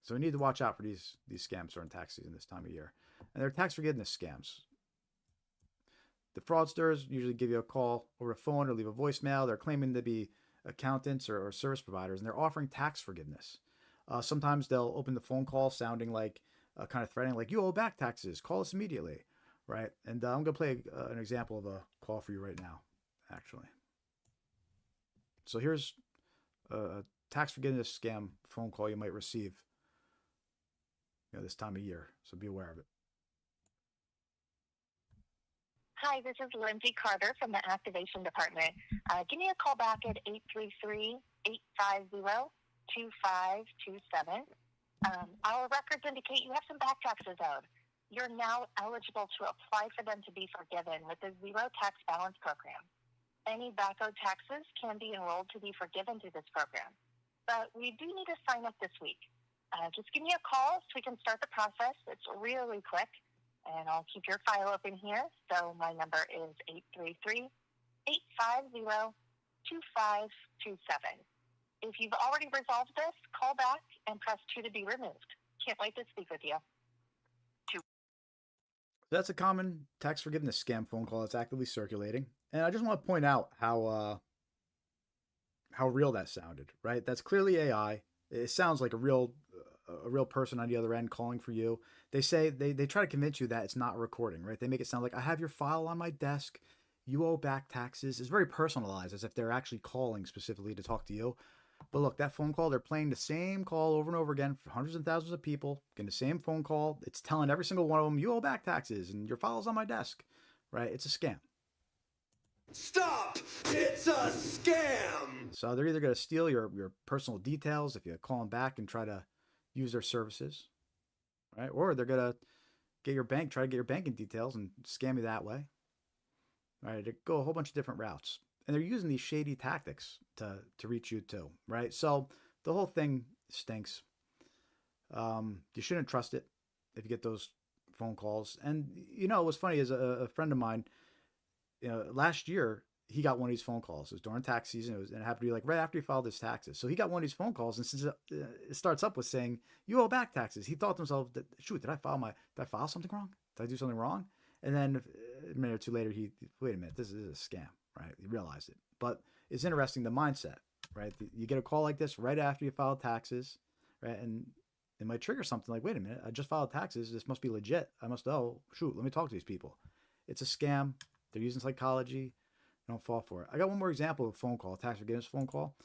So we need to watch out for these scams during tax season this time of year. And they're tax forgiveness scams. The fraudsters usually give you a call over the phone or leave a voicemail. They're claiming to be accountants or service providers, and they're offering tax forgiveness. Sometimes they'll open the phone call sounding like kind of threatening, like, you owe back taxes, call us immediately, right? And I'm going to play an example of a call for you right now, actually. So here's a tax forgiveness scam phone call you might receive this time of year, so be aware of it. Hi, this is Lindsay Carter from the Activation Department. Give me a call back at 833-850-2527. Our records indicate you have some back taxes owed. You're now eligible to apply for them to be forgiven with the Zero Tax Balance Program. Any back owed taxes can be enrolled to be forgiven through this program. But we do need to sign up this week. Just give me a call so we can start the process. It's really quick. And I'll keep your file open here. So my number is 833-850-2527. If you've already resolved this, call back and press 2 to be removed. Can't wait to speak with you. That's a common tax forgiveness scam phone call that's actively circulating. And I just want to point out how real that sounded, right? That's clearly AI. It sounds like a real person on the other end calling for you. They say they try to convince you that it's not a recording, right? They make it sound like, I have your file on my desk. You owe back taxes. It's very personalized, as if they're actually calling specifically to talk to you. But look, that phone call, they're playing the same call over and over again for hundreds and thousands of people, getting the same phone call. It's telling every single one of them, you owe back taxes and your file's on my desk, right? It's a scam. Stop! It's a scam! So they're either going to steal your personal details if you call them back and try to use their services, right? Or they're going to try to get your banking details and scam you that way, right? They go a whole bunch of different routes. And they're using these shady tactics to reach you too, right? So the whole thing stinks. You shouldn't trust it if you get those phone calls. And, what's funny is a friend of mine, last year, he got one of these phone calls. It was during tax season. And it happened to be like right after he filed his taxes. So he got one of these phone calls, and since it starts up with saying, you owe back taxes, he thought to himself, shoot, did I file something wrong? Did I do something wrong? And then a minute or two later, wait a minute, this is a scam, right? He realized it. But it's interesting, the mindset, right? You get a call like this right after you file taxes, right? And it might trigger something like, wait a minute, I just filed taxes. This must be legit. Let me talk to these people. It's a scam. They're using psychology. Don't fall for it. I got one more example of a phone call, a tax forgiveness phone call.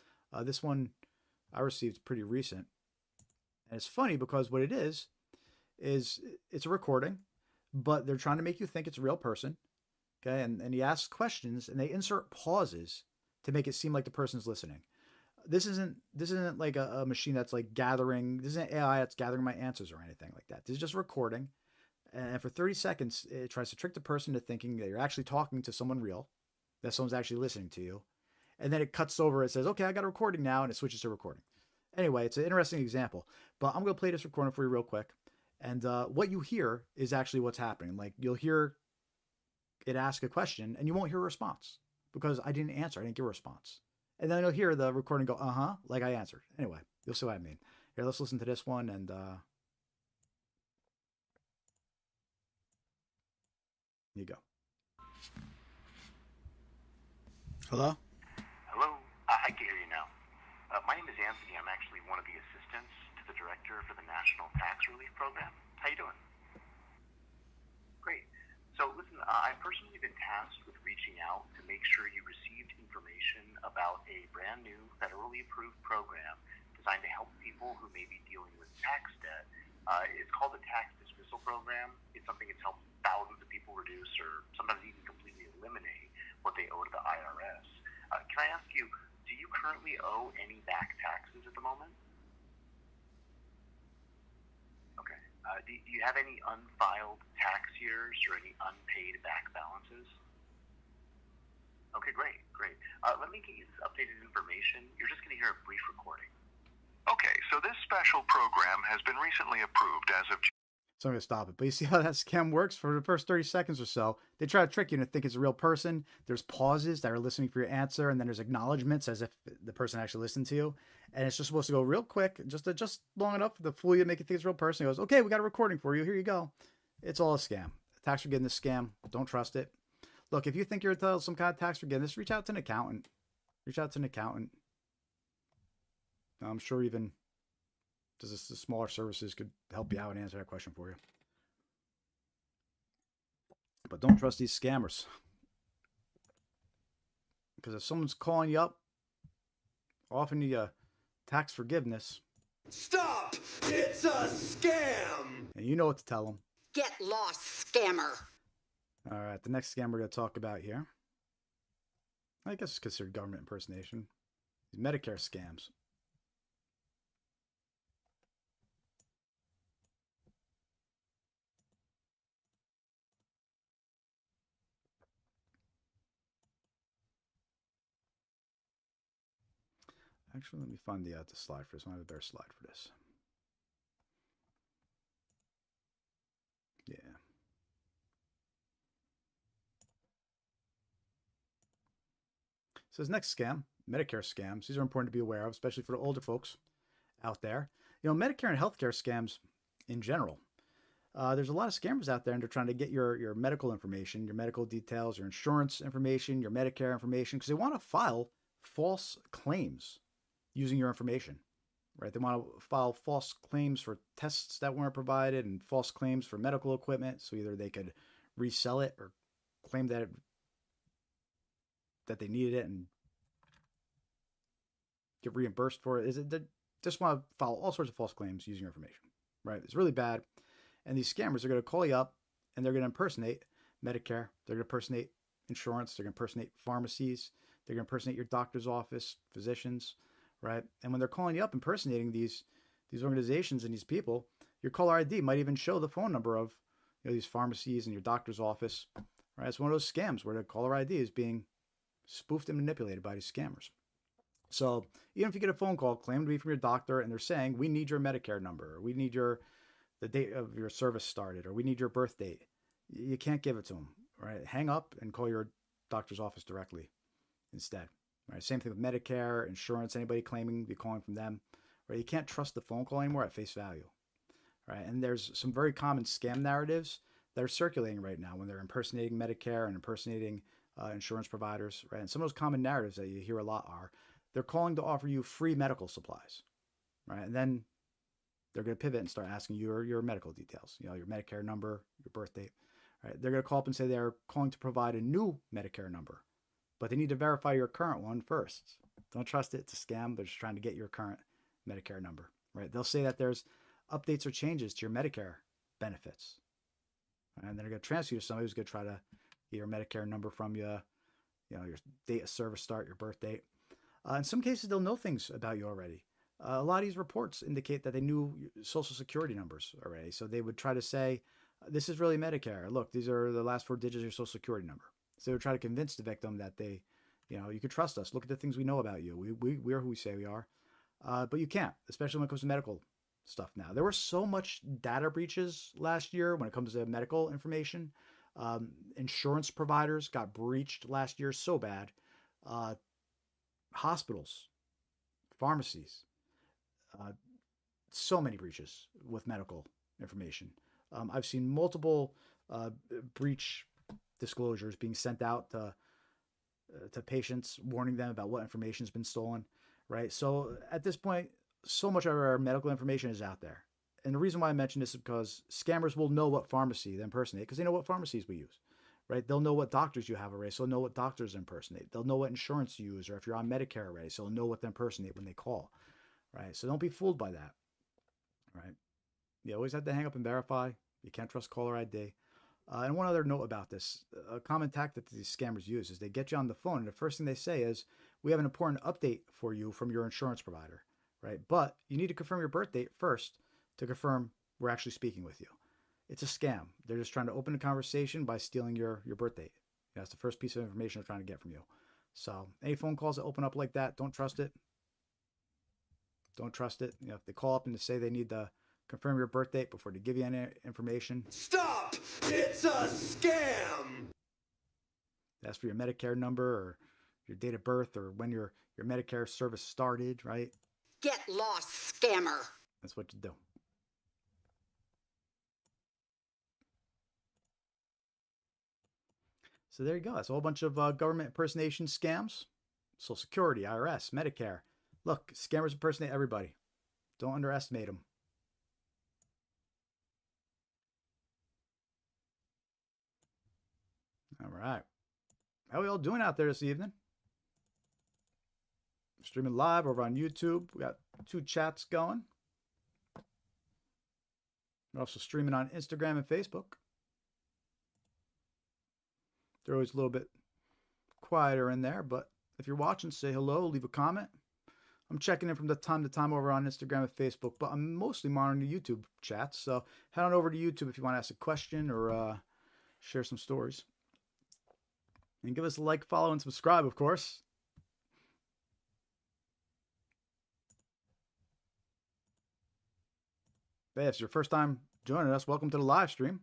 This one I received pretty recent. And it's funny because what it is it's a recording, but they're trying to make you think it's a real person. Okay. And he asks questions and they insert pauses to make it seem like the person's listening. This isn't like a machine that's like this isn't AI that's gathering my answers or anything like that. This is just a recording. And for 30 seconds, it tries to trick the person to thinking that you're actually talking to someone real, that someone's actually listening to you. And then it cuts over. It says, okay, I got a recording now. And it switches to recording. Anyway, it's an interesting example. But I'm going to play this recording for you real quick. And what you hear is actually what's happening. Like you'll hear it ask a question and you won't hear a response because I didn't answer. I didn't give a response. And then you'll hear the recording go, like I answered. Anyway, you'll see what I mean. Here, let's listen to this one and here you go. Hello? Hello? I can hear you now. My name is Anthony. I'm actually one of the assistants to the director for the National Tax Relief Program. How you doing? Great. So listen, I've personally been tasked with reaching out to make sure you received information about a brand new federally approved program designed to help people who may be dealing with tax debt. It's called the Tax Dismissal Program. It's something that's helped thousands of people reduce or sometimes even completely eliminate what they owe to the IRS. Can I ask you, do you currently owe any back taxes at the moment? Okay. Do you have any unfiled tax years or any unpaid back balances? Okay, great. Let me get you this updated information. You're just going to hear a brief recording. Okay, so this special program has been recently approved as of... So I'm going to stop it. But you see how that scam works? For the first 30 seconds or so, they try to trick you to think it's a real person. There's pauses that are listening for your answer, and then there's acknowledgments as if the person actually listened to you. And it's just supposed to go real quick, just long enough to fool you, make you think it's a real person. He goes, okay, we got a recording for you. Here you go. It's all a scam. Tax forgiveness scam. Don't trust it. Look, if you think you're entitled to some kind of tax forgiveness, reach out to an accountant. I'm sure even just the smaller services could help you out and answer that question for you. But don't trust these scammers. Because if someone's calling you up, offering you tax forgiveness. Stop! It's a scam! And you know what to tell them. Get lost, scammer. All right, the next scam we're going to talk about here, I guess it's considered government impersonation. These Medicare scams. Actually, let me find the slide for this. I have a better slide for this. Yeah. So this next scam, Medicare scams, these are important to be aware of, especially for the older folks out there. You know, Medicare and healthcare scams in general. There's a lot of scammers out there and they're trying to get your medical information, your medical details, your insurance information, your Medicare information, because they want to file false claims using your information, right? They want to file false claims for tests that weren't provided and false claims for medical equipment. So either they could resell it or claim that they needed it and get reimbursed for it. They just want to file all sorts of false claims using your information, right? It's really bad. And these scammers are going to call you up and they're going to impersonate Medicare. They're going to impersonate insurance. They're going to impersonate pharmacies. They're going to impersonate your doctor's office, physicians, right? And when they're calling you up impersonating these organizations and these people, your caller ID might even show the phone number of these pharmacies and your doctor's office, right? It's one of those scams where the caller ID is being spoofed and manipulated by these scammers. So even if you get a phone call claimed to be from your doctor and they're saying, we need your Medicare number, or we need the date of your service started, or we need your birth date, you can't give it to them, right? Hang up and call your doctor's office directly instead. Right? Same thing with Medicare, insurance, anybody claiming to be calling from them, right? You can't trust the phone call anymore at face value, right? And there's some very common scam narratives that are circulating right now when they're impersonating Medicare and impersonating insurance providers, right? And some of those common narratives that you hear a lot are, they're calling to offer you free medical supplies, right? And then they're going to pivot and start asking you your medical details, your Medicare number, your birth date, right? They're going to call up and say they're calling to provide a new Medicare number, but they need to verify your current one first. Don't trust it. It's a scam. They're just trying to get your current Medicare number, right? They'll say that there's updates or changes to your Medicare benefits, and then they're going to transfer you to somebody who's going to try to get your Medicare number from you, your date of service start, your birth date. In some cases, they'll know things about you already. A lot of these reports indicate that they knew Social Security numbers already. So they would try to say, this is really Medicare. Look, these are the last 4 digits of your Social Security number. So they would try to convince the victim that you could trust us. Look at the things we know about you. We're who we say we are. But you can't, especially when it comes to medical stuff now. There were so much data breaches last year when it comes to medical information. Insurance providers got breached last year so bad. Hospitals, pharmacies, so many breaches with medical information. I've seen multiple breach disclosures being sent out to patients, warning them about what information has been stolen, right? So at this point, so much of our medical information is out there. And the reason why I mention this is because scammers will know what pharmacy they impersonate because they know what pharmacies we use, right? They'll know what doctors you have already, so they'll know what doctors impersonate. They'll know what insurance you use, or if you're on Medicare already, so they'll know what to impersonate when they call, right? So don't be fooled by that, right? You always have to hang up and verify. You can't trust caller ID. And one other note about this, a common tactic that these scammers use is they get you on the phone, and the first thing they say is, we have an important update for you from your insurance provider, right? But you need to confirm your birth date first to confirm we're actually speaking with you. It's a scam. They're just trying to open a conversation by stealing your birth date. That's the first piece of information they're trying to get from you. So any phone calls that open up like that, don't trust it. Don't trust it. If they call up and they say they need to confirm your birth date before they give you any information. Stop! It's a scam! That's for your Medicare number or your date of birth or when your Medicare service started, right? Get lost, scammer. That's what you do. So there you go. That's a whole bunch of government impersonation scams. Social Security, IRS, Medicare. Look, scammers impersonate everybody. Don't underestimate them. All right. How are we all doing out there this evening? Streaming live over on YouTube. We got 2 chats going. We're also streaming on Instagram and Facebook. They're always a little bit quieter in there, but if you're watching, say hello, leave a comment. I'm checking in from time to time over on Instagram and Facebook, but I'm mostly monitoring the YouTube chats. So head on over to YouTube if you want to ask a question or share some stories. And give us a like, follow, and subscribe, of course. Hey, if it's your first time joining us, welcome to the live stream.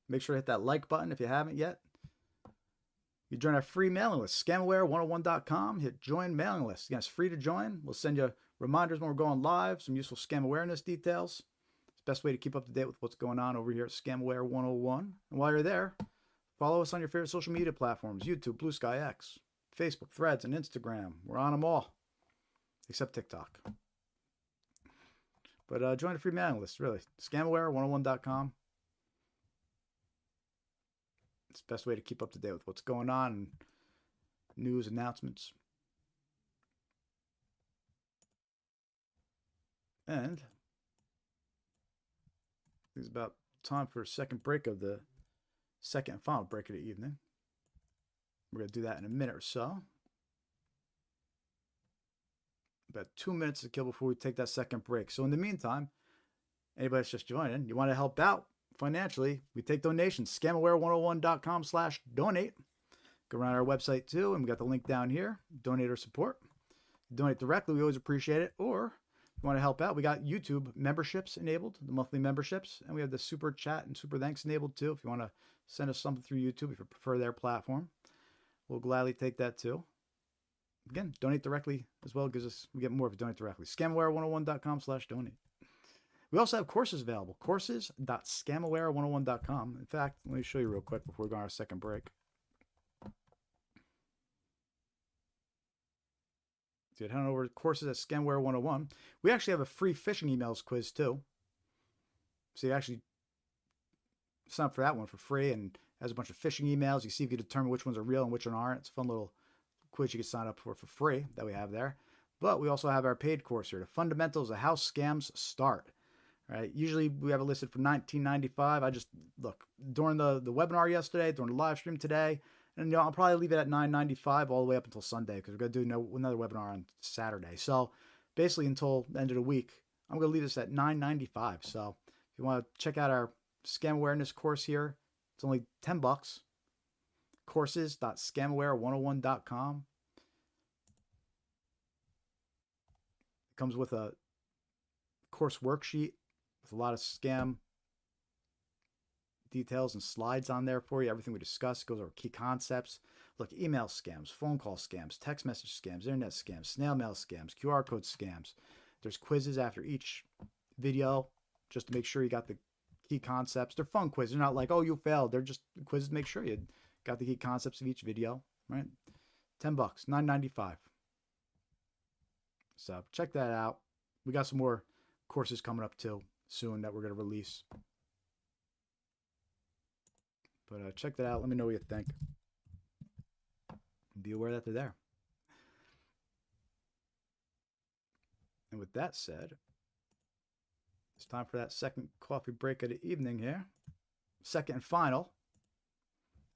Make sure to hit that like button if you haven't yet. You join our free mailing list, scamaware101.com. Hit join mailing list. Again, it's free to join. We'll send you reminders when we're going live, some useful scam awareness details. It's the best way to keep up to date with what's going on over here at Scamaware 101. And while you're there, follow us on your favorite social media platforms, YouTube, Blue Sky X, Facebook, Threads, and Instagram. We're on them all, except TikTok. But join the free mailing list, really. Scamaware101.com. It's the best way to keep up to date with what's going on and news announcements. And it's about time for a second break of the second and final break of the evening. We're going to do that in a minute or so. About 2 minutes to kill before we take that second break. So in the meantime, anybody that's just joining, you want to help out financially, we take donations. Scamaware101.com/donate. Go around our website too, and we got the link down here. Donate or support. Donate directly, we always appreciate it. Or if you want to help out, we got YouTube memberships enabled, the monthly memberships, and we have the super chat and super thanks enabled too. If you want to send us something through YouTube, if you prefer their platform, we'll gladly take that too. Again, donate directly as well, gives us, we get more if you donate directly. Scamaware101.com/donate. We also have courses available. Courses.scamaware101.com. In fact, let me show you real quick before we go on our second break. So head on over to courses at Scamaware 101. We actually have a free phishing emails quiz too. So you actually sign up for that one for free, and has a bunch of phishing emails. You see if you determine which ones are real and which ones aren't. It's a fun little quiz you can sign up for free that we have there. But we also have our paid course here, The Fundamentals of How Scams Start. Right? Usually we have it listed for $19.95. I just, look, during the webinar yesterday, during the live stream today, and I'll probably leave it at $9.95 all the way up until Sunday, because we're going to do another webinar on Saturday. So basically until the end of the week, I'm going to leave this at $9.95. So if you want to check out our scam awareness course here, it's only $10. Courses.scamaware101.com. It comes with a course worksheet with a lot of scam details and slides on there for you. Everything we discuss goes over key concepts. Look, email scams, phone call scams, text message scams, internet scams, snail mail scams, QR code scams. There's quizzes after each video just to make sure you got the key concepts. They're fun quizzes. They're not like, oh, you failed. They're just quizzes to make sure you got the key concepts of each video, right? $10, $9.95. So check that out. We got some more courses coming up too soon that we're going to release. But check that out. Let me know what you think. Be aware that they're there. And with that said, it's time for that second coffee break of the evening here. Second and final.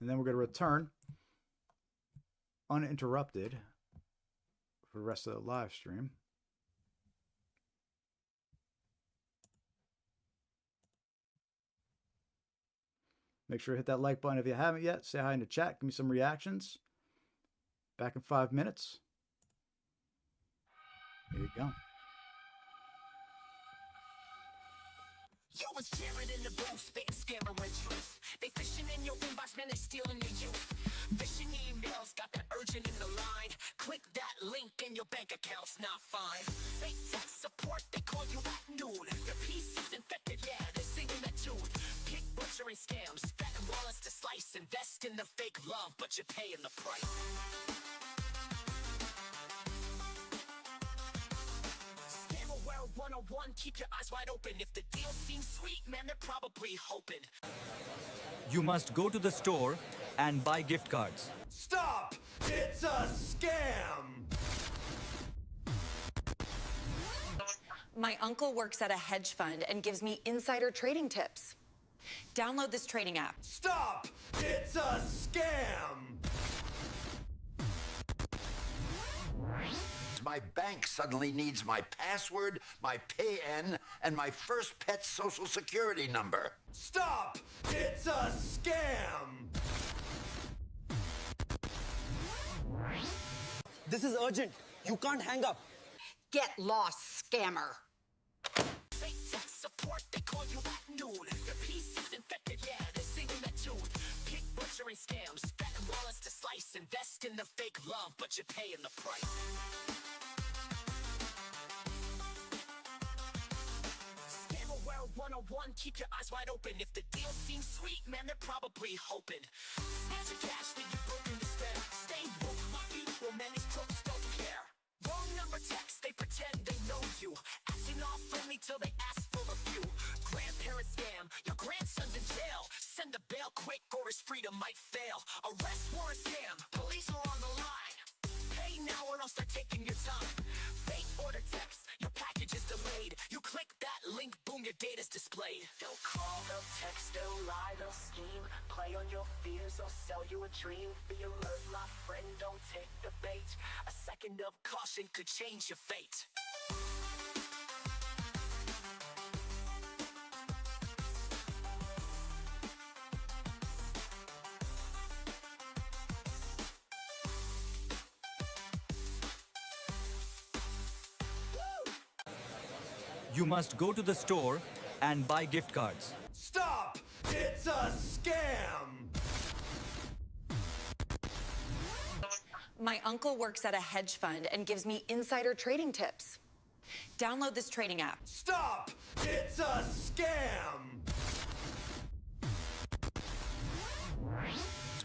And then we're going to return uninterrupted for the rest of the live stream. Make sure to hit that like button if you haven't yet. Say hi in the chat. Give me some reactions. Back in 5 minutes. There you go. Yo, it's Jared in the booth, spitting scammer with truth. They fishing in your inbox, man, they stealing your youth. Phishing emails, got that urgent in the line. Click that link and your bank account's not fine. Fake tech support, they call you at noon. Your PC's infected, yeah, they're singing that tune. Pick butchering scams, betting wallets to slice. Invest in the fake love, but you're paying the price. Scammer World 101, keep your eyes wide open. If the deal seems sweet, man, they're probably hoping. You must go to the store and buy gift cards. Stop! It's a scam! My uncle works at a hedge fund and gives me insider trading tips. Download this trading app. Stop! It's a scam! My bank suddenly needs my password, my PAN, and my first pet's social security number. Stop! It's a scam! This is urgent. You can't hang up. Get lost, scammer. Fake tech support, they call you at noon. Your PC's infected, yeah, they're singing that tune. Pick butchering scams, betting wallets to slice. Invest in the fake love, but you're paying the price. Scammer World 101, keep your eyes wide open. If the deal seems sweet, man, they're probably hoping. Snatch your cash, then you broke in despair. Stay woke, my people, man, these crooks don't care. Wrong number text, they pretend they know you. Acting all friendly till they ask for a few. Grandparent scam, your grandson's in jail. Send a bail quick or his freedom might fail. Arrest warrant scam, police are on the line. Pay now or I'll start taking your time. Fake order text, your package is delayed. You click that link, boom, your data's displayed. They'll call, they'll text, they'll lie, they'll scheme. Play on your fears or sell you a dream. Be alert, my friend, don't take the bait. A second of caution could change your fate. You must go to the store and buy gift cards. Stop! It's a scam! My uncle works at a hedge fund and gives me insider trading tips. Download this trading app. Stop! It's a scam!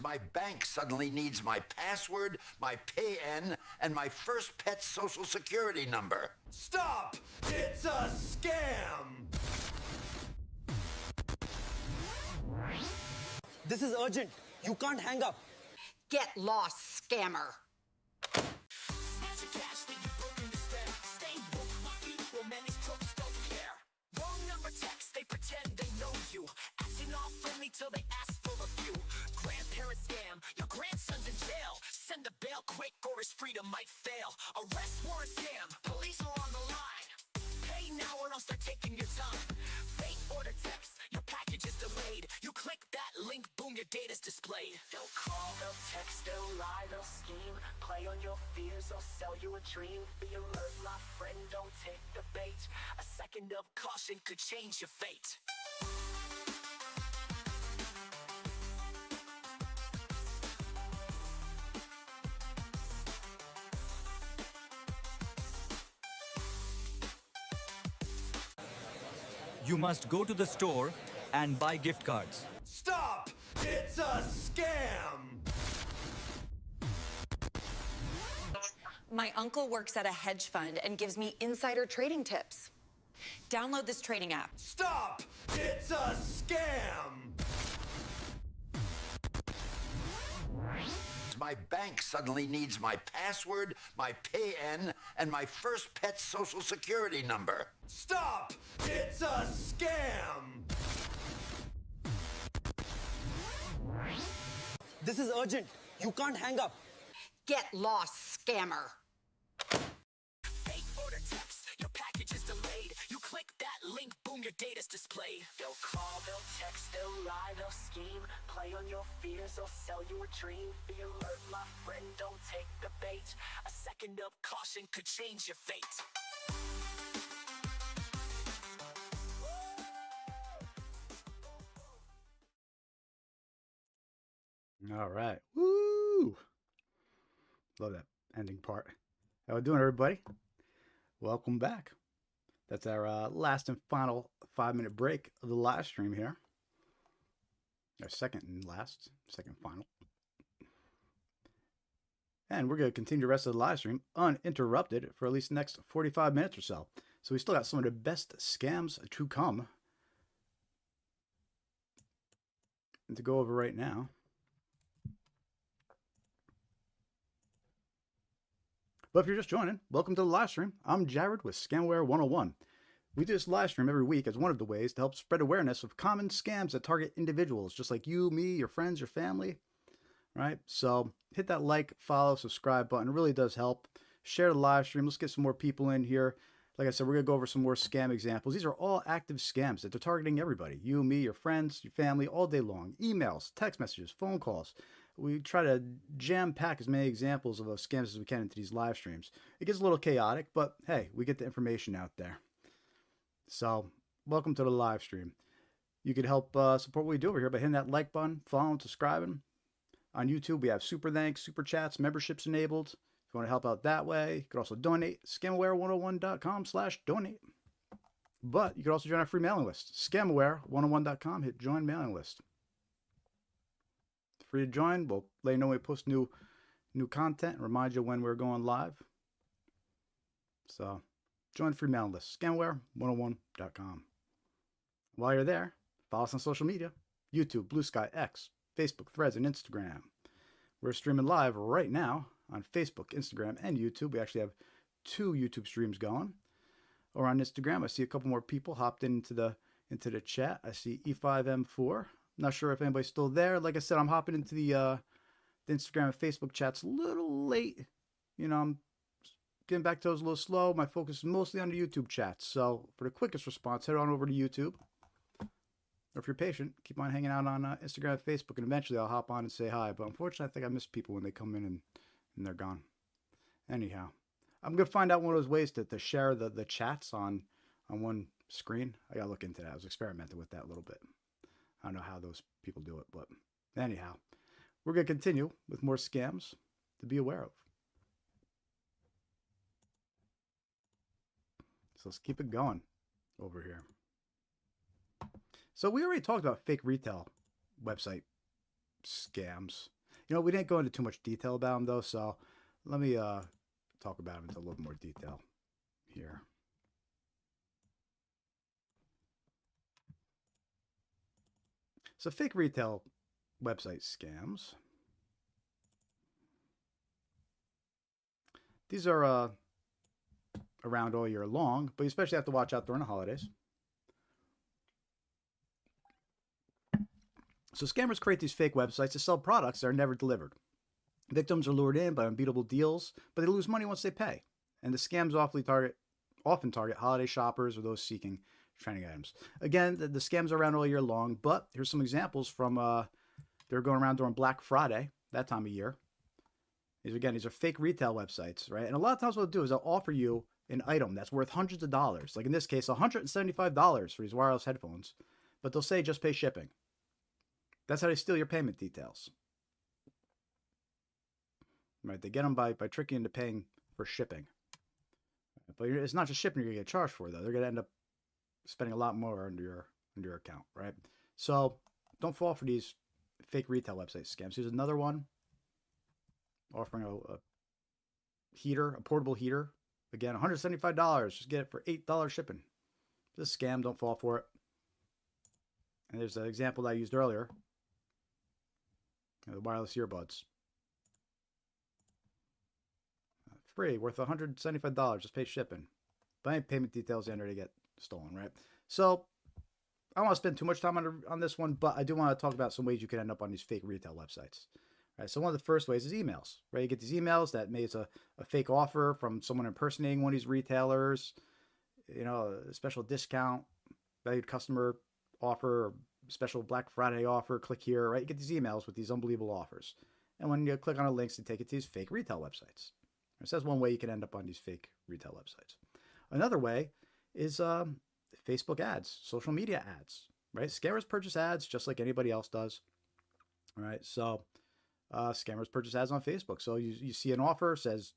My bank suddenly needs my password, my PAN, and my first pet's social security number. Stop! It's a scam! This is urgent. You can't hang up. Get lost, scammer. Snatch your cash, then you broke in despair. Stay woke, my people, man, these crooks don't care. Wrong number text, they pretend they know you. Acting all friendly till they ask for a few. Grandparent scam, your grandson's in jail. Send a bail quick or his freedom might fail. Arrest warrant scam, police are on the line. Pay now or I'll start taking your time. Fake order text, your package is delayed. You click that link, boom, your data's displayed. They'll call, they'll text, they'll lie, they'll scheme. Play on your fears or sell you a dream. Be alert, my friend, don't take the bait. A second of caution could change your fate. You must go to the store and buy gift cards. Stop! It's a scam! My uncle works at a hedge fund and gives me insider trading tips. Download this trading app. Stop! It's a scam! My bank suddenly needs my password, my PAN, and my first pet's social security number. Stop! It's a scam! This is urgent. You can't hang up. Get lost, scammer. Fake order text, your package is delayed. You click that link, boom, your data's displayed. They'll call, they'll text, they'll lie, they'll scheme. Play on your fears, they'll sell you a dream. Be alert, my friend, don't take the bait. A second of caution could change your fate. All right. Woo! Love that ending part. How we doing, everybody? Welcome back. That's our last and final 5-minute break of the live stream here. Our second and final. And we're going to continue the rest of the live stream uninterrupted for at least the next 45 minutes or so. So we still got some of the best scams to come to go over right now. But if you're just joining, welcome to the live stream. I'm Jared with Scamware 101. We do this live stream every week as one of the ways to help spread awareness of common scams that target individuals, just like you, me, your friends, your family, right? So hit that like, follow, subscribe button. It really does help. Share the live stream. Let's get some more people in here. Like I said, we're going to go over some more scam examples. These are all active scams that they're targeting everybody. You, me, your friends, your family, all day long. Emails, text messages, phone calls. We try to jam-pack as many examples of those scams as we can into these live streams. It gets a little chaotic, but hey, we get the information out there. So, welcome to the live stream. You can help support what we do over here by hitting that like button, following, subscribing. On YouTube, we have super thanks, super chats, memberships enabled. If you want to help out that way, you can also donate. Scamware101.com/donate. But you can also join our free mailing list. Scamware101.com, hit join mailing list. Free to join. We'll let you know when we post new content and remind you when we're going live. So join the free mailing list, scamware101.com. While you're there, follow us on social media, YouTube, Blue Sky, X, Facebook, Threads, and Instagram. We're streaming live right now on Facebook, Instagram, and YouTube. We actually have 2 YouTube streams going. Or on Instagram, I see a couple more people hopped into the chat. I see E5M4. Not sure if anybody's still there. Like I said, I'm hopping into the Instagram and Facebook chats a little late. You know, I'm getting back to those a little slow. My focus is mostly on the YouTube chats. So for the quickest response, head on over to YouTube. Or if you're patient, keep on hanging out on Instagram and Facebook, and eventually I'll hop on and say hi. But unfortunately, I think I miss people when they come in and they're gone. Anyhow, I'm going to find out one of those ways to share the chats on one screen. I got to look into that. I was experimenting with that a little bit. I don't know how those people do it, but anyhow, we're going to continue with more scams to be aware of. So let's keep it going over here. So we already talked about fake retail website scams. You know, we didn't go into too much detail about them, though, so let me talk about them into a little more detail here. So fake retail website scams. These are around all year long, but you especially have to watch out during the holidays. So scammers create these fake websites to sell products that are never delivered. Victims are lured in by unbeatable deals, but they lose money once they pay. And the scams often target holiday shoppers or those seeking trending items. Again, the scams are around all year long, but here's some examples from they're going around during Black Friday, that time of year. These are fake retail websites, right? And a lot of times what they'll do is they'll offer you an item that's worth hundreds of dollars. Like in this case, $175 for these wireless headphones, but they'll say just pay shipping. That's how they steal your payment details. Right? They get them by tricking into paying for shipping. But it's not just shipping you're going to get charged for, though. They're going to end up spending a lot more under your account, right? So don't fall for these fake retail website scams. Here's another one offering a heater, a portable heater. Again, $175. Just get it for $8 shipping. This is a scam. Don't fall for it. And there's an example that I used earlier. The wireless earbuds. Free, worth $175. Just pay shipping. But any payment details enter to get stolen, right? So I don't want to spend too much time on this one, but I do want to talk about some ways you can end up on these fake retail websites. Right, so one of the first ways is emails, right? You get these emails that maybe it's a fake offer from someone impersonating one of these retailers, a special discount, valued customer offer, special Black Friday offer, click here, right? You get these emails with these unbelievable offers. And when you click on the links, they take it to these fake retail websites. So that's one way you can end up on these fake retail websites. Another way is Facebook ads, social media ads, right? Scammers purchase ads just like anybody else does, all right? So scammers purchase ads on Facebook. So you see an offer, says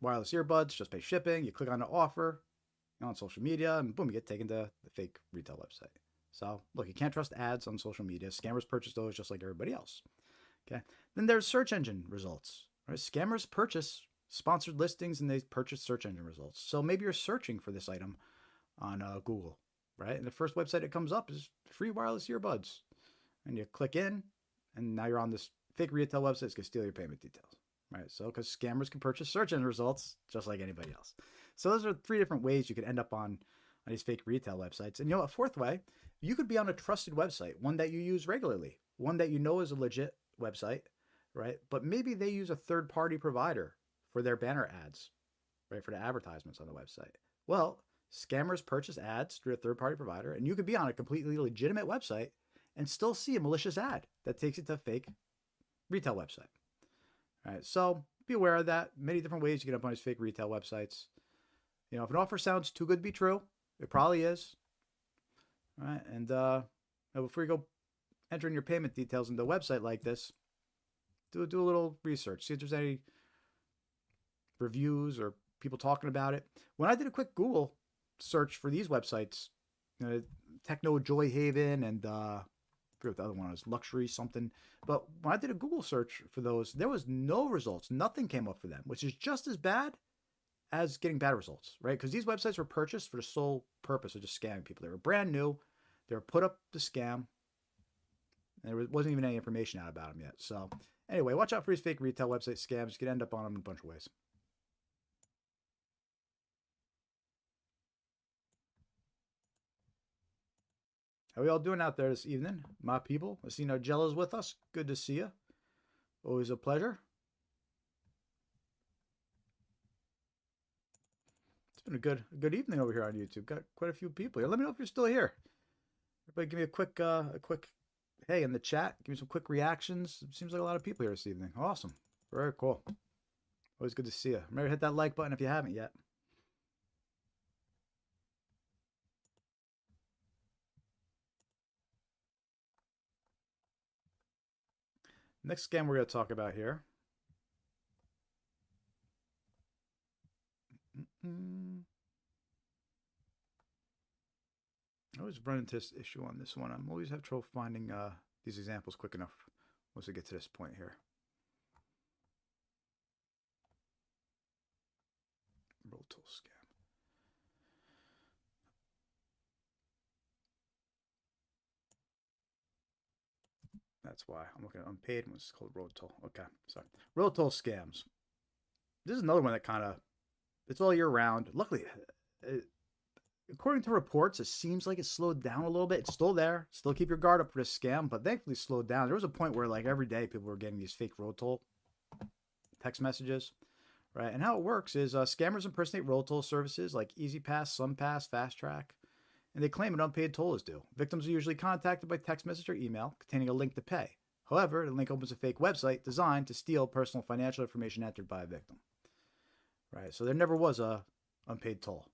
wireless earbuds, just pay shipping. You click on the offer on social media, and boom, you get taken to the fake retail website. So look, you can't trust ads on social media. Scammers purchase those just like everybody else. Okay. Then there's search engine results. Right? Scammers purchase sponsored listings and they purchase search engine results. So maybe you're searching for this item on Google, right? And the first website that comes up is free wireless earbuds. And you click in, and now you're on this fake retail website. It's going to steal your payment details, right? So because scammers can purchase search engine results just like anybody else. So those are 3 different ways you could end up on these fake retail websites. And a fourth way, you could be on a trusted website, one that you use regularly, one that you know is a legit website, right? But maybe they use a third-party provider for their banner ads, right? For the advertisements on the website. Well, scammers purchase ads through a third-party provider, and you could be on a completely legitimate website and still see a malicious ad that takes it to a fake retail website. All right, so be aware of that. Many different ways you get up on these fake retail websites. If an offer sounds too good to be true, it probably is. All right, and before you go entering your payment details into a website like this, do a little research. See if there's any reviews or people talking about it. When I did a quick Google search for these websites, Techno Joy Haven and I forget what the other one was, Luxury something. But when I did a Google search for those, there was no results. Nothing came up for them, which is just as bad as getting bad results, right? Because these websites were purchased for the sole purpose of just scamming people. They were brand new. They were put up to scam. And there wasn't even any information out about them yet. So anyway, watch out for these fake retail website scams. You could end up on them in a bunch of ways. How are we all doing out there this evening, my people? I see Nargella's with us. Good to see you. Always a pleasure. It's been a good evening over here on YouTube. Got quite a few people here. Let me know if you're still here. Everybody give me a quick hey in the chat. Give me some quick reactions. It seems like a lot of people here this evening. Awesome. Very cool. Always good to see you. Remember to hit that like button if you haven't yet. Next scam we're going to talk about here. I always run into this issue on this one. I'm always have trouble finding these examples quick enough once we get to this point here. Roll tool scam. That's why I'm looking at Unpaid. It's called road toll. Okay, sorry. Road toll scams. This is another one that kind of, it's all year round. Luckily, according to reports, it seems like it slowed down a little bit. It's still there. Still keep your guard up for this scam, but thankfully slowed down. There was a point where like every day people were getting these fake road toll text messages, right? And how it works is scammers impersonate road toll services like EasyPass, SunPass, Fast Track, and they claim an unpaid toll is due. Victims are usually contacted by text message or email containing a link to pay. However, the link opens a fake website designed to steal personal financial information entered by a victim. Right, so there never was a unpaid toll.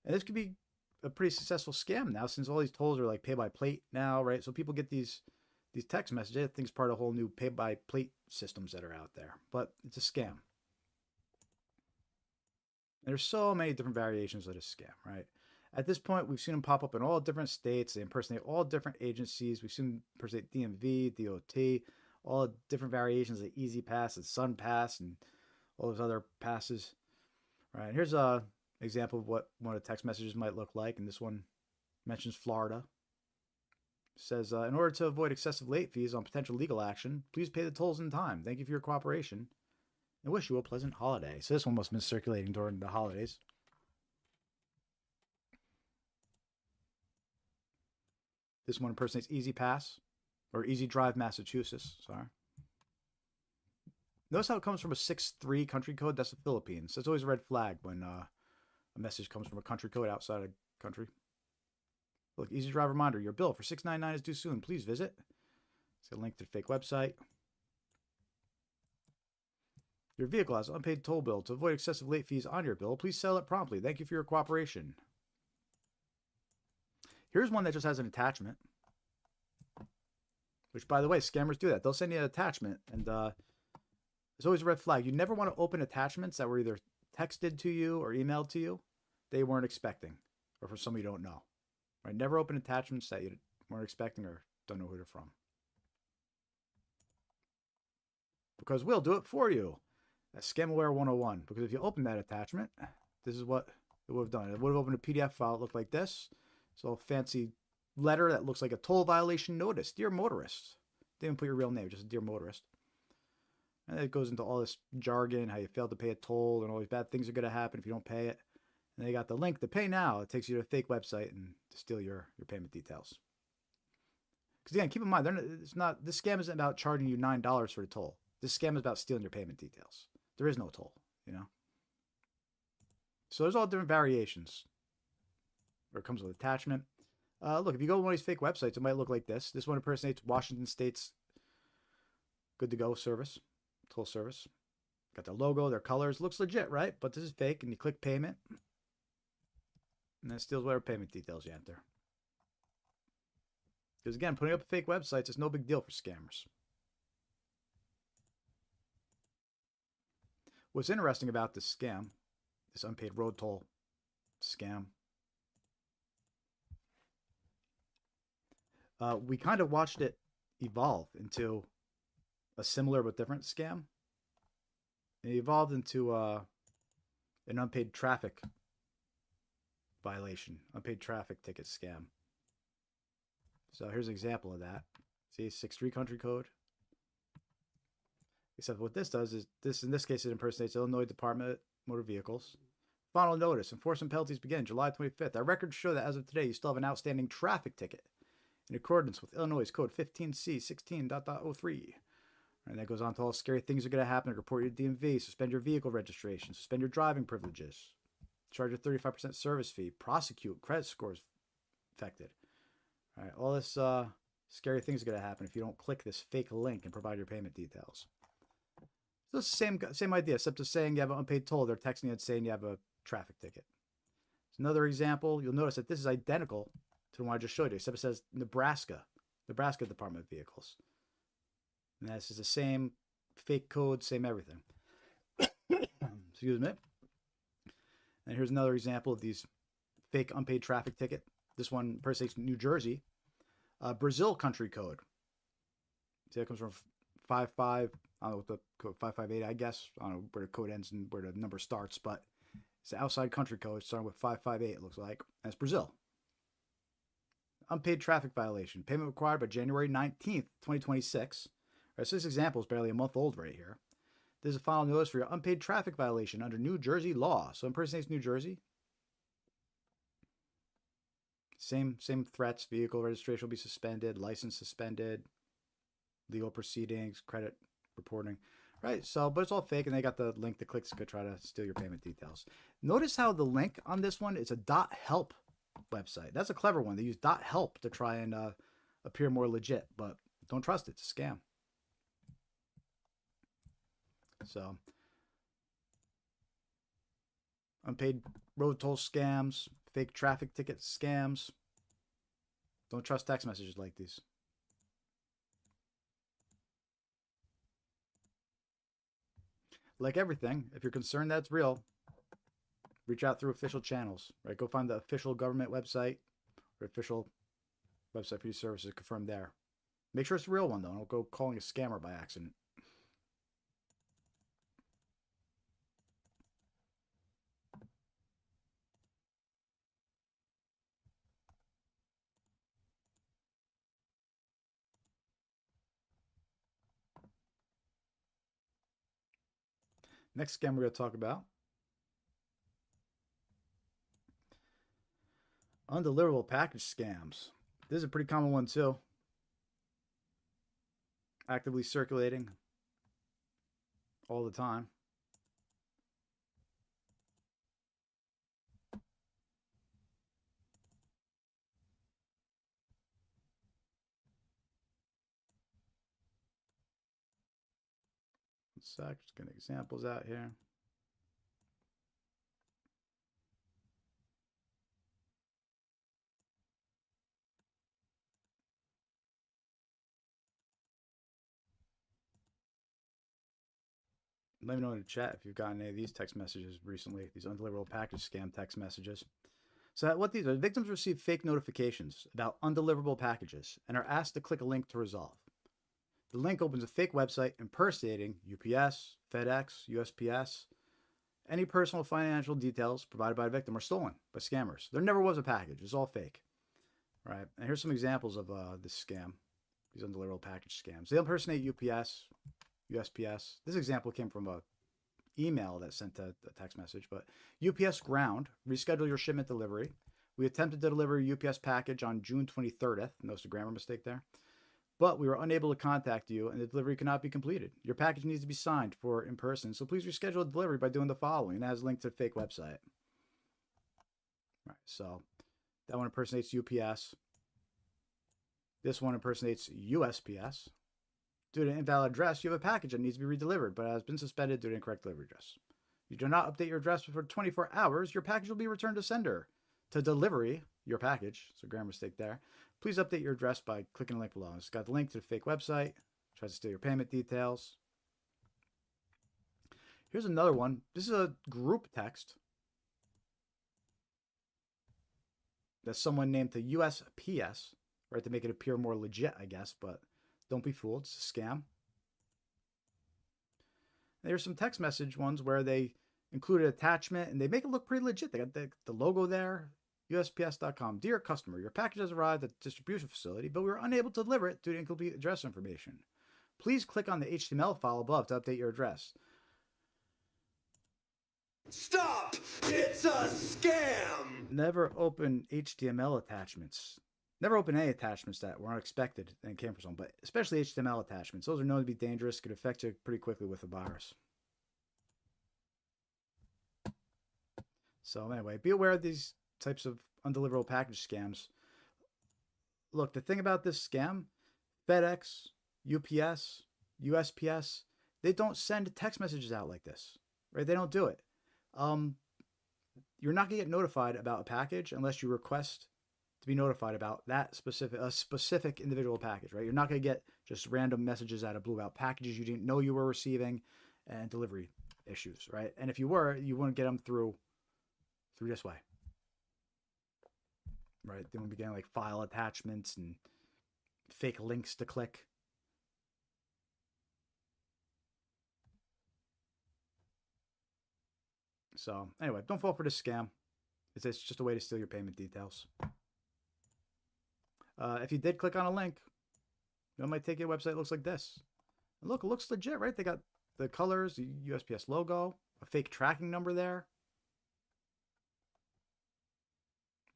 And this could be a pretty successful scam now since all these tolls are like pay by plate now, right? So people get these text messages. I think it's part of the whole new pay by plate systems that are out there, but it's a scam. There's so many different variations of this scam, right? At this point, we've seen them pop up in all different states. They impersonate all different agencies. We've seen them impersonate DMV, DOT, all different variations of Easy Pass and Sun Pass and all those other passes. All right, here's a example of what one of the text messages might look like, and this one mentions Florida. It says, in order to avoid excessive late fees on potential legal action, please pay the tolls in time. Thank you for your cooperation and wish you a pleasant holiday. So this one must have been circulating during the holidays. This one impersonates Easy Pass, or Easy Drive, Massachusetts. Sorry. Notice how it comes from a 6-3 country code. That's the Philippines. That's always a red flag when a message comes from a country code outside a country. Look, Easy Drive reminder. Your bill for $6.99 is due soon. Please visit. It's a link to the fake website. Your vehicle has an unpaid toll bill. To avoid excessive late fees on your bill, please settle it promptly. Thank you for your cooperation. Here's one that just has an attachment. Which, by the way, scammers do that. They'll send you an attachment, and it's always a red flag. You never want to open attachments that were either texted to you or emailed to you they weren't expecting, or from somebody you don't know. Right? Never open attachments that you weren't expecting or don't know who they're from. Because we'll do it for you. That's Scamaware 101. Because if you open that attachment, this is what it would have done. It would have opened a PDF file that looked like this. So a fancy letter that looks like a toll violation notice. Dear motorist. They didn't put your real name, just Dear Motorist. And it goes into all this jargon, how you failed to pay a toll, and all these bad things are going to happen if you don't pay it. And they got the link to pay now. It takes you to a fake website and to steal your payment details. Because again, keep in mind, this scam isn't about charging you $9 for the toll. This scam is about stealing your payment details. There is no toll, you know. So there's all different variations. Or it comes with attachment. Look, if you go to one of these fake websites, it might look like this. This one impersonates Washington State's Good to Go service, toll service. Got their logo, their colors. Looks legit, right? But this is fake, and you click payment. And then it steals whatever payment details you enter. Because again, putting up fake websites is no big deal for scammers. What's interesting about this scam, this unpaid road toll scam, we kind of watched it evolve into a similar but different scam. It evolved into an unpaid traffic violation, unpaid traffic ticket scam. So here's an example of that. See, 6-3 country code. Except what this does is, in this case, it impersonates Illinois Department of Motor Vehicles. Final notice. Enforcement penalties begin July 25th. Our records show that as of today, you still have an outstanding traffic ticket in accordance with Illinois Code 15C 16.03. And that goes on to all scary things are going to happen. Report your DMV, suspend your vehicle registration, suspend your driving privileges, charge a 35% service fee, prosecute, credit scores affected. All right, all this scary things are going to happen if you don't click this fake link and provide your payment details. So it's the same idea, except of saying you have an unpaid toll, they're texting you and saying you have a traffic ticket. It's another example. You'll notice that this is identical to the one I just showed you, except it says Nebraska Department of Vehicles. And this is the same fake code, same everything. Excuse me. And here's another example of these fake unpaid traffic ticket. This one impersonates New Jersey. Brazil country code. See, that comes from 55. I don't know what the code 558. I guess I don't know where the code ends and where the number starts, but it's the outside country code starting with 558. It looks like. And it's Brazil. Unpaid traffic violation. Payment required by January 19th, 2026. Right, so this example is barely a month old right here. There's a final notice for your unpaid traffic violation under New Jersey law. So impersonates New Jersey. Same threats. Vehicle registration will be suspended. License suspended. Legal proceedings. Credit reporting. Right. So, but it's all fake, and they got the link to click to try to steal your payment details. Notice how the link on this one is a .help website. That's a clever one. They use .help to try and appear more legit, but don't trust it. It's a scam. So, unpaid road toll scams, fake traffic ticket scams. Don't trust text messages like these. Like everything, if you're concerned that it's real, reach out through official channels, right? Go find the official government website or official website for your services, confirm there. Make sure it's the real one, though. Don't go calling a scammer by accident. Next scam we're going to talk about. Undeliverable package scams. This is a pretty common one, too. Actively circulating all the time. Just getting examples out here. Let me know in the chat if you've gotten any of these text messages recently, these undeliverable package scam text messages. So what these are, victims receive fake notifications about undeliverable packages and are asked to click a link to resolve. The link opens a fake website impersonating UPS, FedEx, USPS. Any personal financial details provided by a victim are stolen by scammers. There never was a package. It's all fake. Right? And here's some examples of this scam, these undeliverable package scams. They impersonate UPS, USPS. This example came from a email that sent a text message, but UPS ground, reschedule your shipment delivery. We attempted to deliver a UPS package on June 23rd. Notice a grammar mistake there. But we were unable to contact you and the delivery cannot be completed. Your package needs to be signed for in person, so please reschedule the delivery by doing the following. And it has a link to a fake website. Right, so that one impersonates UPS. This one impersonates USPS. Due to an invalid address, you have a package that needs to be redelivered, but has been suspended due to incorrect delivery address. If you do not update your address for 24 hours, your package will be returned to sender. To delivery your package, so grammar mistake there, please update your address by clicking the link below. It's got the link to the fake website, tries to steal your payment details. Here's another one. This is a group text that someone named to USPS, right, to make it appear more legit, I guess, but don't be fooled. It's a scam. There's some text message ones where they include an attachment and they make it look pretty legit. They got the logo there, USPS.com. Dear customer, your package has arrived at the distribution facility, but we were unable to deliver it due to incomplete address information. Please click on the HTML file above to update your address. Stop! It's a scam! Never open HTML attachments. Never open any attachments that were unexpected and came from someone, but especially HTML attachments. Those are known to be dangerous, could affect you pretty quickly with a virus. So anyway, be aware of these types of undeliverable package scams. Look, the thing about this scam, FedEx, UPS, USPS, they don't send text messages out like this, right? They don't do it. You're not going to get notified about a package unless you request to be notified about that specific individual package, right? You're not going to get just random messages out of blue about packages you didn't know you were receiving and delivery issues, right? And if you were, you wouldn't get them through this way, right? They wouldn't be getting like file attachments and fake links to click. So anyway, don't fall for this scam. It's just a way to steal your payment details. If you did click on a link, it might take you to a website that looks like this. And look, it looks legit, right? They got the colors, the USPS logo, a fake tracking number there.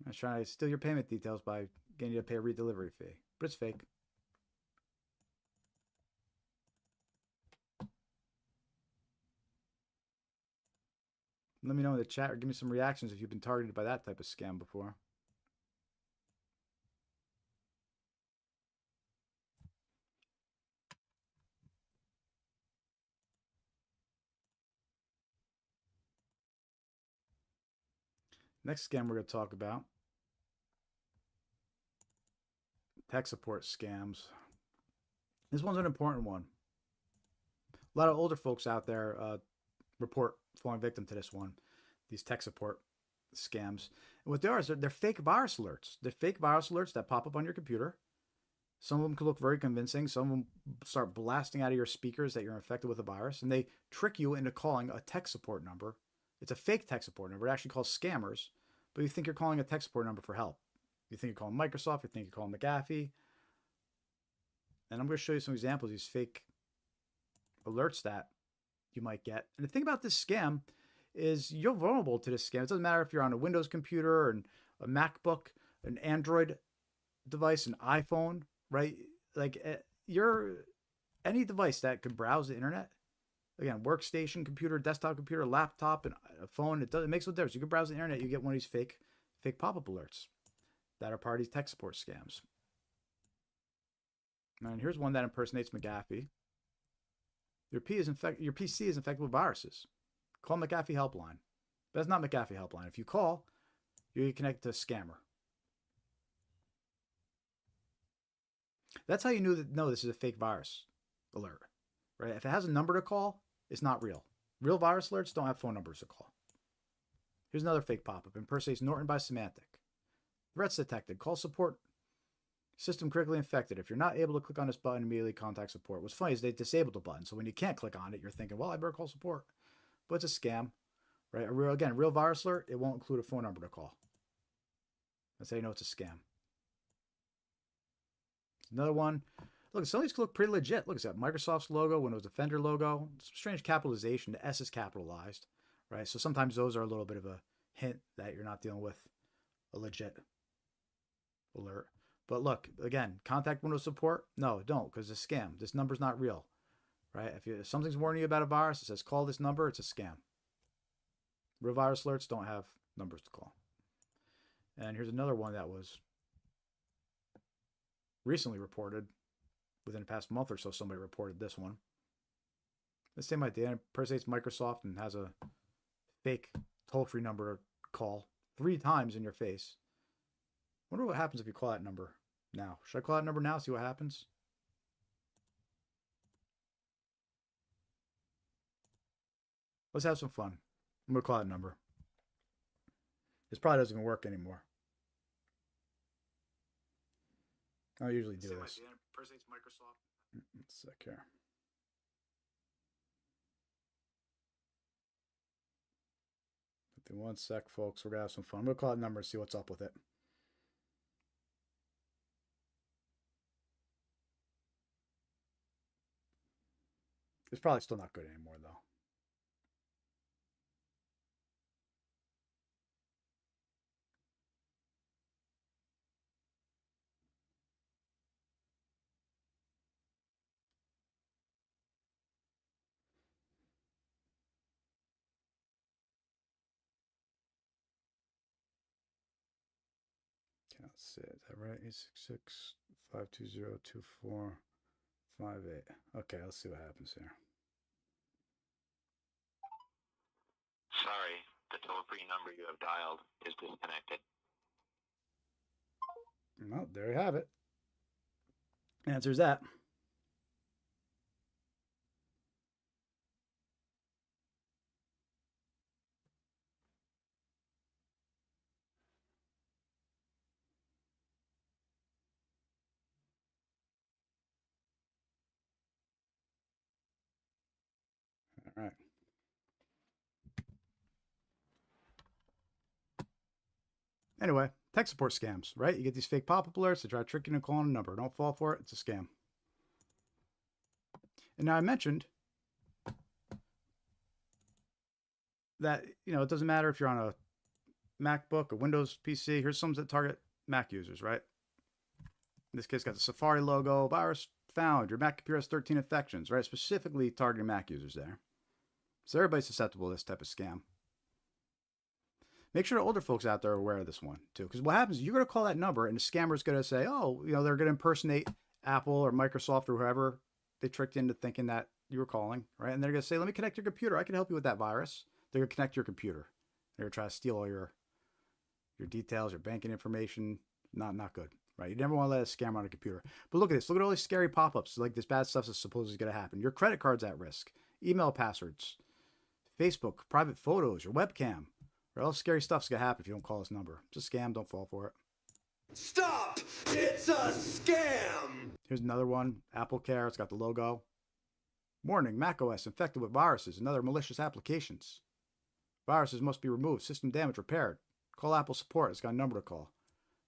I was trying to steal your payment details by getting you to pay a redelivery fee, but it's fake. Let me know in the chat or give me some reactions if you've been targeted by that type of scam before. Next scam we're going to talk about, tech support scams. This one's an important one. A lot of older folks out there report falling victim to this one. these tech support scams. And what they are is they're fake virus alerts. They're fake virus alerts that pop up on your computer. Some of them can look very convincing. Some of them start blasting out of your speakers that you're infected with a virus, and they trick you into calling a tech support number. It's a fake tech support number. It actually calls scammers, but you think you're calling a tech support number for help. You think you're calling Microsoft. You think you're calling McAfee. And I'm going to show you some examples of these fake alerts that you might get. And the thing about this scam is you're vulnerable to this scam. It doesn't matter if you're on a Windows computer and a MacBook, an Android device, an iPhone, right? Like any device that could browse the internet. Again, workstation, computer, desktop computer, laptop, and a phone. It makes no difference. You can browse the internet. You get one of these fake pop-up alerts that are part of these tech support scams. And here's one that impersonates McAfee. Your PC is infected with viruses. Call McAfee helpline. But that's not McAfee helpline. If you call, you get connected to a scammer. That's how you know this is a fake virus alert, right? If it has a number to call, it's not real. Real virus alerts don't have phone numbers to call. Here's another fake pop-up. Impersonates Norton by Symantec. Threats detected. Call support. System critically infected. If you're not able to click on this button, immediately contact support. What's funny is they disabled the button. So when you can't click on it, you're thinking, well, I better call support. But it's a scam, right? A real virus alert, it won't include a phone number to call. That's how you know it's a scam. Another one. Look, some of these look pretty legit. Look, it's got Microsoft's logo, Windows Defender logo. Some strange capitalization. The S is capitalized, right? So sometimes those are a little bit of a hint that you're not dealing with a legit alert. But look, again, contact Windows support. No, don't, because it's a scam. This number's not real, right? If something's warning you about a virus, it says call this number, it's a scam. Real virus alerts don't have numbers to call. And here's another one that was recently reported. Within the past month or so, somebody reported this one. The same idea. Impersonates Microsoft and has a fake toll-free number call 3 times in your face. Wonder what happens if you call that number now. Should I call that number now, see what happens? Let's have some fun. I'm going to call that number. This probably doesn't even work anymore. I usually do this. Impersonates Microsoft. Let's sec here. Within 1 sec, folks. We're going to have some fun. I'm going to call that number and see what's up with it. It's probably still not good anymore, though. Let's see, is that right? 866-520-2458. Okay, let's see what happens here. Sorry, the toll-free number you have dialed is disconnected. Well, there you have it. Answers that. All right. Anyway, tech support scams, right? You get these fake pop-up alerts that try to trick you into calling a number. Don't fall for it. It's a scam. And now I mentioned that, it doesn't matter if you're on a MacBook, a Windows PC. Here's some that target Mac users, right? In this case, got the Safari logo, virus found. Your Mac computer has 13 infections, right? Specifically targeting Mac users there. So everybody's susceptible to this type of scam. Make sure the older folks out there are aware of this one too. Because what happens is you're going to call that number and the scammer's going to say, oh, they're going to impersonate Apple or Microsoft or whoever they tricked into thinking that you were calling, right? And they're going to say, let me connect your computer. I can help you with that virus. They're going to connect your computer. They're going to try to steal all your details, your banking information. Not good, right? You never want to let a scammer on a computer. But look at this. Look at all these scary pop-ups. Like this bad stuff that's supposedly going to happen. Your credit card's at risk. Email passwords. Facebook, private photos, your webcam. Or else scary stuff's gonna happen if you don't call this number. It's a scam. Don't fall for it. Stop! It's a scam! Here's another one. Apple Care. It's got the logo. Warning, macOS infected with viruses and other malicious applications. Viruses must be removed. System damage repaired. Call Apple support. It's got a number to call.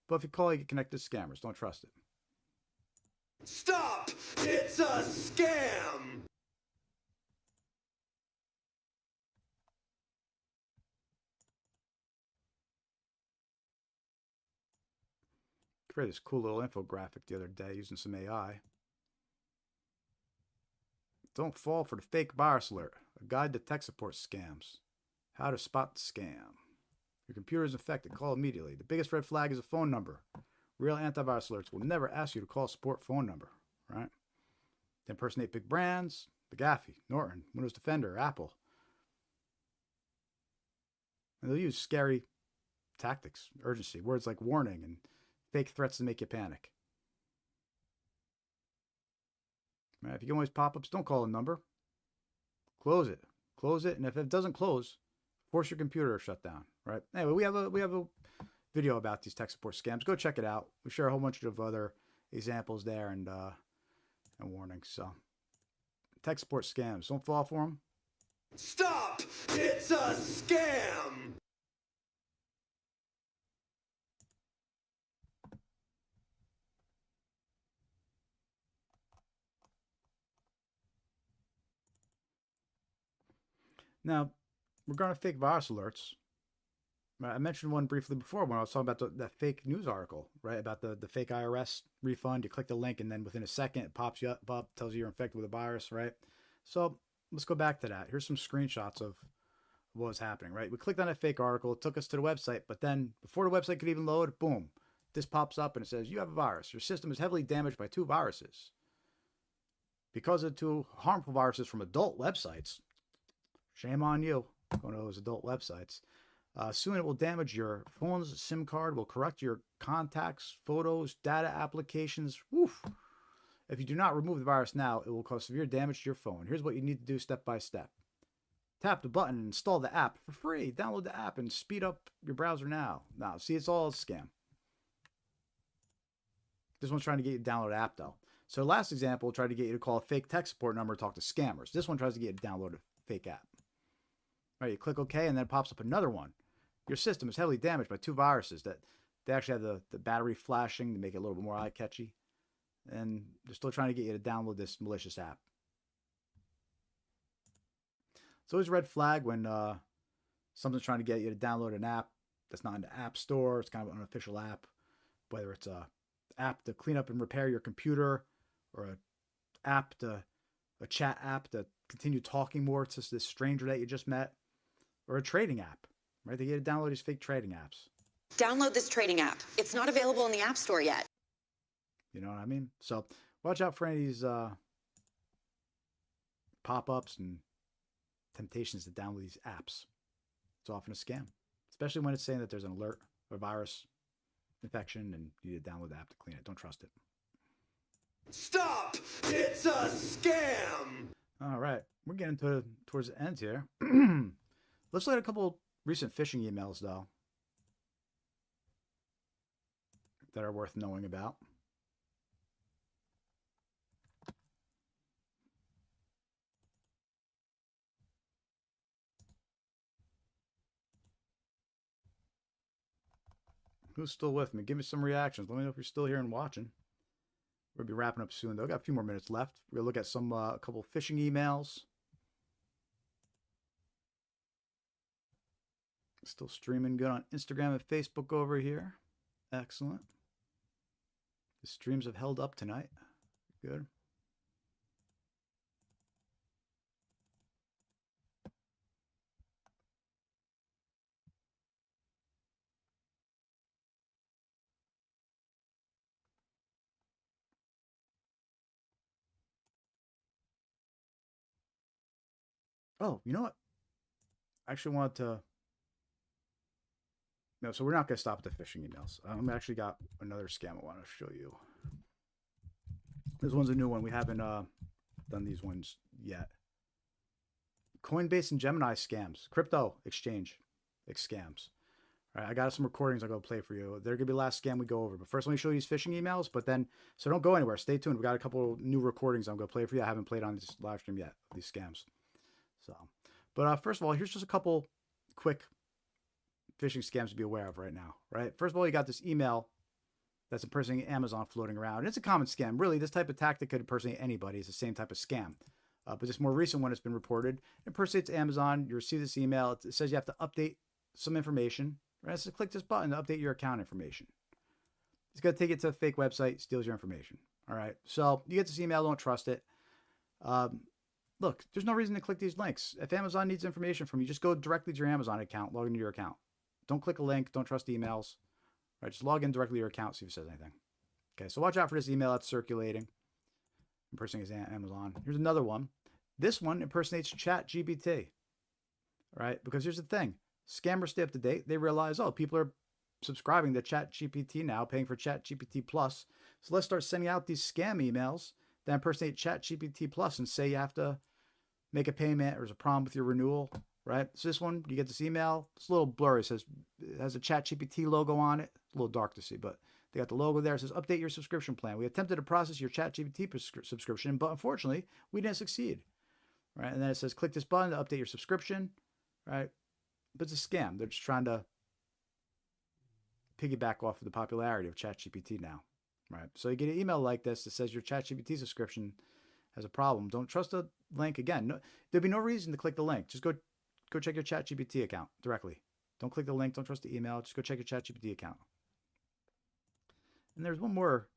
But if you call, you get connected to scammers. Don't trust it. Stop! It's a scam! Created this cool little infographic the other day using some AI. Don't fall for the fake virus alert. A guide to tech support scams. How to spot the scam. Your computer is infected. Call immediately. The biggest red flag is a phone number. Real antivirus alerts will never ask you to call a support phone number, right? They impersonate big brands. McAfee, Norton, Windows Defender, Apple. And they'll use scary tactics, urgency, words like warning, and fake threats to make you panic. Right, if you get one of these pop-ups, don't call a number. Close it. Close it, and if it doesn't close, force your computer to shut down. Right? Anyway, we have a video about these tech support scams. Go check it out. We share a whole bunch of other examples there and warnings. So, tech support scams. Don't fall for them. Stop! It's a scam! Now, regarding fake virus alerts, I mentioned one briefly before when I was talking about that fake news article, right? About the fake IRS refund. You click the link and then within a second it pops you up, tells you you're infected with a virus, right? So let's go back to that. Here's some screenshots of what was happening, right? We clicked on that fake article. It took us to the website, but then before the website could even load, boom, this pops up and it says, you have a virus. Your system is heavily damaged by 2 viruses. Because of 2 harmful viruses from adult websites, shame on you, going to those adult websites. Soon it will damage your phone's SIM card, will corrupt your contacts, photos, data applications. Woof. If you do not remove the virus now, it will cause severe damage to your phone. Here's what you need to do step by step. Tap the button and install the app for free. Download the app and speed up your browser now. Now, see, it's all a scam. This one's trying to get you to download the app, though. So last example tried to get you to call a fake tech support number to talk to scammers. This one tries to get you to download a fake app. All right, you click OK, and then it pops up another one. Your system is heavily damaged by 2 viruses that they actually have the battery flashing to make it a little bit more eye-catchy. And they're still trying to get you to download this malicious app. It's always a red flag when something's trying to get you to download an app that's not in the App Store. It's kind of an unofficial app, whether it's a app to clean up and repair your computer or a chat app to continue talking more to this stranger that you just met, or a trading app. Right? They get you to download these fake trading apps. Download this trading app. It's not available in the App Store yet. You know what I mean? So watch out for any of these pop-ups and temptations to download these apps. It's often a scam, especially when it's saying that there's an alert or virus infection and you need to download the app to clean it. Don't trust it. Stop! It's a scam! All right. We're getting towards the end here. Let's look at a couple recent phishing emails, though, that are worth knowing about. Who's still with me? Give me some reactions. Let me know if you're still here and watching. We'll be wrapping up soon, though. Got a few more minutes left. We're going to look at some a couple phishing emails. Still streaming good on Instagram and Facebook over here. Excellent. The streams have held up tonight. Good. Oh, you know what? I actually wanted to... No, so we're not going to stop at the phishing emails. I actually got another scam I want to show you. This one's a new one. We haven't done these ones yet. Coinbase and Gemini scams. Crypto exchange. scams. All right, I got some recordings I'm going to play for you. They're going to be the last scam we go over. But first, let me show you these phishing emails. But then, so don't go anywhere. Stay tuned. We got a couple new recordings I'm going to play for you. I haven't played on this live stream yet, these scams. So, but first of all, here's just a couple quick phishing scams to be aware of right now. Right. First of all, you got this email that's impersonating Amazon floating around. It's a common scam. Really, this type of tactic could impersonate anybody. It's the same type of scam. But this more recent one has been reported. It impersonates Amazon. You receive this email. It says you have to update some information. Right? So click this button to update your account information. It's going to take you to a fake website, steals your information. All right. So you get this email. Don't trust it. Look, there's no reason to click these links. If Amazon needs information from you, just go directly to your Amazon account, log into your account. Don't click a link. Don't trust emails. All right, just log in directly to your account, see if it says anything. Okay, so watch out for this email that's circulating. Impersonating Amazon. Here's another one. This one impersonates ChatGPT. All right, because here's the thing. Scammers stay up to date. They realize, oh, people are subscribing to ChatGPT now, paying for ChatGPT Plus. So let's start sending out these scam emails that impersonate ChatGPT Plus and say you have to make a payment or there's a problem with your renewal. Right? So this one, you get this email. It's a little blurry. It has a ChatGPT logo on it. A little dark to see, but they got the logo there. It says, update your subscription plan. We attempted to process your ChatGPT subscription, but unfortunately, we didn't succeed. Right? And then it says, click this button to update your subscription. Right? But it's a scam. They're just trying to piggyback off of the popularity of ChatGPT now. Right? So you get an email like this that says your ChatGPT subscription has a problem. Don't trust the link. Again, no, there'd be no reason to click the link. Just go check your ChatGPT account directly. Don't click the link. Don't trust the email. Just go check your ChatGPT account. And there's one more.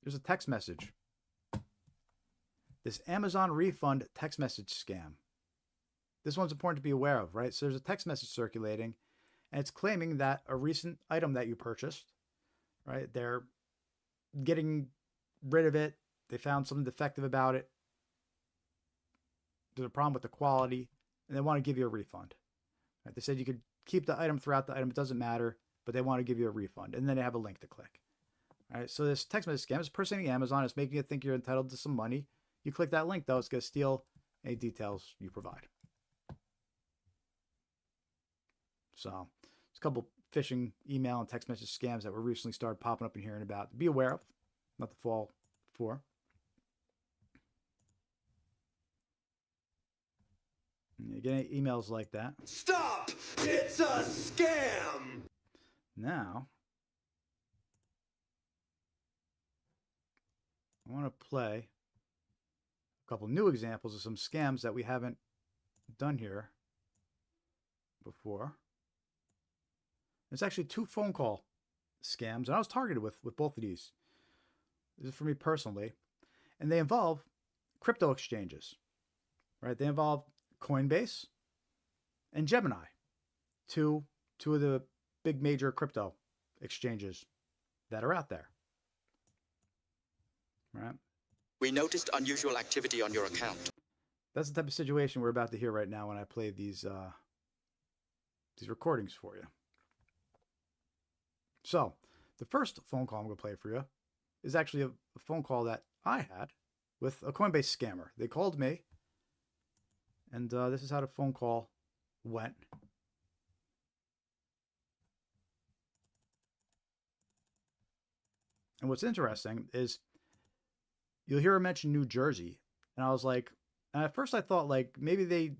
There's a text message. This Amazon refund text message scam. This one's important to be aware of, right? So there's a text message circulating, and it's claiming that a recent item that you purchased, right? They're getting rid of it. They found something defective about it. There's a problem with the quality, and they want to give you a refund. Right? They said you could keep the item throughout the item. It doesn't matter, but they want to give you a refund, and then they have a link to click. All right, so this text message scam is impersonating Amazon. It's making you think you're entitled to some money. You click that link, though, it's going to steal any details you provide. So, it's a couple phishing email and text message scams that were recently started popping up and hearing about. Be aware of, not to fall for. You get emails like that. Stop! It's a scam! Now, I want to play a couple new examples of some scams that we haven't done here before. It's actually 2 phone call scams, and I was targeted with both of these. This is for me personally, and they involve crypto exchanges, right? They involve Coinbase and Gemini, two of the big major crypto exchanges that are out there. Right? We noticed unusual activity on your account. That's the type of situation we're about to hear right now when I play these recordings for you. So, the first phone call I'm going to play for you is actually a phone call that I had with a Coinbase scammer. They called me, and this is how the phone call went. And what's interesting is you'll hear her mention New Jersey. And I was like, and at first I thought like maybe they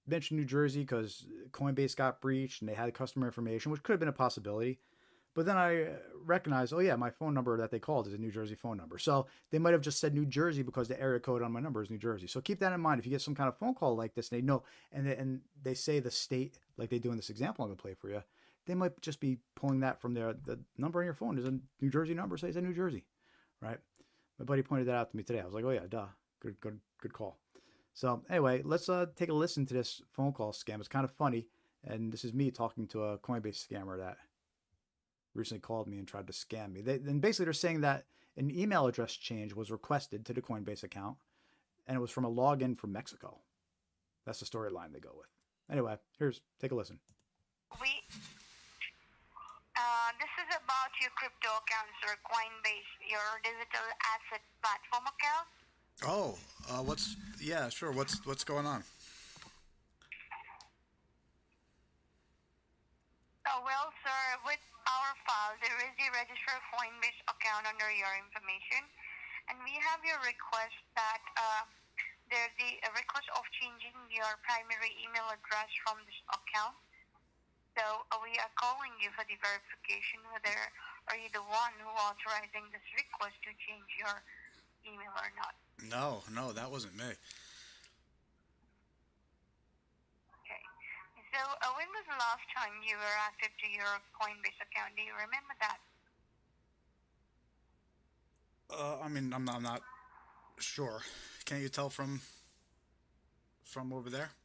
mentioned New Jersey because Coinbase got breached and they had customer information, which could have been a possibility. But then I recognized, oh yeah, my phone number that they called is a New Jersey phone number. So they might have just said New Jersey because the area code on my number is New Jersey. So keep that in mind. If you get some kind of phone call like this, and they know, and they say the state, like they do in this example I'm going to play for you, they might just be pulling that from the number on your phone is a New Jersey number, so it's a New Jersey, right? My buddy pointed that out to me today. I was like, oh yeah, duh, good call. So anyway, let's take a listen to this phone call scam. It's kind of funny, and this is me talking to a Coinbase scammer that recently called me and tried to scam me. Then basically they're saying that an email address change was requested to the Coinbase account, and it was from a login from Mexico. That's the storyline they go with. Anyway, take a listen. This is about your crypto accounts or Coinbase, your digital asset platform account. What's going on? Well, sir, with our file, there is a registered Coinbase account under your information, and we have your request that there's a request of changing your primary email address from this account. So we are calling you for the verification whether are you the one who authorizing this request to change your email or not. No, that wasn't me. Okay. So when was the last time you were active to your Coinbase account? Do you remember that? I mean, I'm not sure. Can't you tell from over there?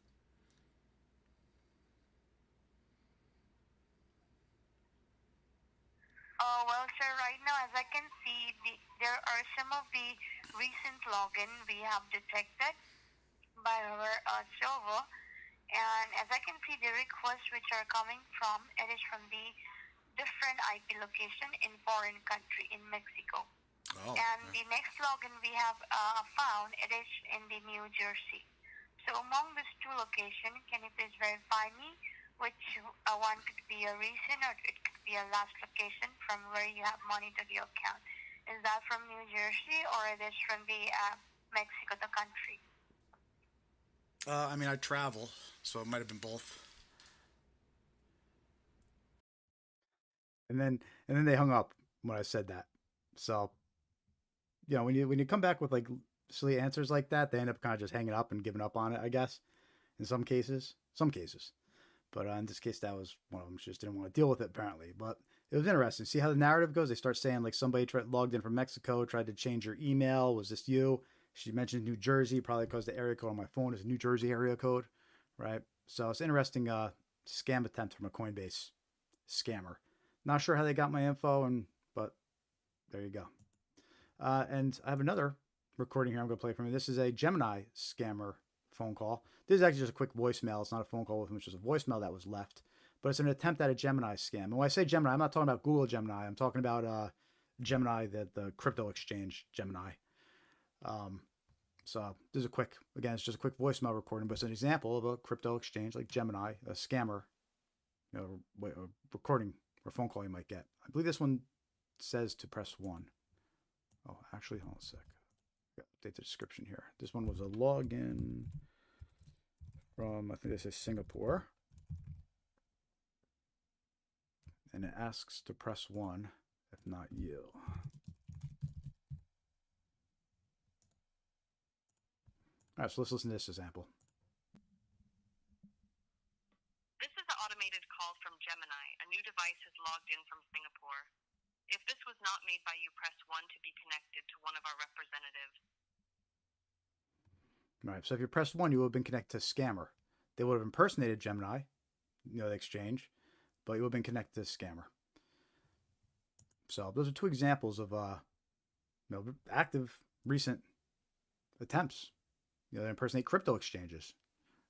Well, sir, right now, as I can see, there are some of the recent login we have detected by our server. And as I can see, the requests which are coming from, it is from the different IP location in foreign country, in Mexico. Oh, and the next login we have found, it is in the New Jersey. So among these two locations, can you please verify me which one could be a recent or it could be a last location from where you have monitored your account? Is that from New Jersey or it is from the Mexico, the country? I mean, I travel, so it might have been both. And then they hung up when I said that. So, you know, when you come back with like silly answers like that, they end up kind of just hanging up and giving up on it, I guess. In some cases. But in this case, that was one of them. She just didn't want to deal with it, apparently. But it was interesting. See how the narrative goes? They start saying, like, somebody logged in from Mexico, tried to change your email. Was this you? She mentioned New Jersey, probably because the area code on my phone is a New Jersey area code, right? So it's an interesting scam attempt from a Coinbase scammer. Not sure how they got my info, but there you go. And I have another recording here I'm going to play from you. This is a Gemini scammer phone call. This is actually just a quick voicemail. It's not a phone call with him. It's just a voicemail that was left. But it's an attempt at a Gemini scam. And when I say Gemini, I'm not talking about Google Gemini. I'm talking about Gemini, the crypto exchange Gemini. So this is it's just a quick voicemail recording, but it's an example of a crypto exchange like Gemini, a scammer, you know, a recording or phone call you might get. I believe this one says to press 1. Oh, actually, hold on a sec. Update the description here. This one was a login from, I think this is Singapore. And it asks to press 1 if not you. All right, so let's listen to this example. This is an automated call from Gemini. A new device is logged in from Singapore. If this was not made by you, press 1 to be connected to one of our representatives. All right, so if you pressed 1, you would have been connected to scammer. They would have impersonated Gemini, you know, the exchange, but you would have been connected to scammer. So those are two examples of you know, active recent attempts, you know, to impersonate crypto exchanges.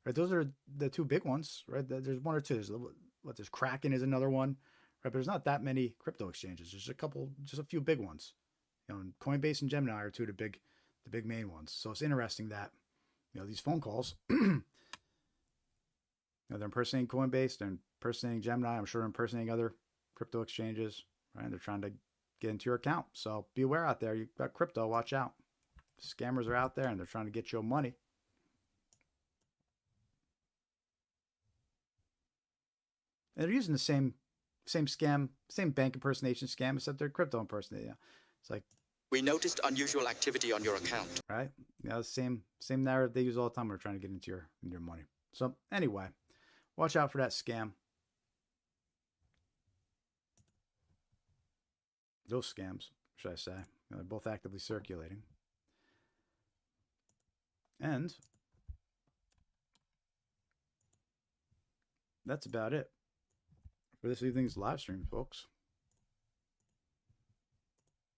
Right, those are the two big ones, right? There's one or two. There's Kraken is another one, right? But there's not that many crypto exchanges. There's just a few big ones. You know, and Coinbase and Gemini are two of the big main ones. So it's interesting that, you know, these phone calls, you know, they're impersonating Coinbase, they're impersonating Gemini. I'm sure they're impersonating other crypto exchanges, right? They're trying to get into your account. So be aware out there. You've got crypto. Watch out. Scammers are out there and they're trying to get your money. And they're using the same scam, same bank impersonation scam, except they're crypto impersonating. Yeah. It's like, we noticed unusual activity on your account. Right? Yeah, the same narrative they use all the time when they're trying to get into your money. So anyway, watch out for that scam. Those scams, should I say. You know, they're both actively circulating. And that's about it for this evening's live stream, folks.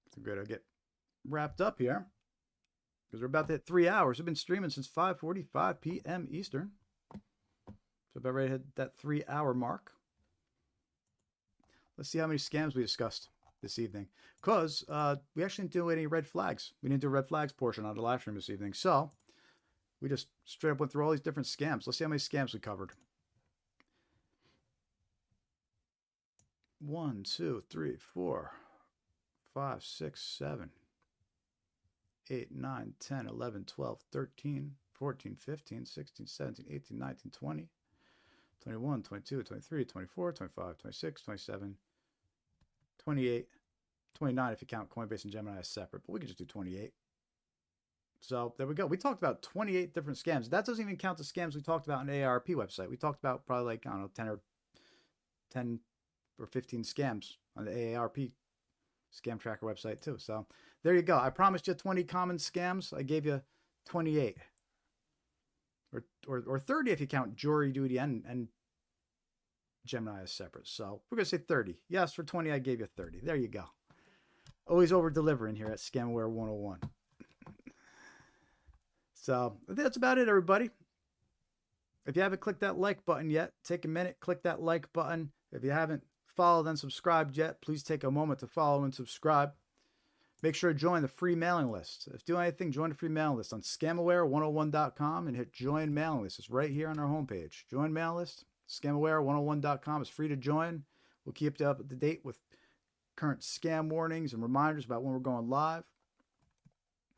It's good to get wrapped up here because we're about to hit 3 hours. We've been streaming since 5:45 p.m. Eastern. So about ready to hit that 3-hour mark. Let's see how many scams we discussed this evening. Because we actually didn't do any red flags. We didn't do a red flags portion on the live stream this evening. So we just straight up went through all these different scams. Let's see how many scams we covered. 1, 2, 3, 4, 5, 6, 7, 8, 9, 10, 11, 12, 13, 14, 15, 16, 17, 18, 19, 20, 21, 22, 23, 24, 25, 26, 27, 28, 29 if you count Coinbase and Gemini as separate, but we can just do 28. So there we go. We talked about 28 different scams. That doesn't even count the scams we talked about on the AARP website. We talked about probably like, I don't know, 10 or 15 scams on the AARP scam tracker website too. So there you go. I promised you 20 common scams. I gave you 28. Or 30 if you count jury duty and Gemini as separate. So we're going to say 30. Yes, for 20, I gave you 30. There you go. Always over-delivering here at Scamware 101. So I think that's about it, everybody. If you haven't clicked that like button yet, take a minute, click that like button. If you haven't followed and subscribed yet, please take a moment to follow and subscribe. Make sure to join the free mailing list. If you do anything, join the free mailing list on scamaware101.com and hit join mailing list. It's right here on our homepage. Join mailing list, scamaware101.com is free to join. We'll keep you up to date with current scam warnings and reminders about when we're going live.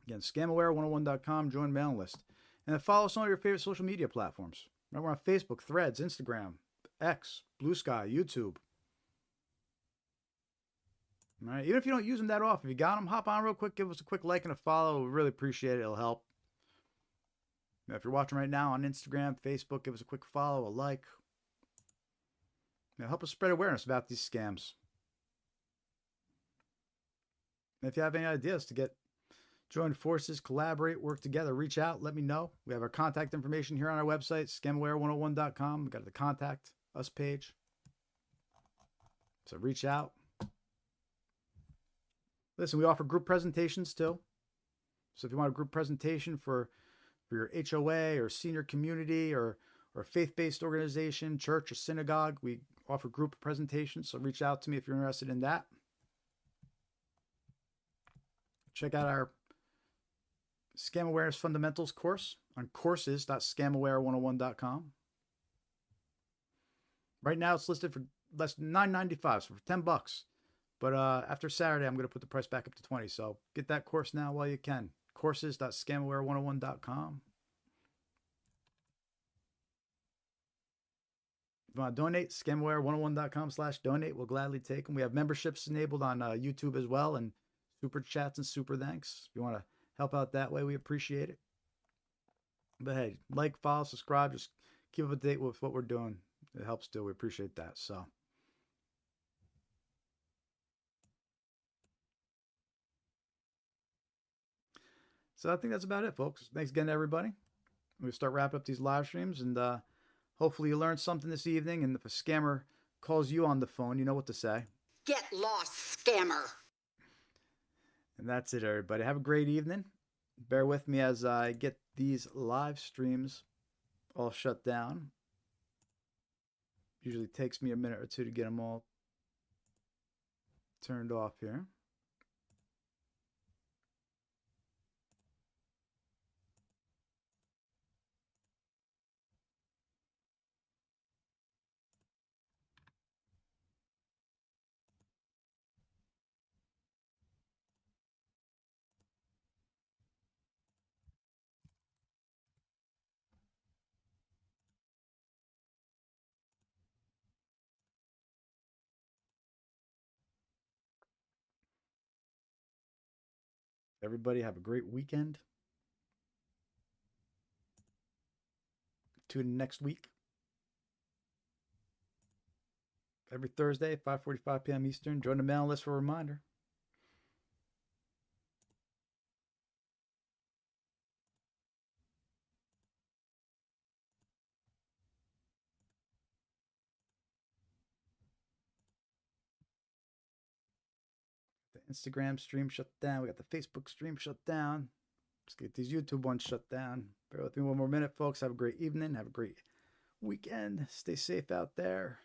Again, scamaware101.com, join mailing list. And then follow some of your favorite social media platforms. Remember, we're on Facebook, Threads, Instagram, X, Blue Sky, YouTube. All right, even if you don't use them that often, if you got them, hop on real quick, give us a quick like and a follow. We really appreciate it. It'll help. Now, if you're watching right now on Instagram, Facebook, give us a quick follow, a like. Help us spread awareness about these scams. And if you have any ideas to join forces, collaborate, work together, reach out, let me know. We have our contact information here on our website, scamaware101.com. We've got the contact us page. So reach out. Listen, we offer group presentations too. So if you want a group presentation for your HOA or senior community or faith-based organization, church or synagogue, we offer group presentations. So reach out to me if you're interested in that. Check out our Scam Awareness Fundamentals course on courses.scamaware101.com. Right now it's listed for less than $9.95, so for $10. But after Saturday, I'm going to put the price back up to $20. So get that course now while you can. Courses.scamaware101.com. If you want to donate, scamaware101.com/donate. We'll gladly take them. We have memberships enabled on YouTube as well, and super chats and super thanks. If you want to help out that way, we appreciate it. But hey, like, follow, subscribe. Just keep up to date with what we're doing. It helps too. We appreciate that. So I think that's about it, folks. Thanks again to everybody. We'll start wrapping up these live streams, and hopefully you learned something this evening. And if a scammer calls you on the phone, you know what to say. Get lost, scammer. And that's it, everybody. Have a great evening. Bear with me as I get these live streams all shut down. Usually takes me a minute or two to get them all turned off here. Everybody have a great weekend. Tune in next week. Every Thursday, 5:45 p.m. Eastern. Join the mailing list for a reminder. The Instagram stream shut down. We got the Facebook stream shut down. Let's get these YouTube ones shut down. Bear with me one more minute, folks. Have a great evening. Have a great weekend. Stay safe out there.